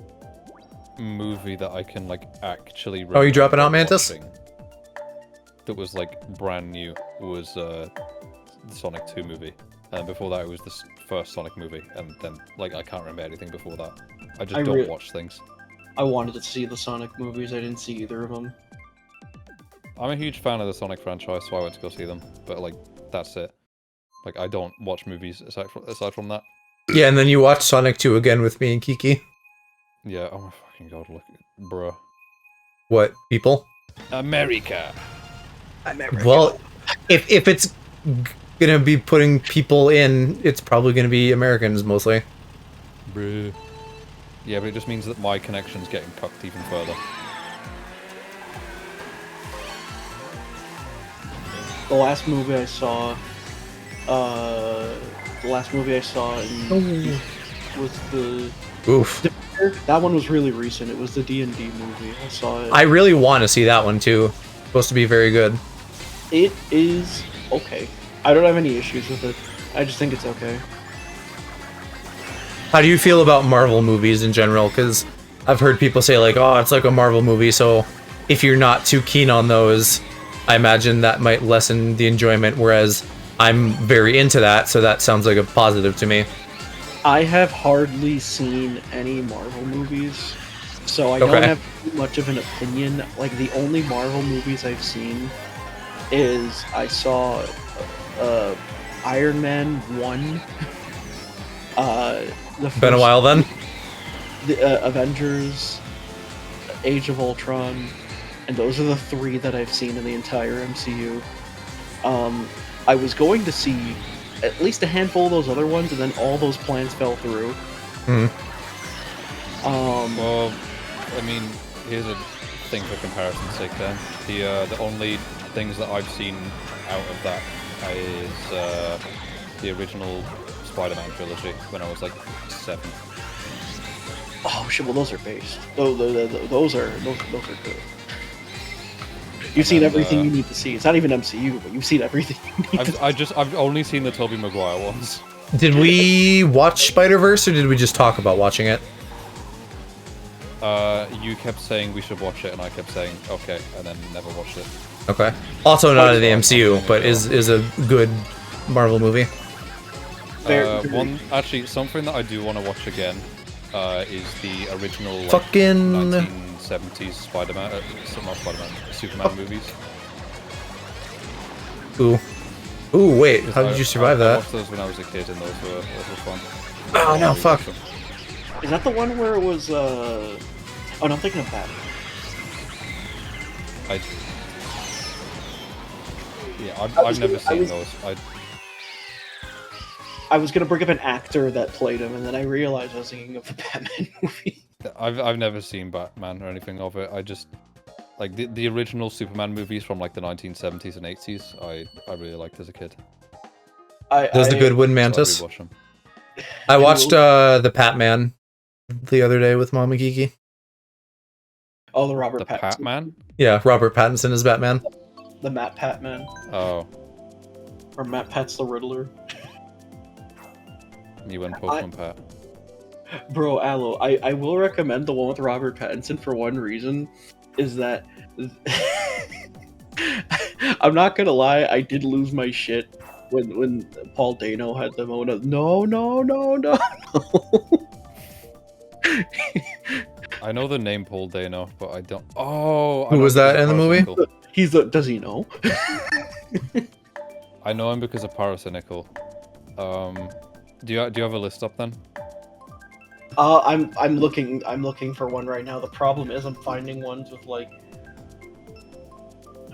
movie that I can like actually Oh, you dropping out, remember Mantis? watching that was like brand new was the Sonic 2 movie. And before that, it was the first Sonic movie, and then like I can't remember anything before that. I just don't watch things. I wanted to see the Sonic movies. I didn't see either of them. I'm a huge fan of the Sonic franchise, so I went to go see them. But like, that's it. Like, I don't watch movies aside from that. Yeah, and then you watch Sonic 2 again with me and Kiki. Yeah. Oh my fucking god! Look, bruh. What, people? America. Well, if it's gonna be putting people in, it's probably gonna be Americans mostly. Bruh. Yeah, but it just means that my connection's getting cucked even further. The last movie I saw, was the. Oof. That one was really recent. It was the D&D movie. I saw it. I really want to see that one too. Supposed to be very good. It is okay. I don't have any issues with it. I just think it's okay. How do you feel about Marvel movies in general? Because I've heard people say like, oh, it's like a Marvel movie, so if you're not too keen on those, I imagine that might lessen the enjoyment, whereas I'm very into that, so that sounds like a positive to me. I have hardly seen any Marvel movies, so I don't have too much of an opinion. Like, the only Marvel movies I've seen is I saw Iron Man 1. Been a while then? The Avengers, Age of Ultron, and those are the 3 that I've seen in the entire MCU. I was going to see at least a handful of those other ones, and then all those plans fell through. Well, I mean, here's a thing for comparison's sake then. The only things that I've seen out of that is the original Spider-Man trilogy when I was like 7. Oh shit! Well, those are based. Those are good. You've seen everything you need to see. It's not even MCU, but you've seen everything you need to see. I've only seen the Tobey Maguire ones. Did we watch Spider-Verse, or did we just talk about watching it? You kept saying we should watch it, and I kept saying okay, and then never watched it. Okay. Also not in the MCU, but is a good Marvel movie. Actually, something that I do want to watch again is the original like, fucking 1970s Spider-Man, not Spider-Man, Superman movies. Ooh, wait, how did you survive I that? watched those when I was a kid, and those were fun. Oh no, fuck. Is that the one where it was? Oh no, I'm thinking of that. I've never seen those. I was gonna bring up an actor that played him, and then I realized I was thinking of the Batman movie. I've never seen Batman or anything of it. I just like the original Superman movies from like the 1970s and 80s. I really liked as a kid. Does the good win, Mantis? So I watched the Patman the other day with Mom and Kiki. Oh, the Robert Pattinson. Patman? Yeah, Robert Pattinson is Batman. The Matt Patman. Oh. Or Matt Pat's the Riddler. You went Pokemon Pat. Bro, Aloe, I will recommend the one with Robert Pattinson for one reason, is that I'm not gonna lie, I did lose my shit when Paul Dano had the moment of no, no, no, no, no. I know the name Paul Dano, but I don't. Oh, I Who know was him because that of in the Paris movie? Nickel. He's the. Does he know? I know him because of Paris Nickel. Do you have a list up then? I'm looking for one right now. The problem is I'm finding ones with like.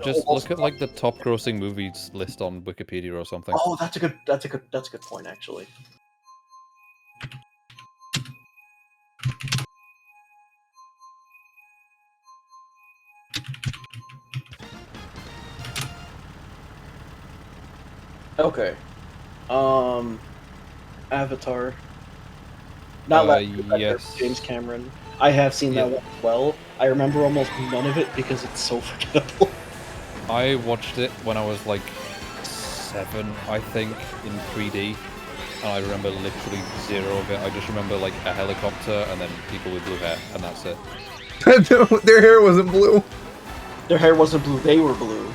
Just almost- look at like the top grossing movies list on Wikipedia or something. Oh, that's a good point actually. Okay. Avatar. Not like Yes. James Cameron. I have seen that one as well. I remember almost none of it because it's so forgettable. I watched it when I was like 7, I think, in 3D, and I remember literally zero of it. I just remember like a helicopter and then people with blue hair, and that's it. Their hair wasn't blue. Their hair wasn't blue; they were blue.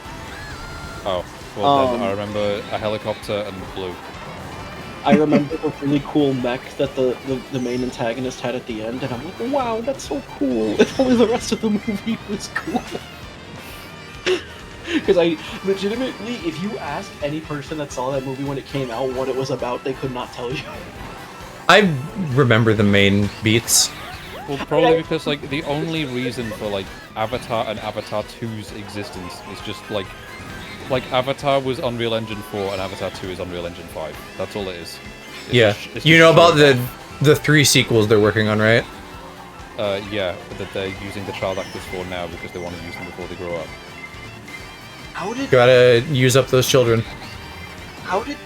Oh, well then I remember a helicopter and blue. I remember the really cool mech that the main antagonist had at the end, and I'm like, wow, that's so cool. If only the rest of the movie was cool. Because I legitimately, if you ask any person that saw that movie when it came out what it was about, they could not tell you. I remember the main beats. Well, probably because like the only reason for like Avatar and Avatar 2's existence is just like Avatar was Unreal Engine 4 and Avatar 2 is Unreal Engine 5. That's all it is. It's You know about showing the 3 sequels they're working on, right? yeah, that they're using the child actors for now because they want to use them before they grow up. Gotta use up those children. How did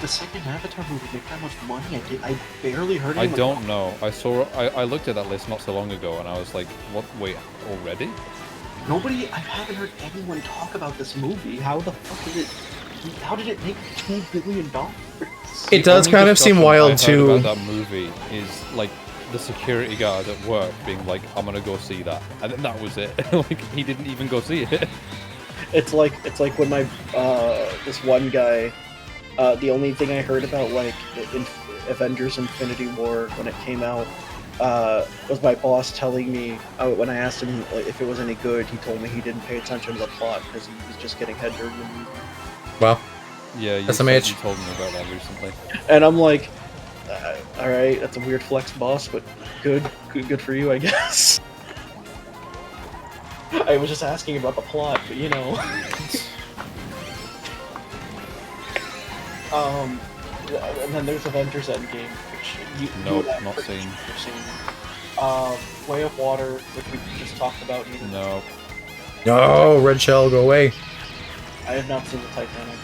the second Avatar movie make that much money? I barely heard I anyone don't know. I looked at that list not so long ago and I was like, what? Wait, already? I haven't heard anyone talk about this movie. How the fuck did it? How did it make $2 billion? It does Only kind of seem discussion wild I too. heard about that movie is like the security guard at work being like, "I'm gonna go see that," and then that was it. Like he didn't even go see it. It's like when my this one guy. The only thing I heard about like in Avengers: Infinity War when it came out was my boss telling me when I asked him like, if it was any good. He told me he didn't pay attention to the plot because he was just getting head during the movie. Well, Yeah, you SMH. told me about that recently. And I'm like, all right, that's a weird flex, boss, but good for you, I guess. I was just asking about the plot, but you know. And then there's Avengers Endgame, which Nope, not seen. Way of Water, which we just talked about. No. No, Red Shell, go away. I have not seen the Titanic.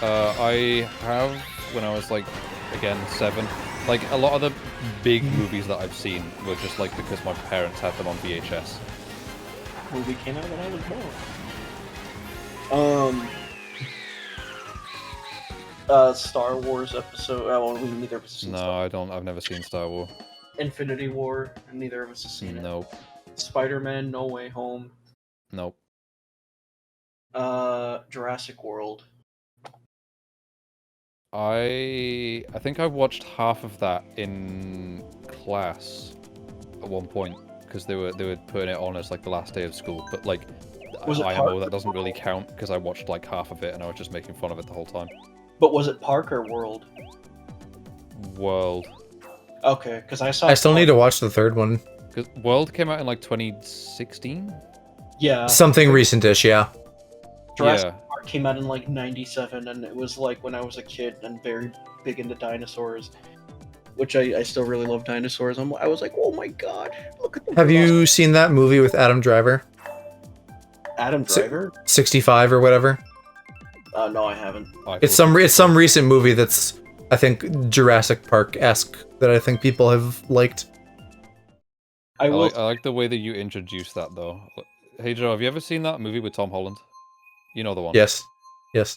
I have when I was like, again, 7. Like a lot of the big movies that I've seen were just like because my parents had them on VHS. Movie came out when I was born. Star Wars episode. Well, neither of us have seen No, I don't. I've never seen Star Wars. Infinity War, and neither of us have seen it. Nope. Spider-Man: No Way Home. Nope. Jurassic World. I think I watched half of that in class at one point because they were putting it on as like the last day of school. But like Was it IMO, Park? that doesn't really count because I watched like half of it and I was just making fun of it the whole time. But was it Park or World? World. Okay, because I saw. I still need to watch the third one. Because World came out in like 2016. Yeah. Something recent-ish, yeah. Jurassic Yeah. Park came out in like '97, and it was like when I was a kid and very big into dinosaurs, which I still really love dinosaurs. I was like, oh my god, look at the. Have you seen that movie with Adam Driver? Adam Driver? 65 or whatever? No, I haven't. It's some recent movie that's, I think, Jurassic Park-esque that I think people have liked. I will. I like the way that you introduced that though. Hey Joe, have you ever seen that movie with Tom Holland? You know the one. Yes. Yes.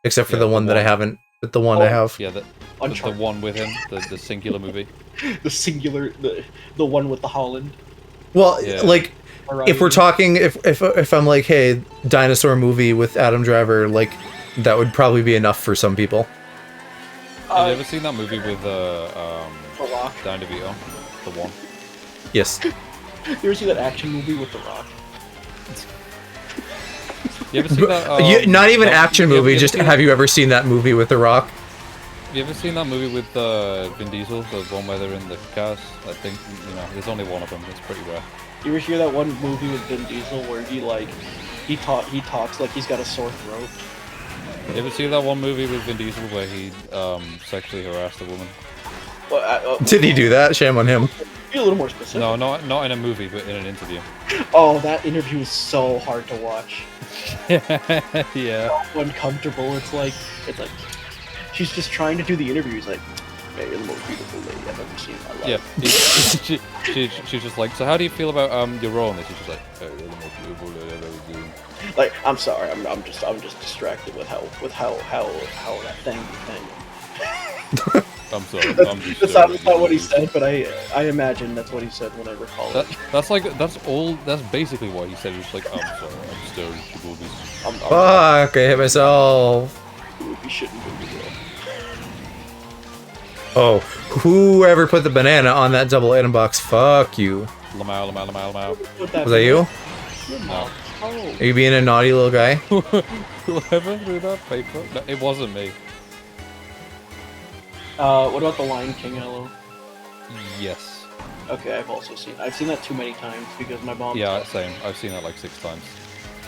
Except for Yeah, the the one that I one- haven't, but the one I have. Yeah, Uncharted. one with him, the singular movie. The singular, the one with the Holland. Well, Yeah. like, if we're talking, if I'm like, hey, dinosaur movie with Adam Driver, like, that would probably be enough for some people. Have you ever seen that movie with The Rock. Dan DeVito? The one. Yes. You ever see that action movie with The Rock? You ever seen that? Not even action movie. You Just ever have you ever seen that movie with The Rock? you ever seen that movie with Vin Diesel, the one where they're in the cars? I think there's only one of them. It's pretty rare. You ever hear that one movie with Vin Diesel where he talks like he's got a sore throat? You ever see that one movie with Vin Diesel where he sexually harassed a woman? Well, Did he do that? Shame on him. Be a little more specific. No, not in a movie, but in an interview. Oh, that interview is so hard to watch. Yeah. So uncomfortable. It's like she's just trying to do the interview. He's like, "Hey, you're the most beautiful lady I've ever seen in my life." Yeah. She's just like, so how do you feel about your role? And she's just like, hey, you're the most beautiful lady I've ever seen. Like, I'm sorry, I'm just distracted with how that thing. I'm sorry. That's not what he said, but I imagine that's what he said when I recall it. That's basically what he said. He was like, I'm sorry, I'm staring at boobies. Fuck! I hit myself. You would be shitting boobies. Oh, whoever put the banana on that double item box, fuck you. Lamau. Was that you? No. Oh. Are you being a naughty little guy? Whoever threw that paper? No, it wasn't me. What about the Lion King, Hello? Yes. Okay, I've seen that too many times because my mom. Yeah, same. I've seen that like 6 times.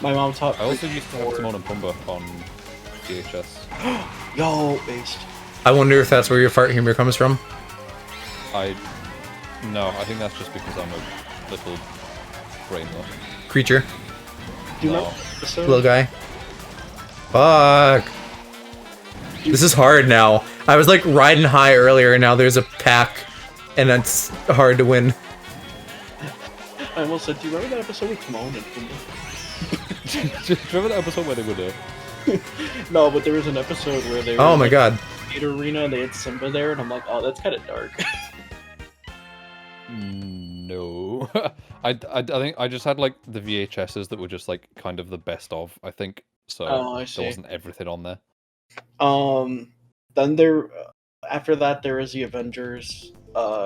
My mom taught. I also used to have Timon and Pumbaa on VHS. Yo, based. I wonder if that's where your fart humor comes from. No, I think that's just because I'm a little brainless. Creature. Do you No. remember the episode? Little guy. Fuck. This is hard now. I was like riding high earlier and now there's a pack and it's hard to win. I almost said, do you remember that episode with Timon and Pumbaa? Do you remember that episode where they were there? No, but there was an episode where they were Oh my like, god. in the theater arena and they had Simba there and I'm like, oh, that's kind of dark. No. I think I just had like the VHSs that were just like kind of the best of, I think. So Oh, I see. there wasn't everything on there. Then there, after that, there is the Avengers,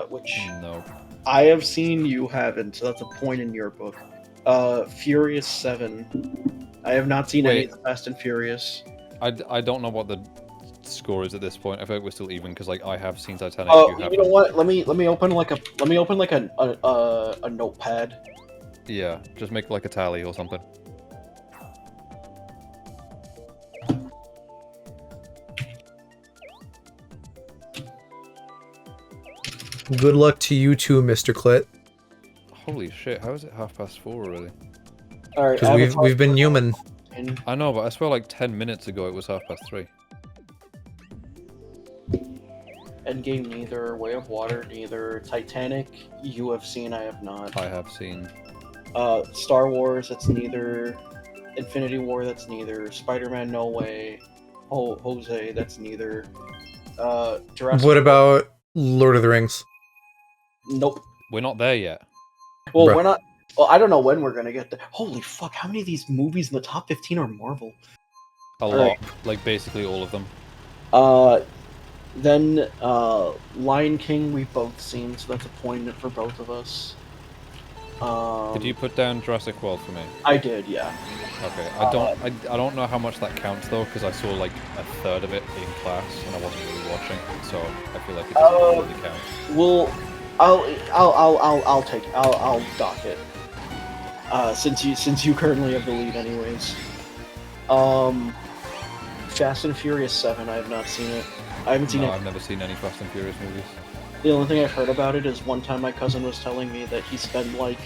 which No. I have seen, you haven't, so that's a point in your book. Furious 7. I have not seen any Wait. of the Fast and Furious. I don't know what the score is at this point. I feel like we're still even because like I have seen Titanic. Oh, you you haven't. know what? Let me open like a notepad. Yeah, just make like a tally or something. Good luck to you too, Mr. Clit. Holy shit! How is it 4:30 already? All right, Because we've been human. I know, but I swear like 10 minutes ago it was 3:30. Endgame neither, Way of Water neither, Titanic you have seen, I have not. I have seen. Star Wars that's neither, Infinity War that's neither, Spider-Man No Way, Jose that's neither, Jurassic. What about Lord of the Rings? Nope. We're not there yet. Well, Bruh. we're not. Well, I don't know when we're gonna get there. Holy fuck! How many of these movies in the top 15 are Marvel? A lot. Alright. Like basically all of them. Then Lion King we've both seen, so that's a point for both of us. Did you put down Jurassic World for me? I did, yeah. Okay. I don't know how much that counts though, because I saw like a third of it in class and I wasn't really watching, so I feel like it doesn't really count. Well, I'll dock it. Since you currently have the lead, anyways. Fast and Furious 7. I have not seen it. I haven't seen No, it. I've never seen any Fast and Furious movies. The only thing I've heard about it is one time my cousin was telling me that he spent like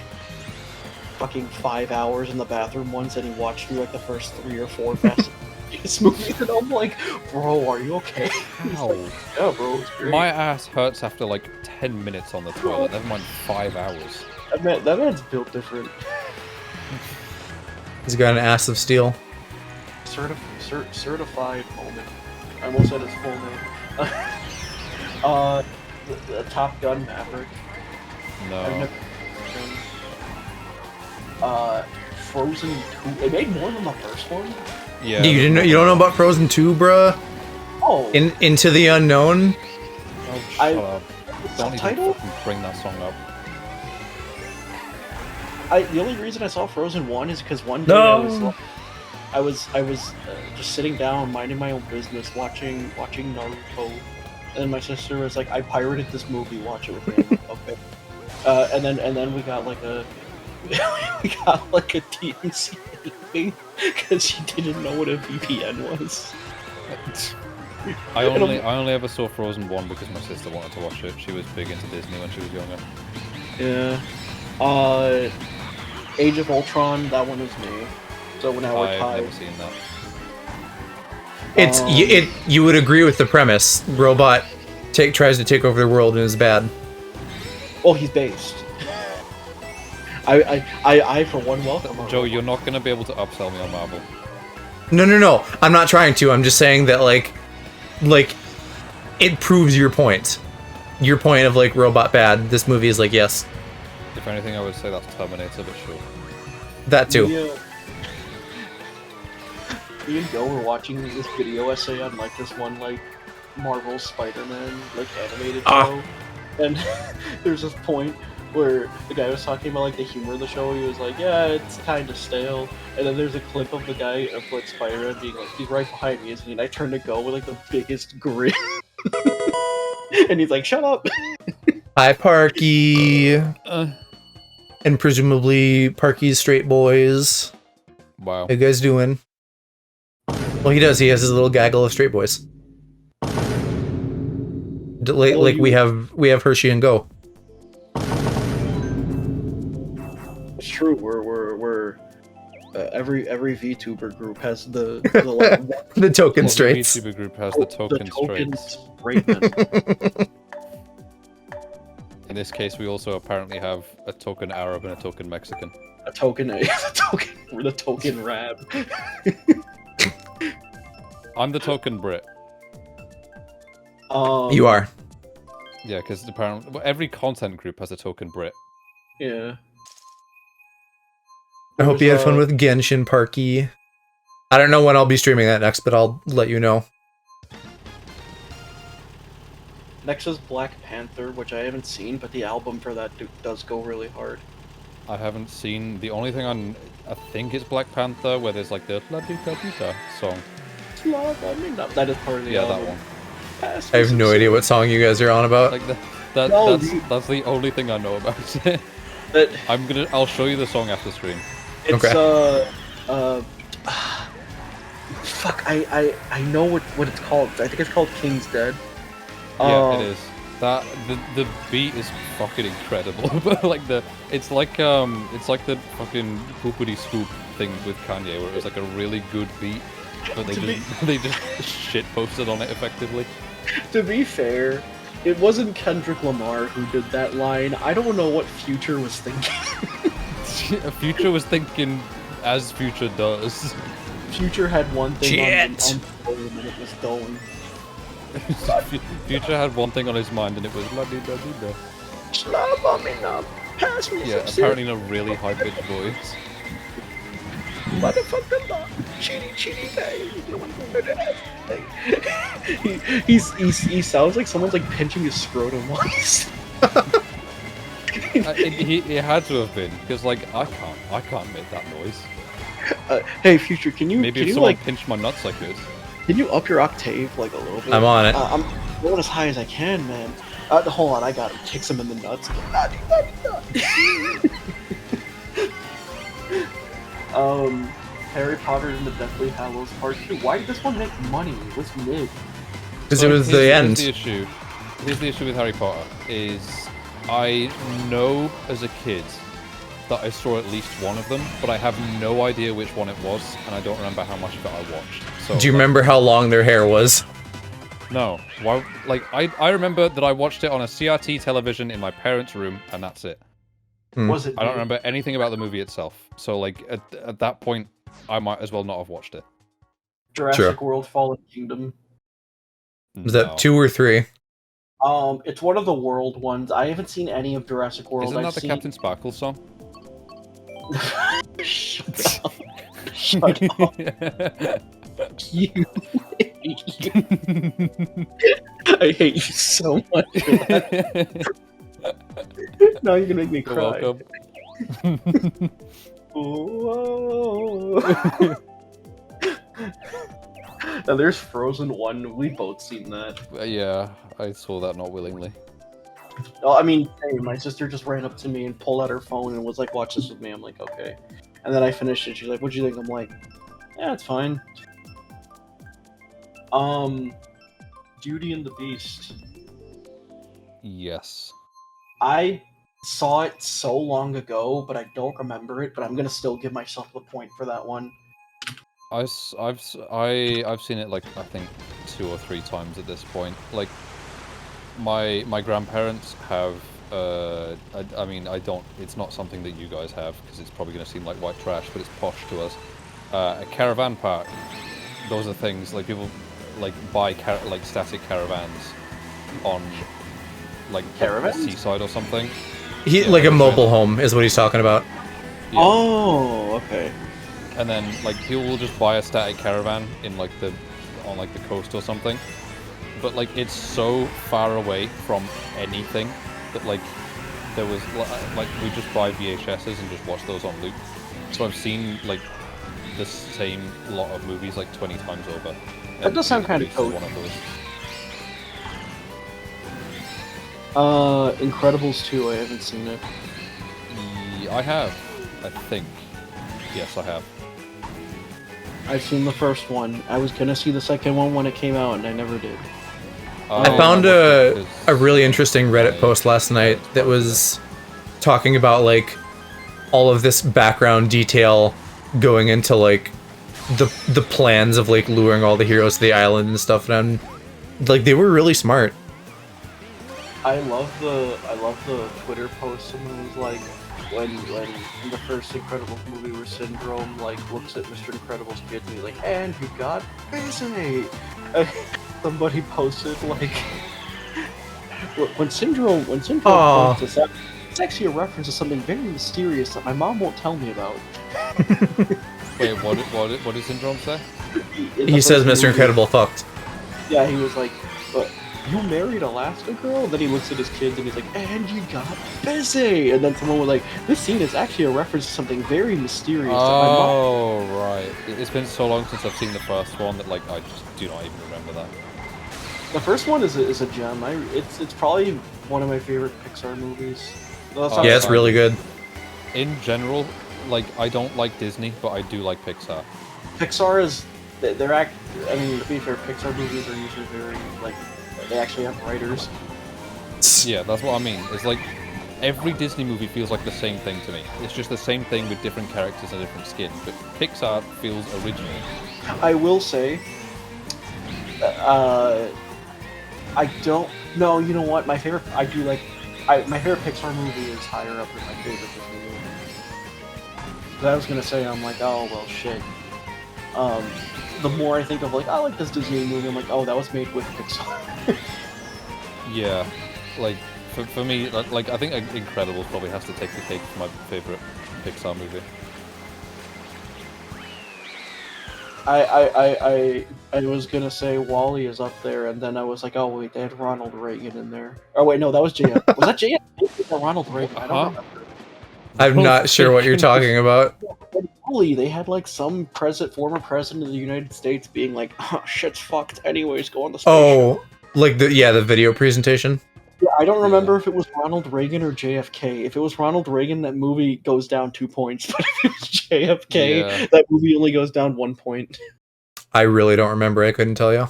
fucking 5 hours in the bathroom once and he watched through like the first 3 or 4 Fast and Furious movies, and I'm like, bro, are you okay? He's How? like, yeah, bro, it's great. My ass hurts after like 10 minutes on the toilet, never mind 5 hours. That man's built different. He's got an ass of steel. Certified moment. I almost said his full name. Uh, the Top Gun Maverick. I've No. never Frozen 2. It made more than the first one. Yeah. You didn't know, you don't know about Frozen 2, bruh? Oh, Into the Unknown? Oh, shut up. Don't even subtitle? fucking bring that song up. The only reason I saw Frozen 1 is because one day No. I was just sitting down, minding my own business, watching Naruto, and then my sister was like, "I pirated this movie, watch it with me." I'm like, okay. And then we got like a DMC thing because she didn't know what a VPN was. I only ever saw Frozen 1 because my sister wanted to watch it. She was big into Disney when she was younger. Yeah. Age of Ultron, that one was me. So now we're I've tied. never seen that. It's you would agree with the premise. Robot tries to take over the world and is bad. Oh, he's based. I for one welcome. Joe, you're not gonna be able to upsell me on Marvel. No. I'm not trying to. I'm just saying that like it proves your point. Your point of like robot bad. This movie is like yes. If anything, I would say that's Terminator, but sure. That too. Me and Joe were watching this video essay on like this one like Marvel Spider-Man like animated show, and there's this point where the guy was talking about like the humor of the show. He was like, "Yeah, it's kind of stale," and then there's a clip of the guy of like Spider-Man being like, "He's right behind me, isn't he?" And I turned to go with like the biggest grin, and he's like, "Shut up." Hi, Parky. And presumably Parky's straight boys. Wow. How you guys doing? Well, he does. He has his little gaggle of straight boys. Like we have Hershey and Go. It's true. We're every VTuber group has the like, The token Well, straights. The VTuber group has the token straights. straightness. In this case, we also apparently have a token Arab and a token Mexican. We're the token rab. I'm the token Brit. You are. Yeah, because apparently every content group has a token Brit. Yeah. I hope you had fun There's, with Genshin, Parky. I don't know when I'll be streaming that next, but I'll let you know. Next is Black Panther, which I haven't seen, but the album for that does go really hard. I haven't seen the only thing I think it's Black Panther where there's like the La Di Da Di Da song. That is part of the album. That one. I have no idea what song you guys are on about. Like that's the only thing I know about it. But I'll show you the song after stream. it's Okay. fuck, I know what it's called. I think it's called King's Dead. Yeah, it is. That the beat is fucking incredible. But like it's like the fucking poopity scoop thing with Kanye where it was like a really good beat, but they just shit posted on it effectively. To be fair, it wasn't Kendrick Lamar who did that line. I don't know what Future was thinking. Future was thinking as Future does. Future had one thing on Shit. and it was going. Future had one thing on his mind and it was la di da di da. Slap on me now. Pass me Yeah, some apparently in a really high pitched voice. Motherfucker, love. Chitty baby. He sounds like someone's like pinching his scrotum once. It had to have been because like I can't make that noise. Hey, Future, can you Maybe can if you someone like pinched my nuts, I could. can you up your octave like a little bit? I'm on it. I'm going as high as I can, man. Hold on, I got him. Kicks him in the nuts. Harry Potter and the Deathly Hallows Part 2. Why did this one make money? It was mid. Because it was the end. Here's the issue with Harry Potter is I know as a kid that I saw at least one of them, but I have no idea which one it was, and I don't remember how much of it I watched. So, Do you remember how long their hair was? No. Why? Like I remember that I watched it on a CRT television in my parents' room, and that's it. Was it? I don't remember anything about the movie itself. So like at that point, I might as well not have watched it. Jurassic World: Fallen Kingdom. Was that 2 or 3? It's one of the World ones. I haven't seen any of Jurassic World. Isn't that I've the seen... Captain Sparkle song? Shut up. Shut up. You. I hate you so much for that. Now you're gonna make me You're cry. welcome. Whoa. Now there's Frozen 1. We both seen that. Yeah, I saw that not willingly. Oh, I mean, hey, my sister just ran up to me and pulled out her phone and was like, "Watch this with me." I'm like, "Okay." And then I finished it. She's like, "What'd you think?" I'm like, "Yeah, it's fine." Beauty and the Beast. Yes. I saw it so long ago, but I don't remember it. But I'm gonna still give myself the point for that one. I've seen it like I think 2 or 3 times at this point. Like my grandparents have. I mean, I don't. It's not something that you guys have because it's probably going to seem like white trash, but it's posh to us. A caravan park. Those are things like people like buy like static caravans on like Caravans? the seaside or something. Like a mobile home is what he's talking about. Yeah. Oh, okay. And then like people will just buy a static caravan in like on the coast or something. But like it's so far away from anything that like there was like we just buy VHSs and just watch those on loop. So I've seen like the same lot of movies like 20 times over. That does sound kind of cool. One of those. Incredibles 2, I haven't seen it. I have, I think. Yes, I have. I've seen the first one. I was gonna see the second one when it came out, and I never did. I found a really interesting Reddit post last night that was talking about like all of this background detail going into like the plans of like luring all the heroes to the island and stuff, and like they were really smart. I love the Twitter post. Someone was like, when in the first Incredibles movie where Syndrome like looks at Mr. Incredible's kid and he's like, "And you got busy." Somebody posted like, when Syndrome points this out, it's actually a reference to something very mysterious that my mom won't tell me about. Wait, what did Syndrome say? He says Mr. Incredible fucked. Yeah, he was like, "You married Elastigirl?" Then he looks at his kids and he's like, "And you got busy." And then someone was like, "This scene is actually a reference to something very mysterious." Oh, right. It's been so long since I've seen the first one that like I just do not even remember that. The first one is a gem. It's probably one of my favorite Pixar movies. Yeah, it's really good. In general, like I don't like Disney, but I do like Pixar. Pixar is I mean, to be fair, Pixar movies are usually very like they actually have writers. Yeah, that's what I mean. It's like every Disney movie feels like the same thing to me. It's just the same thing with different characters and different skins. But Pixar feels original. I will say, I don't. No, you know what? My favorite Pixar movie is higher up than my favorite Disney movie. 'Cause I was gonna say, I'm like, oh well, shit. The more I think of like, I like this Disney movie, I'm like, oh, that was made with Pixar. Yeah, like for me, like I think Incredibles probably has to take the cake for my favorite Pixar movie. I was gonna say WALL-E is up there, and then I was like, oh wait, they had Ronald Reagan in there. Oh wait, no, that was JF. Was that JF? Or Ronald Reagan? I don't remember. I'm not sure what you're talking about. WALL-E, they had like some former president of the United States being like, oh, shit's fucked anyways, go on the spaceship. Oh, like the video presentation? Yeah, I don't remember if it was Ronald Reagan or JFK. If it was Ronald Reagan, that movie goes down 2 points. But if it was JFK, that movie only goes down 1 point. I really don't remember. I couldn't tell you.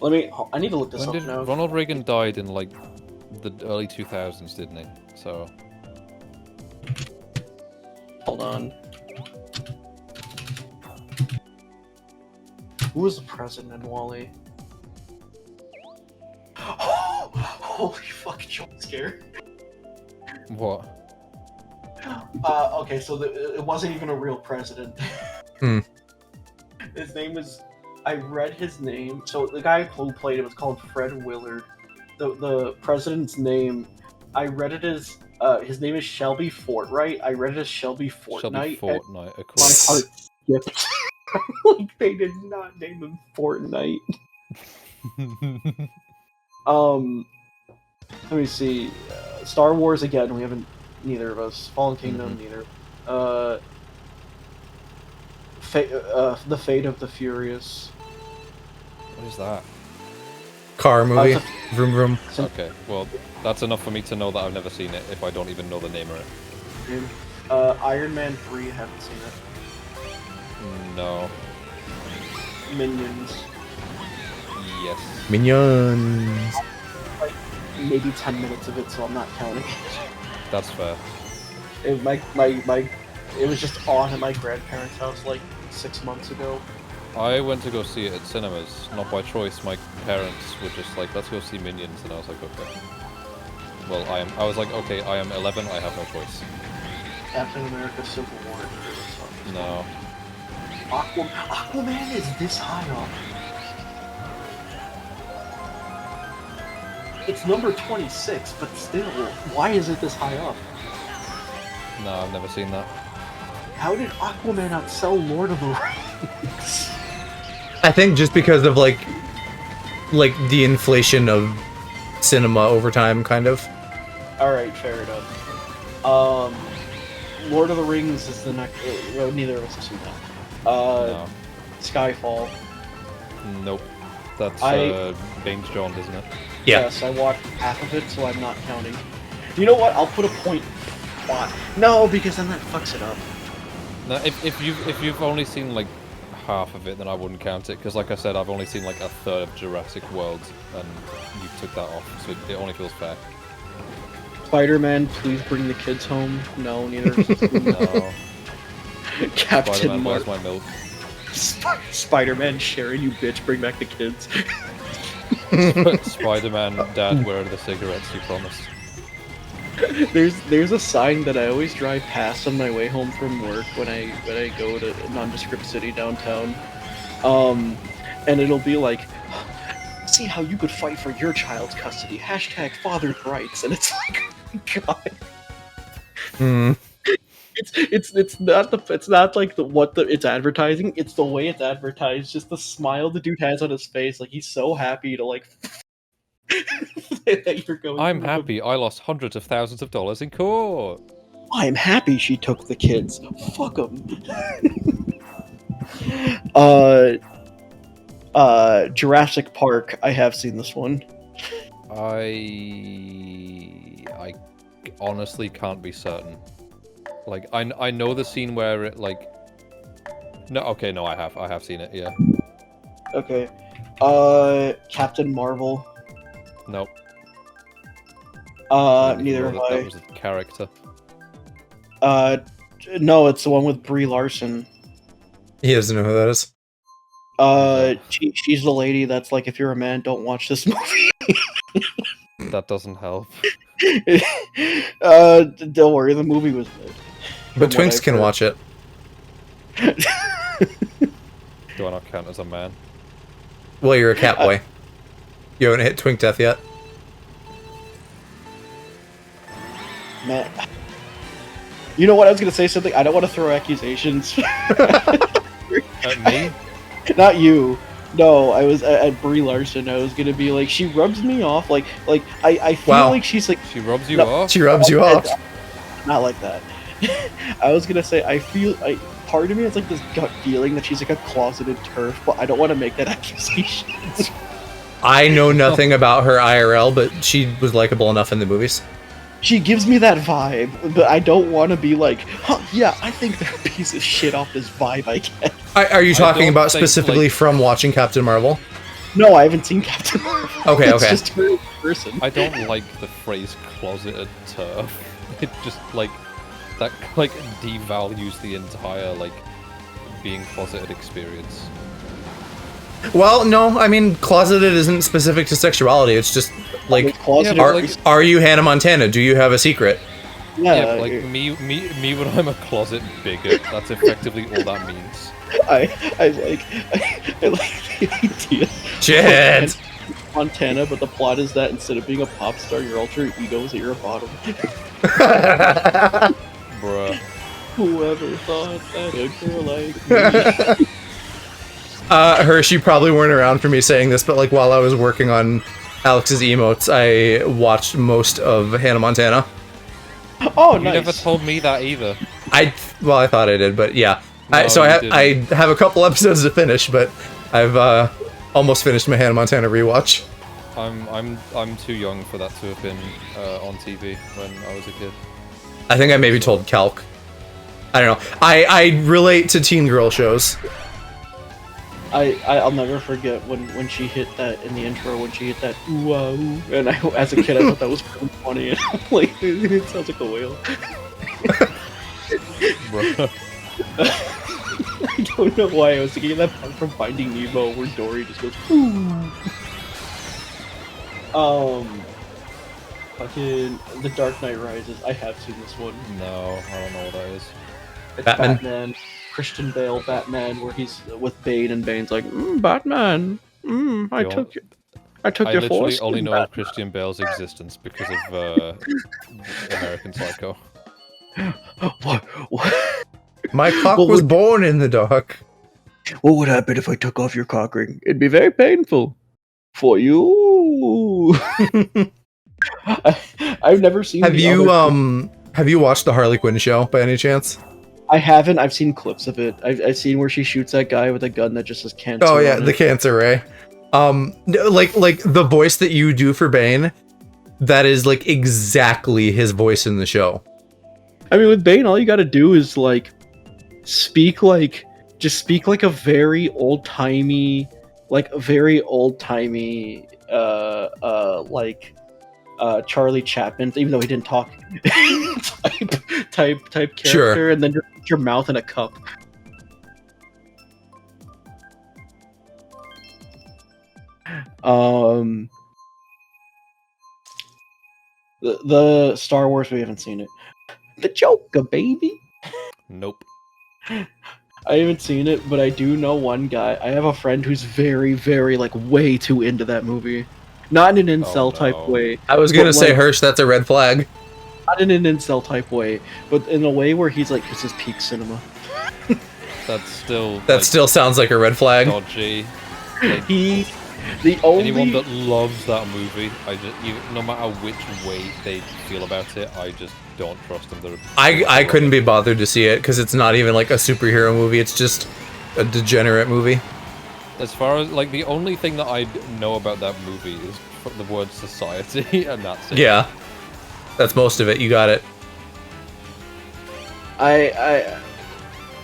I need to look this up now. Ronald Reagan died in like the early 2000s, didn't he? So. Hold on. Who was the president in WALL-E? Oh, holy fucking jump scare. What? Okay, so it wasn't even a real president. His name was... I read his name. So the guy who played it was called Fred Willard. the president's name. I read it as his name is Shelby Fortnite. I read it as Shelby Fortnite. Shelby Fortnite, of My course. heart skipped. Like they did not name him Fortnite. Let me see. Star Wars again. We haven't. Neither of us. Fallen Kingdom. Neither. The Fate of the Furious. What is that? Car movie. It's Vroom vroom. Okay, well, that's enough for me to know that I've never seen it if I don't even know the name of it. Iron Man 3. Haven't seen it. No. Minions. Yes. Minions. Like maybe 10 minutes of it, so I'm not counting. That's fair. It was just on at my grandparents' house like 6 months ago. I went to go see it at cinemas, not by choice. My parents were just like, let's go see Minions, and I was like, okay. Well, I was like, okay, I am 11, I have no choice. Captain America Civil War. No. Aquaman is this high up. It's number 26, but still, why is it this high up? No, I've never seen that. How did Aquaman outsell Lord of the Rings? I think just because of like the inflation of cinema over time, kind of. Alright, fair enough. Lord of the Rings is the next. Well, neither of us have seen that. No. Skyfall. Nope. That's Baines John, isn't it? Yeah. Yes, I watched half of it, so I'm not counting. You know what? I'll put a point. No, because then that fucks it up. No, if you've only seen like half of it, then I wouldn't count it, because like I said, I've only seen like a third of Jurassic World, and you took that off, so it only feels fair. Spider-Man, please bring the kids home. No, neither. No. Captain Spider-Man, where's Marvel. my milk? Spider-Man, Sharon, you bitch, bring back the kids. Spider-Man, Dad, where are the cigarettes you promised? There's a sign that I always drive past on my way home from work when I go to Nondescript City downtown, and it'll be like, see how you could fight for your child's custody. # father's rights, and it's like, oh my God. Hmm. It's not like it's advertising. It's the way it's advertised. Just the smile the dude has on his face, like he's so happy to like. That you're going. I'm happy I lost hundreds of thousands of dollars in court. I'm happy she took the kids. Fuck them. Jurassic Park. I have seen this one. I honestly can't be certain. Like I know the scene where it like. No, okay, no, I have seen it. Yeah. Okay. Captain Marvel. Nope. Neither have that I. was a character. No, it's the one with Brie Larson. He doesn't know who that is. She's the lady that's like, if you're a man, don't watch this movie. That doesn't help. Don't worry, the movie was good. But Twinks can watch it. Do I not count as a man? Well, you're a cat boy. You haven't hit Twink Death yet. Man. You know what? I was gonna say something. I don't want to throw accusations. At me? Not you. No, I was at Brie Larson. I was gonna be like, she rubs me off. Like I feel Wow. like she's like. She rubs you No, off? She rubs you off. Not like that. I was gonna say part of me has like this gut feeling that she's like a closeted TERF, but I don't want to make that accusation. I know nothing about her IRL, but she was likable enough in the movies. She gives me that vibe, but I don't want to be like, yeah, I think they're a piece of shit off this vibe I get. Are you talking don't about think, specifically like- from watching Captain Marvel? No, I haven't seen Captain Marvel. Okay, It's okay. just her in person. I don't like the phrase closeted turf. It just like that like devalues the entire like being closeted experience. Well, no, I mean, closeted isn't specific to sexuality. It's just like, Closeted, Yeah, are, but, like- are you Hannah Montana? Do you have a secret? Yeah, but, like me when I'm a closet bigot, that's effectively all that means. I like the idea. Shit! Montana, but the plot is that instead of being a pop star, your alter ego is that you're a bottom. Bruh. Whoever thought that a girl like me. Hirsch, you probably weren't around for me saying this, but like while I was working on Alex's emotes, I watched most of Hannah Montana. Oh, You nice. never told me that either. I thought I did, but yeah. No, I have a couple episodes to finish, but I've almost finished my Hannah Montana rewatch. I'm too young for that to have been on TV when I was a kid. I think I maybe told Calc. I don't know. I relate to teen girl shows. I'll never forget when she hit that in the intro, when she hit that ooh ah ooh, and as a kid I thought that was really funny, and I'm like, it sounds like a whale. Bro. I don't know why I was thinking of that part from Finding Nemo where Dory just goes ooh. Fucking The Dark Knight Rises. I have seen this one. No, I don't know what that is. It's Batman? Batman. Christian Bale Batman, where he's with Bane, and Bane's like, Batman. I took I your literally force. only know of Christian Bale's existence because of American Psycho. What? My cock was born in the dark. What would happen if I took off your cock ring? It'd be very painful for you. I've never seen. Have you watched the Harley Quinn show by any chance? I haven't. I've seen clips of it. I've seen where she shoots that guy with a gun that just says cancer. Oh yeah, on the it. cancer ray. Like the voice that you do for Bane, that is like exactly his voice in the show. I mean, with Bane, all you got to do is like speak like a very old timey, Charlie Chaplin, even though he didn't talk, type character, Sure. and then put your mouth in a cup. The Star Wars, we haven't seen it. The Joker, baby. Nope. I haven't seen it, but I do know one guy. I have a friend who's very, very, like, way too into that movie. Not in an incel type way. I was gonna but, say, like, Hirsch, that's a red flag. Not in an incel type way, but in a way where he's like, this is peak cinema. That's still. That still sounds like a red flag. Dodgy. Like, Anyone that loves that movie, no matter which way they feel about it, I just don't trust them. I couldn't be bothered to see it because it's not even like a superhero movie. It's just a degenerate movie. As far as like the only thing that I know about that movie is the word society, and that's it. Yeah, that's most of it. You got it.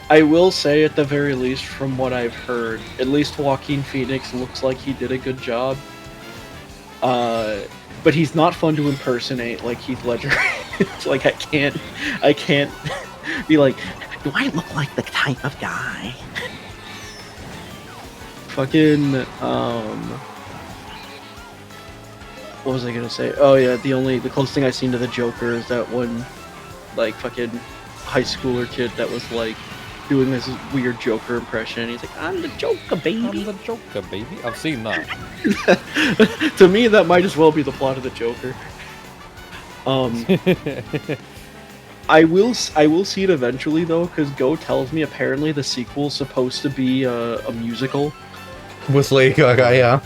I will say, at the very least, from what I've heard, at least Joaquin Phoenix looks like he did a good job. But he's not fun to impersonate like Heath Ledger. It's like I can't be like, do I look like the type of guy? Fucking what was I gonna say? Oh yeah, the closest thing I've seen to the Joker is that one, like, fucking high schooler kid that was like doing this weird Joker impression. He's like, I'm the Joker, baby. I'm the Joker, baby. I've seen that. To me, that might as well be the plot of the Joker. I will see it eventually though, because Go tells me apparently the sequel's supposed to be a musical, With Lady Gaga, yeah.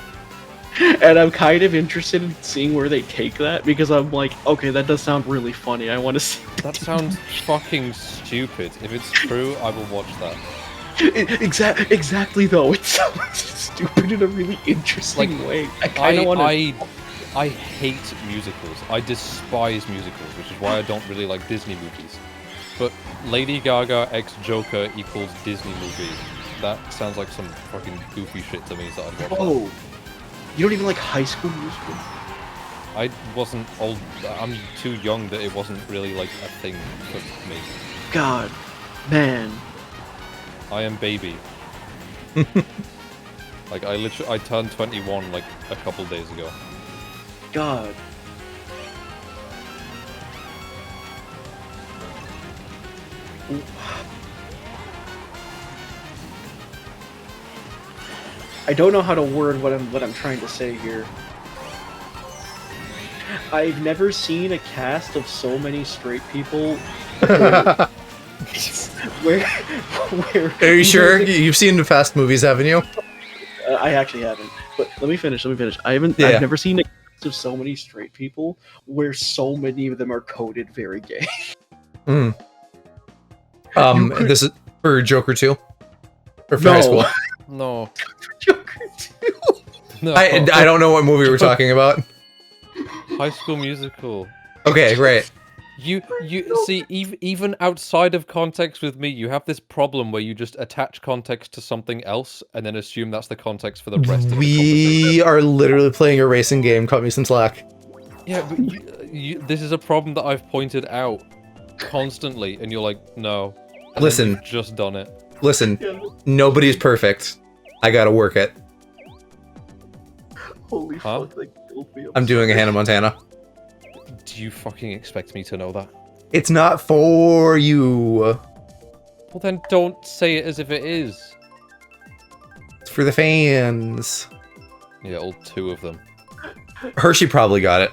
and I'm kind of interested in seeing where they take that, because I'm like, okay, that does sound really funny. I want to see. That sounds fucking stupid. If it's true, I will watch that. Exactly though. It sounds stupid in a really interesting way. I kind of want to. I hate musicals. I despise musicals, which is why I don't really like Disney movies. But Lady Gaga x Joker equals Disney movie. That sounds like some fucking goofy shit to me, so I'd watch that. Oh, you don't even like High School Musical? I wasn't old. I'm too young that it wasn't really like a thing for me. God, man. I am baby. Like I turned 21 like a couple days ago. God. I don't know how to word what I'm trying to say here. I've never seen a cast of so many straight people where Are you sure? You've seen the Fast movies, haven't you? I actually haven't. But let me finish. I've never seen a cast of so many straight people where so many of them are coded very gay. This is for Joker 2? Or for High School? No. Joker 2. No. I don't know what movie we're talking about. High School Musical. Okay, right. You see, even outside of context with me, you have this problem where you just attach context to something else and then assume that's the context for the rest of the conversation. We are literally playing a racing game. Cut me some slack. Yeah, but this is a problem that I've pointed out constantly, and you're like, no. And Listen. then you've just done it. Listen, nobody's perfect. I gotta work it. Holy fuck, they killed me. I'm doing a Hannah Montana. Do you fucking expect me to know that? It's not for you. Well, then don't say it as if it is. It's for the fans. Yeah, all two of them. Hershey probably got it.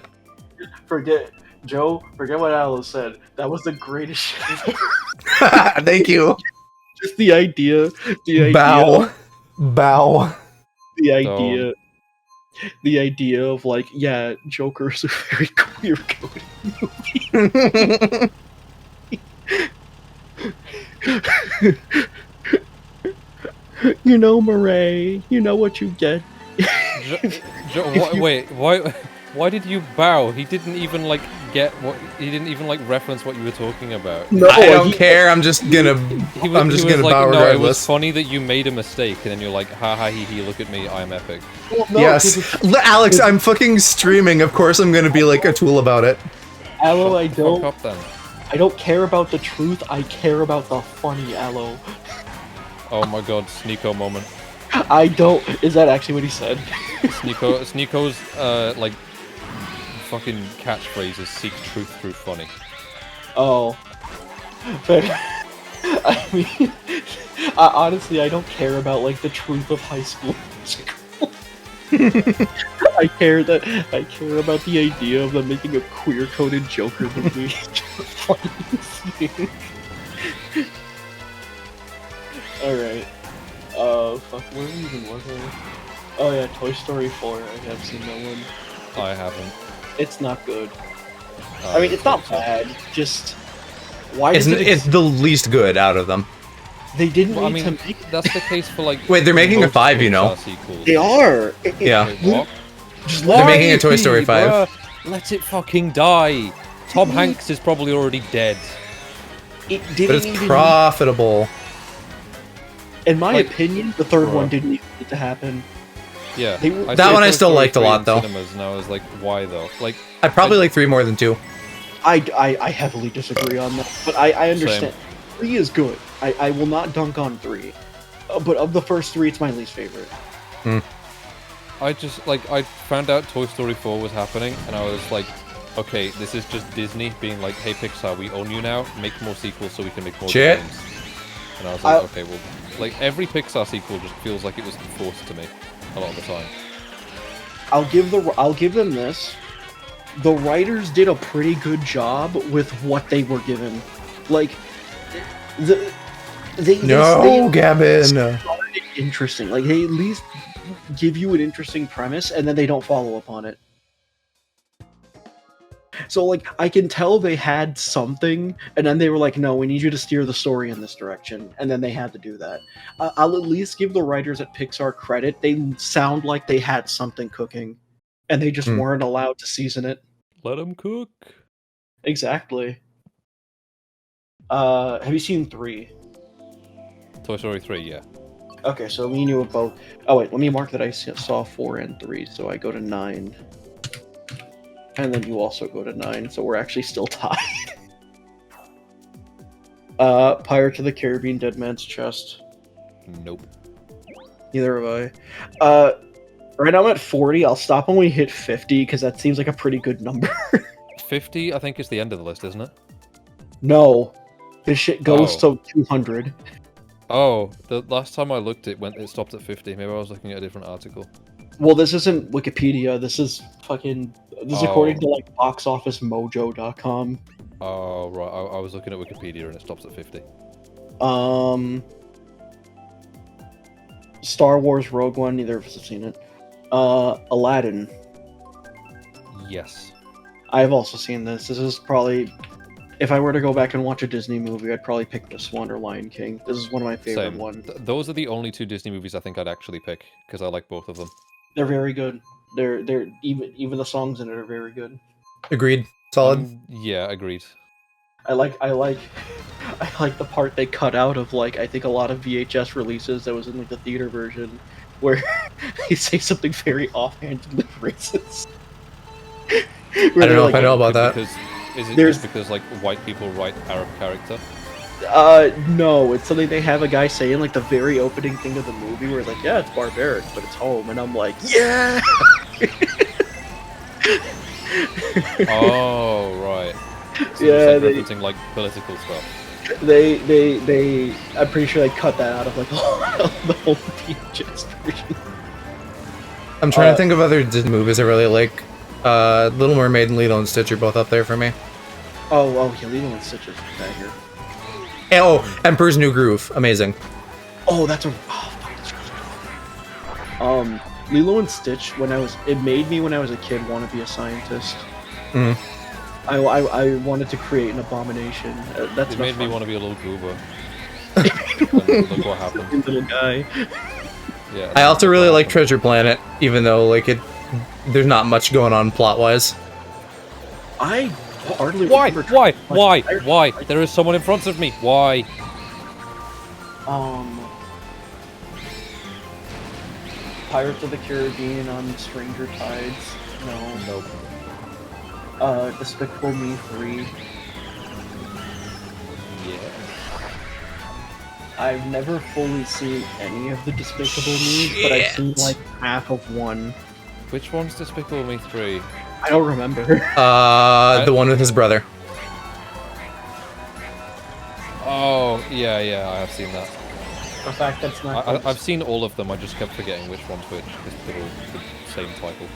Forget what Alice said. That was the greatest shit. Thank you. Just the idea. Bow. The idea of like, yeah, Joker's a very queer coded movie. You know, Murray, you know what you get. Wait, why did you bow? He didn't even like get what he didn't even like reference what you were talking about. No, I don't care. I'm just gonna He bow no, regardless. it was funny that you made a mistake, and then you're like, ha ha hee hee, look at me, I'm epic. Well, no, Yes, Alex, I'm fucking streaming. Of course, I'm gonna be like a tool about it. Aloe, Fuck up then. I don't care about the truth. I care about the funny, Aloe. Oh my god, Sneeko moment. I don't. Is that actually what he said? Sneeko's like fucking catchphrase is seek truth through funny. Oh. But, I mean, honestly, I don't care about, like, the truth of High School Musical. I care about the idea of them making a queer-coded Joker movie. Alright. Fuck, where even was I? Oh yeah, Toy Story 4, I have seen that one. I haven't. It's not good. I mean, it's not bad, just... Why It's, does it it's the least good out of them. They didn't Well, I need mean, to make... that's the case for like. Wait, they're making a most 5, you know. Pixar sequels. They are! Yeah. Wait, what? Just They're making a Toy Story 5. Bruh, let it fucking die. Tom Hanks is probably already dead. It didn't But it's even... profitable. In my Like, opinion, the third bruh. one didn't even need to happen. Yeah. They- I That saw one I Toy still Story liked a 3 lot, in though. Cinemas, and I was like, why though? Like, I probably like 3 more than 2. I heavily disagree on that, but I understand. 3 is good. I will not dunk on 3. But of the first 3, it's my least favorite. I just like I found out Toy Story 4 was happening, and I was like, okay, this is just Disney being like, hey Pixar, we own you now. Make more sequels so we can make more Shit. games. And I was like, okay, well, like every Pixar sequel just feels like it was forced to me a lot of the time. I'll give them this. The writers did a pretty good job with what they were given. Like they Gavin. started interesting. Like they at least give you an interesting premise and then they don't follow up on it. So like I can tell they had something and then they were like, no, we need you to steer the story in this direction, and then they had to do that. I'll at least give the writers at Pixar credit. They sound like they had something cooking and they just weren't allowed to season it. Let them cook. Exactly. Have you seen 3? Toy Story 3, yeah. Okay, so me and you have both. Oh wait, let me mark that I saw 4 and 3, so I go to 9. And then you also go to 9, so we're actually still tied. Pirates of the Caribbean, Dead Man's Chest. Nope. Neither have I. Right now I'm at 40. I'll stop when we hit 50, because that seems like a pretty good number. 50, I think, is the end of the list, isn't it? No. This shit goes to 200. Oh, the last time I looked, it stopped at 50. Maybe I was looking at a different article. Well, this isn't Wikipedia. This is fucking. This is according to Oh. like boxofficemojo.com. Oh, right. I was looking at Wikipedia and it stops at 50. Star Wars Rogue One. Neither of us have seen it. Aladdin. Yes. I've also seen this. This is probably, if I were to go back and watch a Disney movie, I'd probably pick this one or Lion King. This is one of my favorite Same. ones. Those are the only two Disney movies I think I'd actually pick because I like both of them. They're very good. They're even the songs in it are very good. Agreed. Solid. Yeah, agreed. I like the part they cut out of like I think a lot of VHS releases that was in like the theater version where they say something very offhandedly racist. I don't know if I know about that. Because, is it There's- just because like white people write Arab character? No, it's something they have a guy saying like the very opening thing of the movie where it's like, yeah, it's barbaric, but it's home, and I'm like, yeah. Oh, right. So Yeah, it's like they- referencing like political stuff. They I'm pretty sure they cut that out of like the whole VHS version. I'm trying to think of other Disney movies I really like. Little Mermaid and Lilo and Stitch are both up there for me. Oh, yeah, Lilo and Stitch is banger. And, oh, Emperor's New Groove, amazing. Oh, that's a. Oh, fuck, that's really good. Lilo and Stitch. It made me when I was a kid want to be a scientist. Mhm. I wanted to create an abomination. That's It made me want to be a little goober. Look what happened. little guy. Yeah. I also look really what like happened. Treasure Planet, even though like there's not much going on plot-wise. I hardly. Why? remember Why? much. Why? I- Why? There is someone in front of me. Why? Pirates of the Caribbean on Stranger Tides. No. Nope. Despicable Me 3. Yeah. I've never fully seen any of the Despicable Me, but I've seen Shit. like half of one. Which one's Despicable Me 3? I don't remember. The one with his brother. Oh, yeah, I have seen that. The fact that's not. I've seen all of them, I just kept forgetting which one's which, because they're all the same title.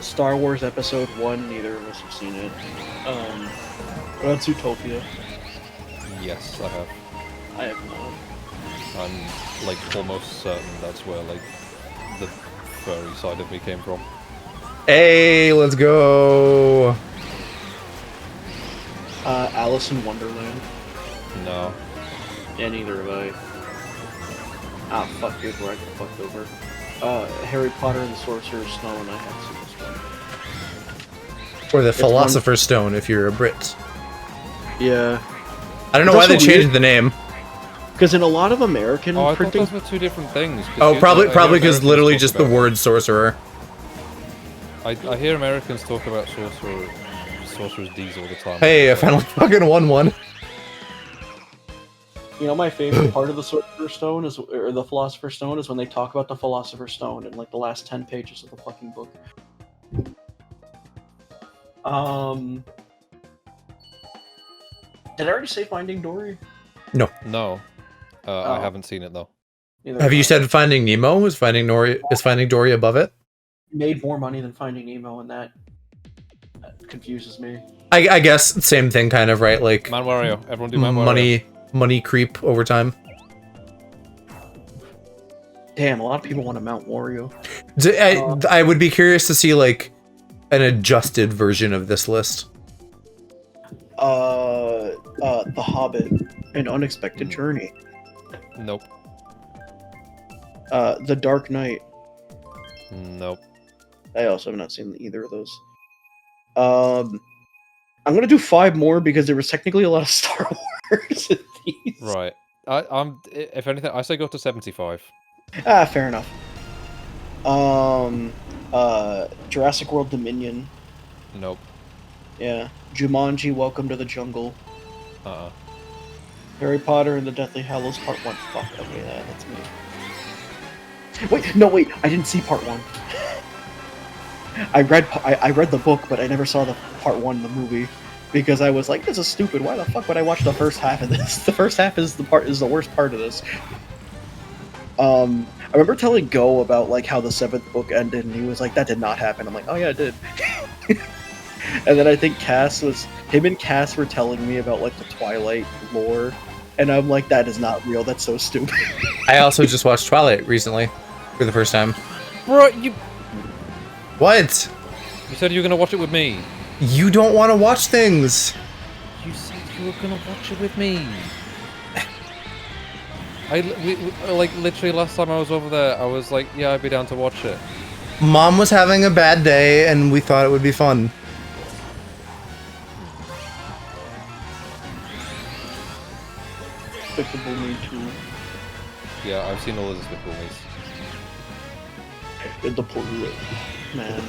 Star Wars Episode 1, neither of us have seen it. What about Zootopia? Yes, I have. I have not. I'm, like, almost certain that's where, like, the furry side of me came from. Hey, let's go. Alice in Wonderland. No. Yeah, neither have I. Ah, fuck, here's where I got fucked over. Harry Potter and the Sorcerer's Stone, I have seen this one. Or the It's Philosopher's Stone if you're a Brit. Yeah. I don't know It's why they also changed weird. the name. Because in a lot of American Oh, I thought printing... those were two different things. 'cause Oh, you- probably I hear because Americans literally talk just the about- word sorcerer. I hear Americans talk about Sorcerer's D's all the time. Hey, I finally fucking won one. You know, my favorite part of the Sorcerer's Stone is, or the Philosopher's Stone, is when they talk about the Philosopher's Stone in like the last 10 pages of the fucking book. Did I already say Finding Dory? No. I Oh. haven't seen it, though. Neither Have you have I. said Finding Nemo? Is Finding Dory above it? Made more money than Finding Nemo, and that confuses me. I guess same thing, kind of, right? Like Man Wario. Everyone do Man Wario. money creep over time. Damn, a lot of people want to mount Wario. I would be curious to see like an adjusted version of this list. The Hobbit, An Unexpected Journey. Nope. The Dark Knight. Nope. I also have not seen either of those. I'm gonna do 5 more because there was technically a lot of Star Wars in these. Right. I'm. If anything, I say go to 75. Ah, fair enough. Jurassic World Dominion. Nope. Yeah. Jumanji, Welcome to the Jungle. Uh-uh. Harry Potter and the Deathly Hallows Part 1. Fuck, okay, that's me. Wait, I didn't see Part 1. I read the book, but I never saw the Part 1, the movie, because I was like, this is stupid. Why the fuck would I watch the first half of this? The first half is the worst part of this. I remember telling Go about like how the seventh book ended, and he was like, "That did not happen." I'm like, "Oh yeah, it did." And then I think him and Cass were telling me about like the Twilight lore, and I'm like, "That is not real. That's so stupid." I also just watched Twilight recently for the first time. Bro, you What? said you were gonna watch it with me. You don't want to watch things. You said you were gonna watch it with me. Like literally last time I was over there, I was like, yeah, I'd be down to watch it. Mom was having a bad day, and we thought it would be fun. Despicable Me 2. Yeah, I've seen all of Despicable Me's. The poor man.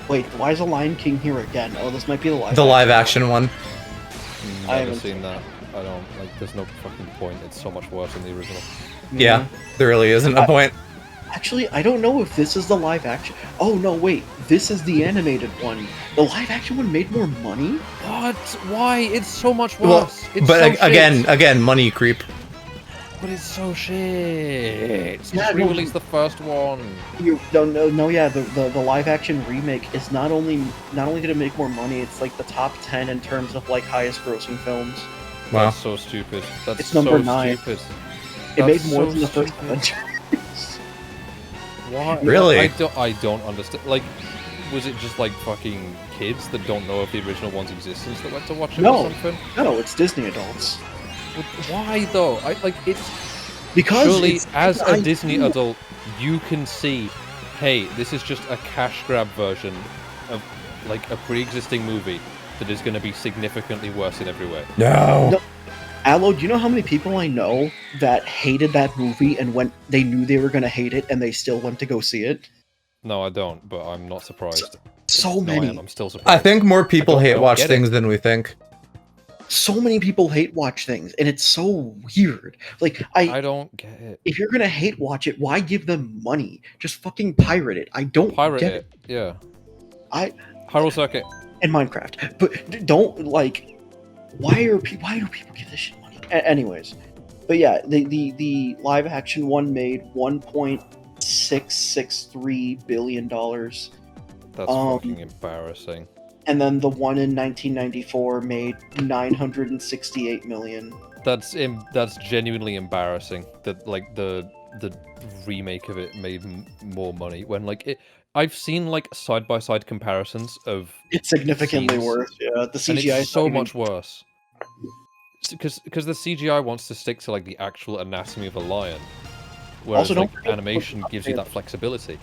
Wait, why is the Lion King here again? Oh, this might be the live action one. I Never haven't seen that. I don't like. There's no fucking point. It's so much worse than the original. Yeah, there really isn't a point. Actually, I don't know if this is the live action. Oh no, wait, this is the animated one. The live action one made more money. What? Why? It's so much Well, worse. It's but so shit. again, money creep. But it's so shit. Just Yeah, no. re-release the first one. You don't know? No, yeah, the live action remake is not only gonna make more money. It's like the top 10 in terms of like highest grossing films. Wow. That's so stupid. That's It's number so 9. stupid. It made That's more so than the first stupid. Avengers. Why? Really? I don't understand. Like, was it just like fucking kids that don't know of the original one's existence that went to watch it No. or something? No, it's Disney adults. Why though? It's Because surely it's as a an Disney idea. adult, you can see, hey, this is just a cash grab version of like a pre-existing movie that is going to be significantly worse in every way. No. Allo, do you know how many people I know that hated that movie and they knew they were gonna hate it and they still went to go see it? No, I don't, but I'm not surprised. So No, I many. am. I'm still I surprised. think more people I hate don't watch get it. things than we think. So many people hate watch things, and it's so weird. Like I don't get it. if you're gonna hate watch it, why give them money? Just fucking pirate it. I don't Pirate get it. Yeah. I Hyrule Circuit. in Minecraft, but don't like. Why do people give this shit money? Anyways, but yeah, the live action one made $1.663 billion, That's fucking embarrassing. and then the one in 1994 made 968 million. That's genuinely embarrassing. That like the remake of it made more money when like it. I've seen like side by side comparisons of It's significantly scenes, worse. Yeah, the and CGI it's is so not even- much worse. Because the CGI wants to stick to like the actual anatomy of a lion, whereas Also, don't like forget- animation gives you that flexibility.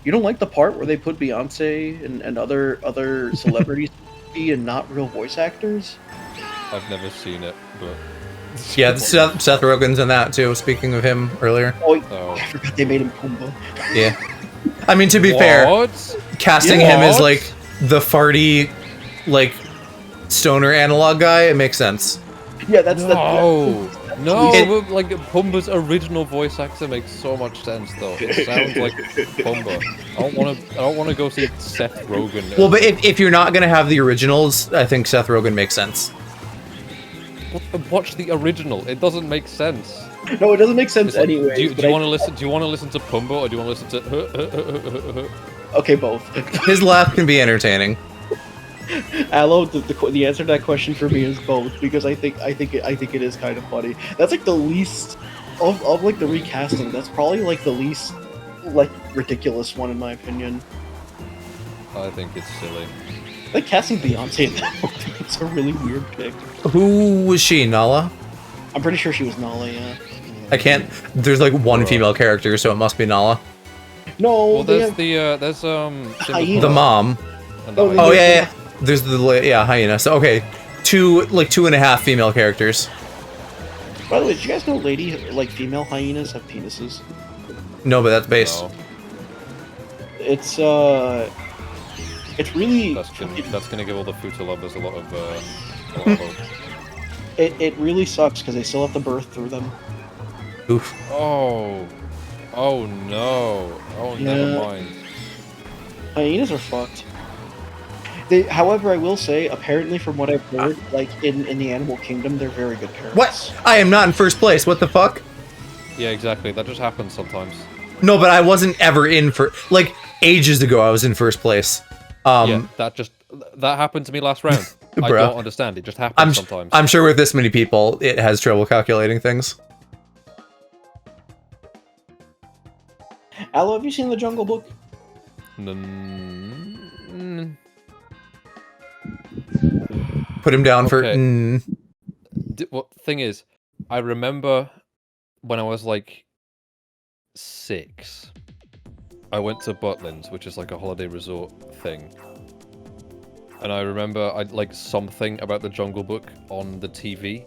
You don't like the part where they put Beyonce and other celebrities and not real voice actors? I've never seen it, but Yeah, Seth Rogen's in that too. Speaking of him earlier. Oh, Oh. I forgot they made him Pumbaa. Yeah. I mean, to be fair, What? casting Yeah. him as What? like the farty, like stoner analog guy, it makes sense. Yeah, that's No, It- but, like Pumbaa's original voice actor makes so much sense though. It sounds like Pumbaa. I don't want to go see Seth Rogen. Well, but if you're not gonna have the originals, I think Seth Rogen makes sense. Watch the original. It doesn't make sense. No, it doesn't make sense It's like, anyway. do you want to listen? Do you want to listen to Pumbaa or do you want to listen to? Okay, both. His laugh can be entertaining. Aloe, the answer to that question for me is both because I think it is kind of funny. That's like the least of like the recasting. That's probably like the least like ridiculous one in my opinion. I think it's silly. Like casting Beyonce in that movie, it's a really weird pick. Who was she, Nala? I'm pretty sure she was Nala, yeah. I can't. There's like one female character, so it must be Nala. No, Well, they there's Hyena. The mom. and the Oh, hyena. Oh yeah. There's hyena. So okay, two and a half female characters. By the way, did you guys know female hyenas have penises? No, but that's based. No, It's really that's gonna give all the Futa lovers a lot of hope. it really sucks because they still have to birth through them. Oof. Oh no! Oh, Yeah. never mind. Hyenas are fucked. However, I will say, apparently, from what I've heard, like in the animal kingdom, they're very good parents. What? I am not in first place. What the fuck? Yeah, exactly. That just happens sometimes. No, but I wasn't ever in for like ages ago. I was in first place. Yeah, that happened to me last round. I Bruh. don't understand. It just happens sometimes. I'm sure with this many people, it has trouble calculating things. Aloe, have you seen The Jungle Book? Put him down for. What thing is, I remember when I was like 6, I went to Butlins, which is like a holiday resort thing. And I remember I'd like something about the Jungle Book on the TV,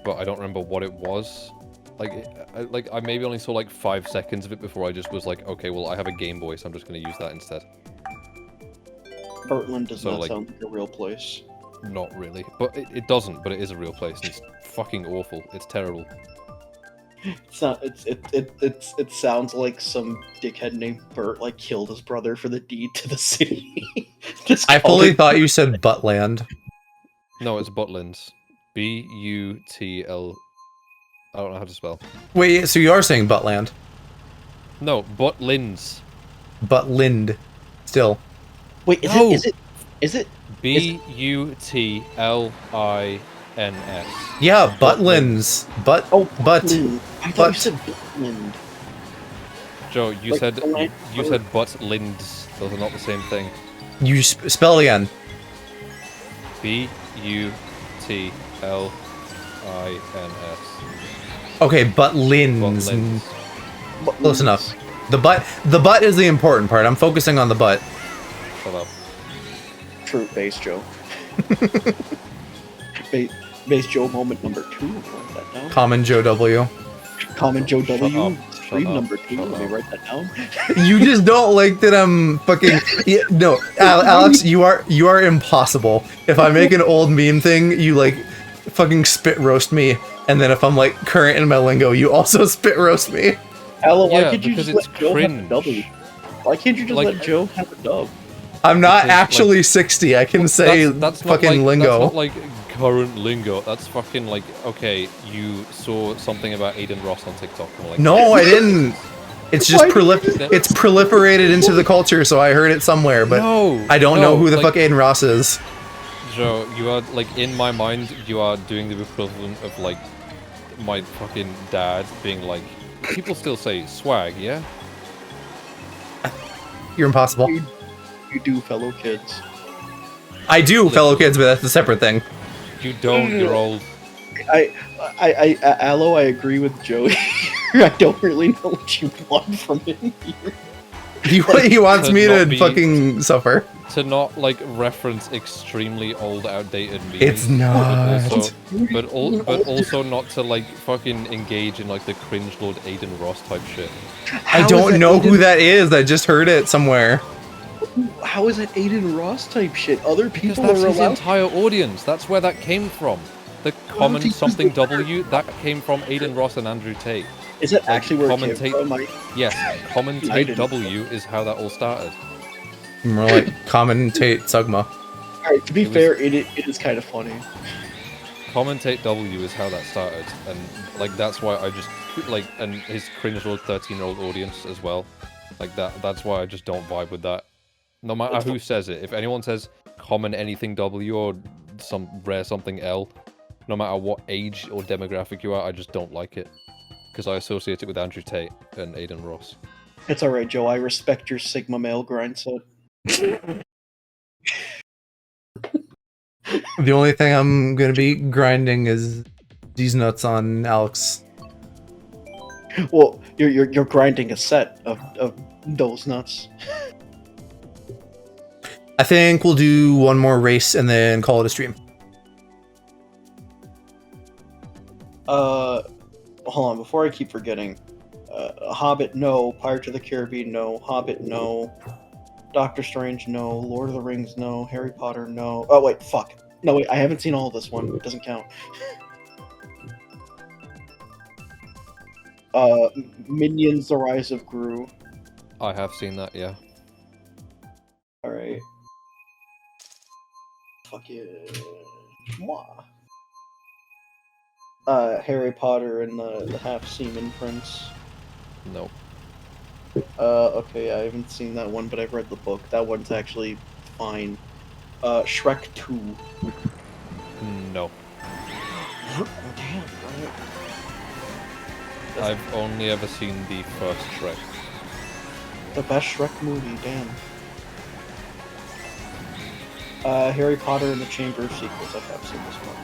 but I don't remember what it was. Like I maybe only saw like 5 seconds of it before I just was like, okay, well I have a Game Boy, so I'm just gonna use that instead. Bertland does not like, sound like a real place. Not really, but it doesn't. But it is a real place, and it's fucking awful. It's terrible. It's not. It sounds like some dickhead named Bert like killed his brother for the deed to the city. I fully thought you said Buttland. No, it's Butlins. B-U-T-L. I don't know how to spell. Wait, so you are saying Buttland? No, Butlins. Buttlind. Still. Wait, is it? B-U-T-L-I-N-S. Yeah, Butlins. But. Buttland. I thought you said Buttland. Joe, you Like, said Butlins. Those are not the same thing. You spell it again. B-U-T-L-I-N-S. Okay, Butlins. Close enough. The butt is the important part. I'm focusing on the butt. Shut up. True, base Joe. Base Joe moment number 2. Write that down. Common Joe W. Common Joe W. Shut Stream up. number 2. Let me write that down. You just don't like that I'm fucking. Yeah, no, Alex, you are impossible. If I make an old meme thing, you like fucking spit roast me, and then if I'm like current in my lingo, you also spit roast me. Aloe, why Yeah, can't you because just it's let Joe have a cringe. W? Why can't you just Like- let Joe have a dub? I'm not Because, actually 60. I can say that's fucking not like, lingo. That's not like current lingo. That's fucking like, okay, you saw something about Aiden Ross on TikTok. And like, No, I didn't. It's just Why did you it's proliferated into the culture, so I heard it somewhere, but No, I don't know who the like, fuck Aiden Ross is. Joe, you are like in my mind. You are doing the equivalent of like my fucking dad being like. People still say swag, yeah. You're impossible. You do, fellow kids. I do, fellow kids, but that's a separate thing. You don't. You're old. Aloe, I agree with Joey. I don't really know what you want from him here. He wants to me not to be- fucking suffer. To not like reference extremely old, outdated memes. It's not. But also not to like fucking engage in like the cringe Lord Aiden Ross type shit. I don't know who that is. I just heard it somewhere. How is it Aiden Ross type shit? Other Because people that's are his allowed. entire audience. That's where that came from. The common people something do that. W that came from Aiden Ross and Andrew Tate. Is that actually where it came commentate- from? Yes, I commentate didn't. W is how that all started. More like commentate Sugma. Alright, to be It was- fair, it is kind of funny. Commentate W is how that started, and like that's why I just like, and his cringe Lord 13-year-old audience as well. Like that's why I just don't vibe with that. No matter who says it, if anyone says common anything W or some rare something L, no matter what age or demographic you are, I just don't like it. Because I associate it with Andrew Tate and Aiden Ross. It's alright, Joe. I respect your Sigma male grind set. The only thing I'm gonna be grinding is these nuts on Alex. Well, you're grinding a set of those nuts. I think we'll do one more race and then call it a stream. Hold on, before I keep forgetting. Hobbit, no. Pirates of the Caribbean, no. Hobbit, no. Doctor Strange, no. Lord of the Rings, no. Harry Potter, no. Oh, wait, fuck. No, wait, I haven't seen all of this one. It doesn't count. Minions, The Rise of Gru. I have seen that, yeah. Alright. Fucking moi. Harry Potter and the Half Seaman Prince. Nope. Okay, I haven't seen that one, but I've read the book. That one's actually fine. Shrek 2. No. Oh, damn, right. I've only ever seen the first Shrek. The best Shrek movie, damn. Harry Potter and the Chamber of Secrets, I have seen this one.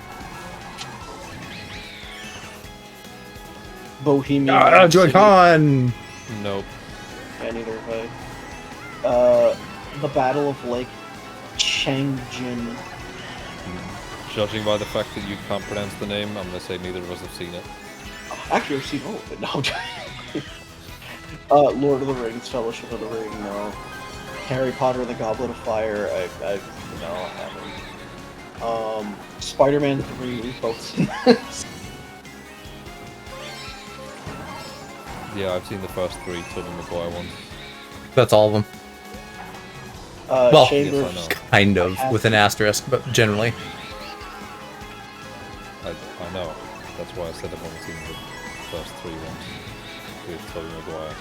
Bohemian Rhapsody. Joy-Con! Nope. Yeah, neither have I. The Battle of Lake Changjin. Judging by the fact that you can't pronounce the name, I'm gonna say neither of us have seen it. Actually, I've seen all of it. No. Lord of the Rings, Fellowship of the Ring, no. Harry Potter and the Goblet of Fire, I haven't. Spider-Man 3, we've both seen this. Yeah, I've seen the first 3 Tobey Maguire ones. That's all of them. Well, Chamber yes, I of know. Kind of, with an asterisk, but generally. I know. That's why I said I've only seen the first 3 ones with Tobey Maguire.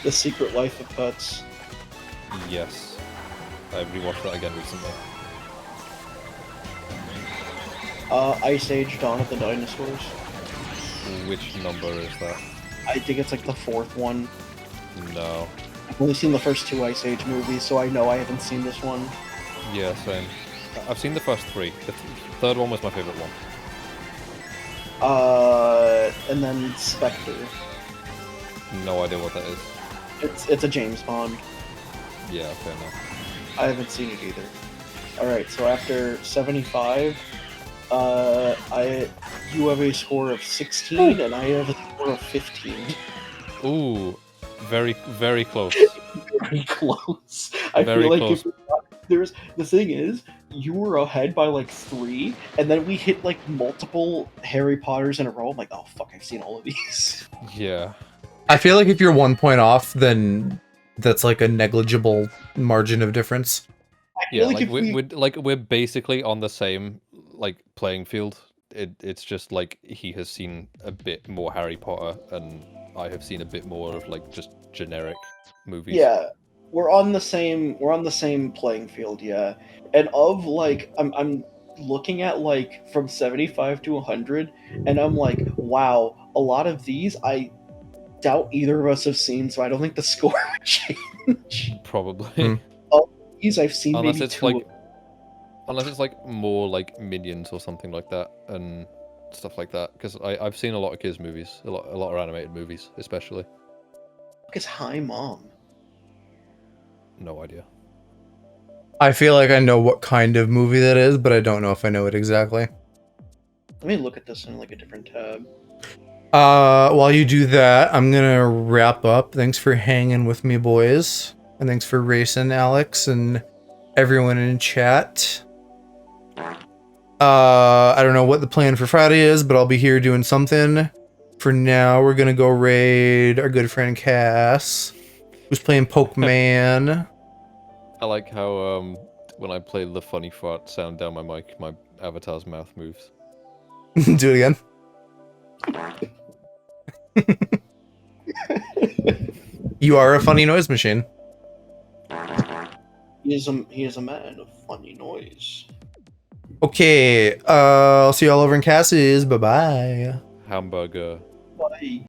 The Secret Life of Pets. Yes. I rewatched that again recently. Ice Age: Dawn of the Dinosaurs. Which number is that? I think it's like the 4th one. No. I've only seen the first 2 Ice Age movies, so I know I haven't seen this one. Yeah, same. I've seen the first 3. The third one was my favorite one. And then Spectre. No idea what that is. It's a James Bond. Yeah, fair enough. I haven't seen it either. Alright, so after 75, you have a score of 16, and I have a score of 15. Ooh, very, very close. Very close. I Very feel like close. there's the thing is, you were ahead by like 3, and then we hit like multiple Harry Potters in a row. I'm like, oh fuck, I've seen all of these. Yeah. I feel like if you're 1 point off, then that's like a negligible margin of difference. Yeah, like like if we're basically on the same like playing field. It's just like he has seen a bit more Harry Potter, and I have seen a bit more of like just generic movies. Yeah, we're on the same playing field, yeah. And of like I'm looking at like from 75 to 100, and I'm like, wow, a lot of these I doubt either of us have seen, so I don't think the score would change. Probably. These I've seen Unless maybe it's 2. like unless it's like more like Minions or something like that and stuff like that. Because I've seen a lot of kids movies, a lot of animated movies, especially. Fuck is Hi Mom? No idea. I feel like I know what kind of movie that is, but I don't know if I know it exactly. Let me look at this in like a different tab. While you do that, I'm gonna wrap up. Thanks for hanging with me, boys. And thanks for racing, Alex, and everyone in chat. I don't know what the plan for Friday is, but I'll be here doing something. For now, we're gonna go raid our good friend Cass, who's playing Pokemon. I like how when I play the funny fart sound down my mic, my avatar's mouth moves. Do it again. You are a funny noise machine. He is a man of funny noise. Okay, I'll see you all over in Cass's. Bye-bye. Hamburger. Bye.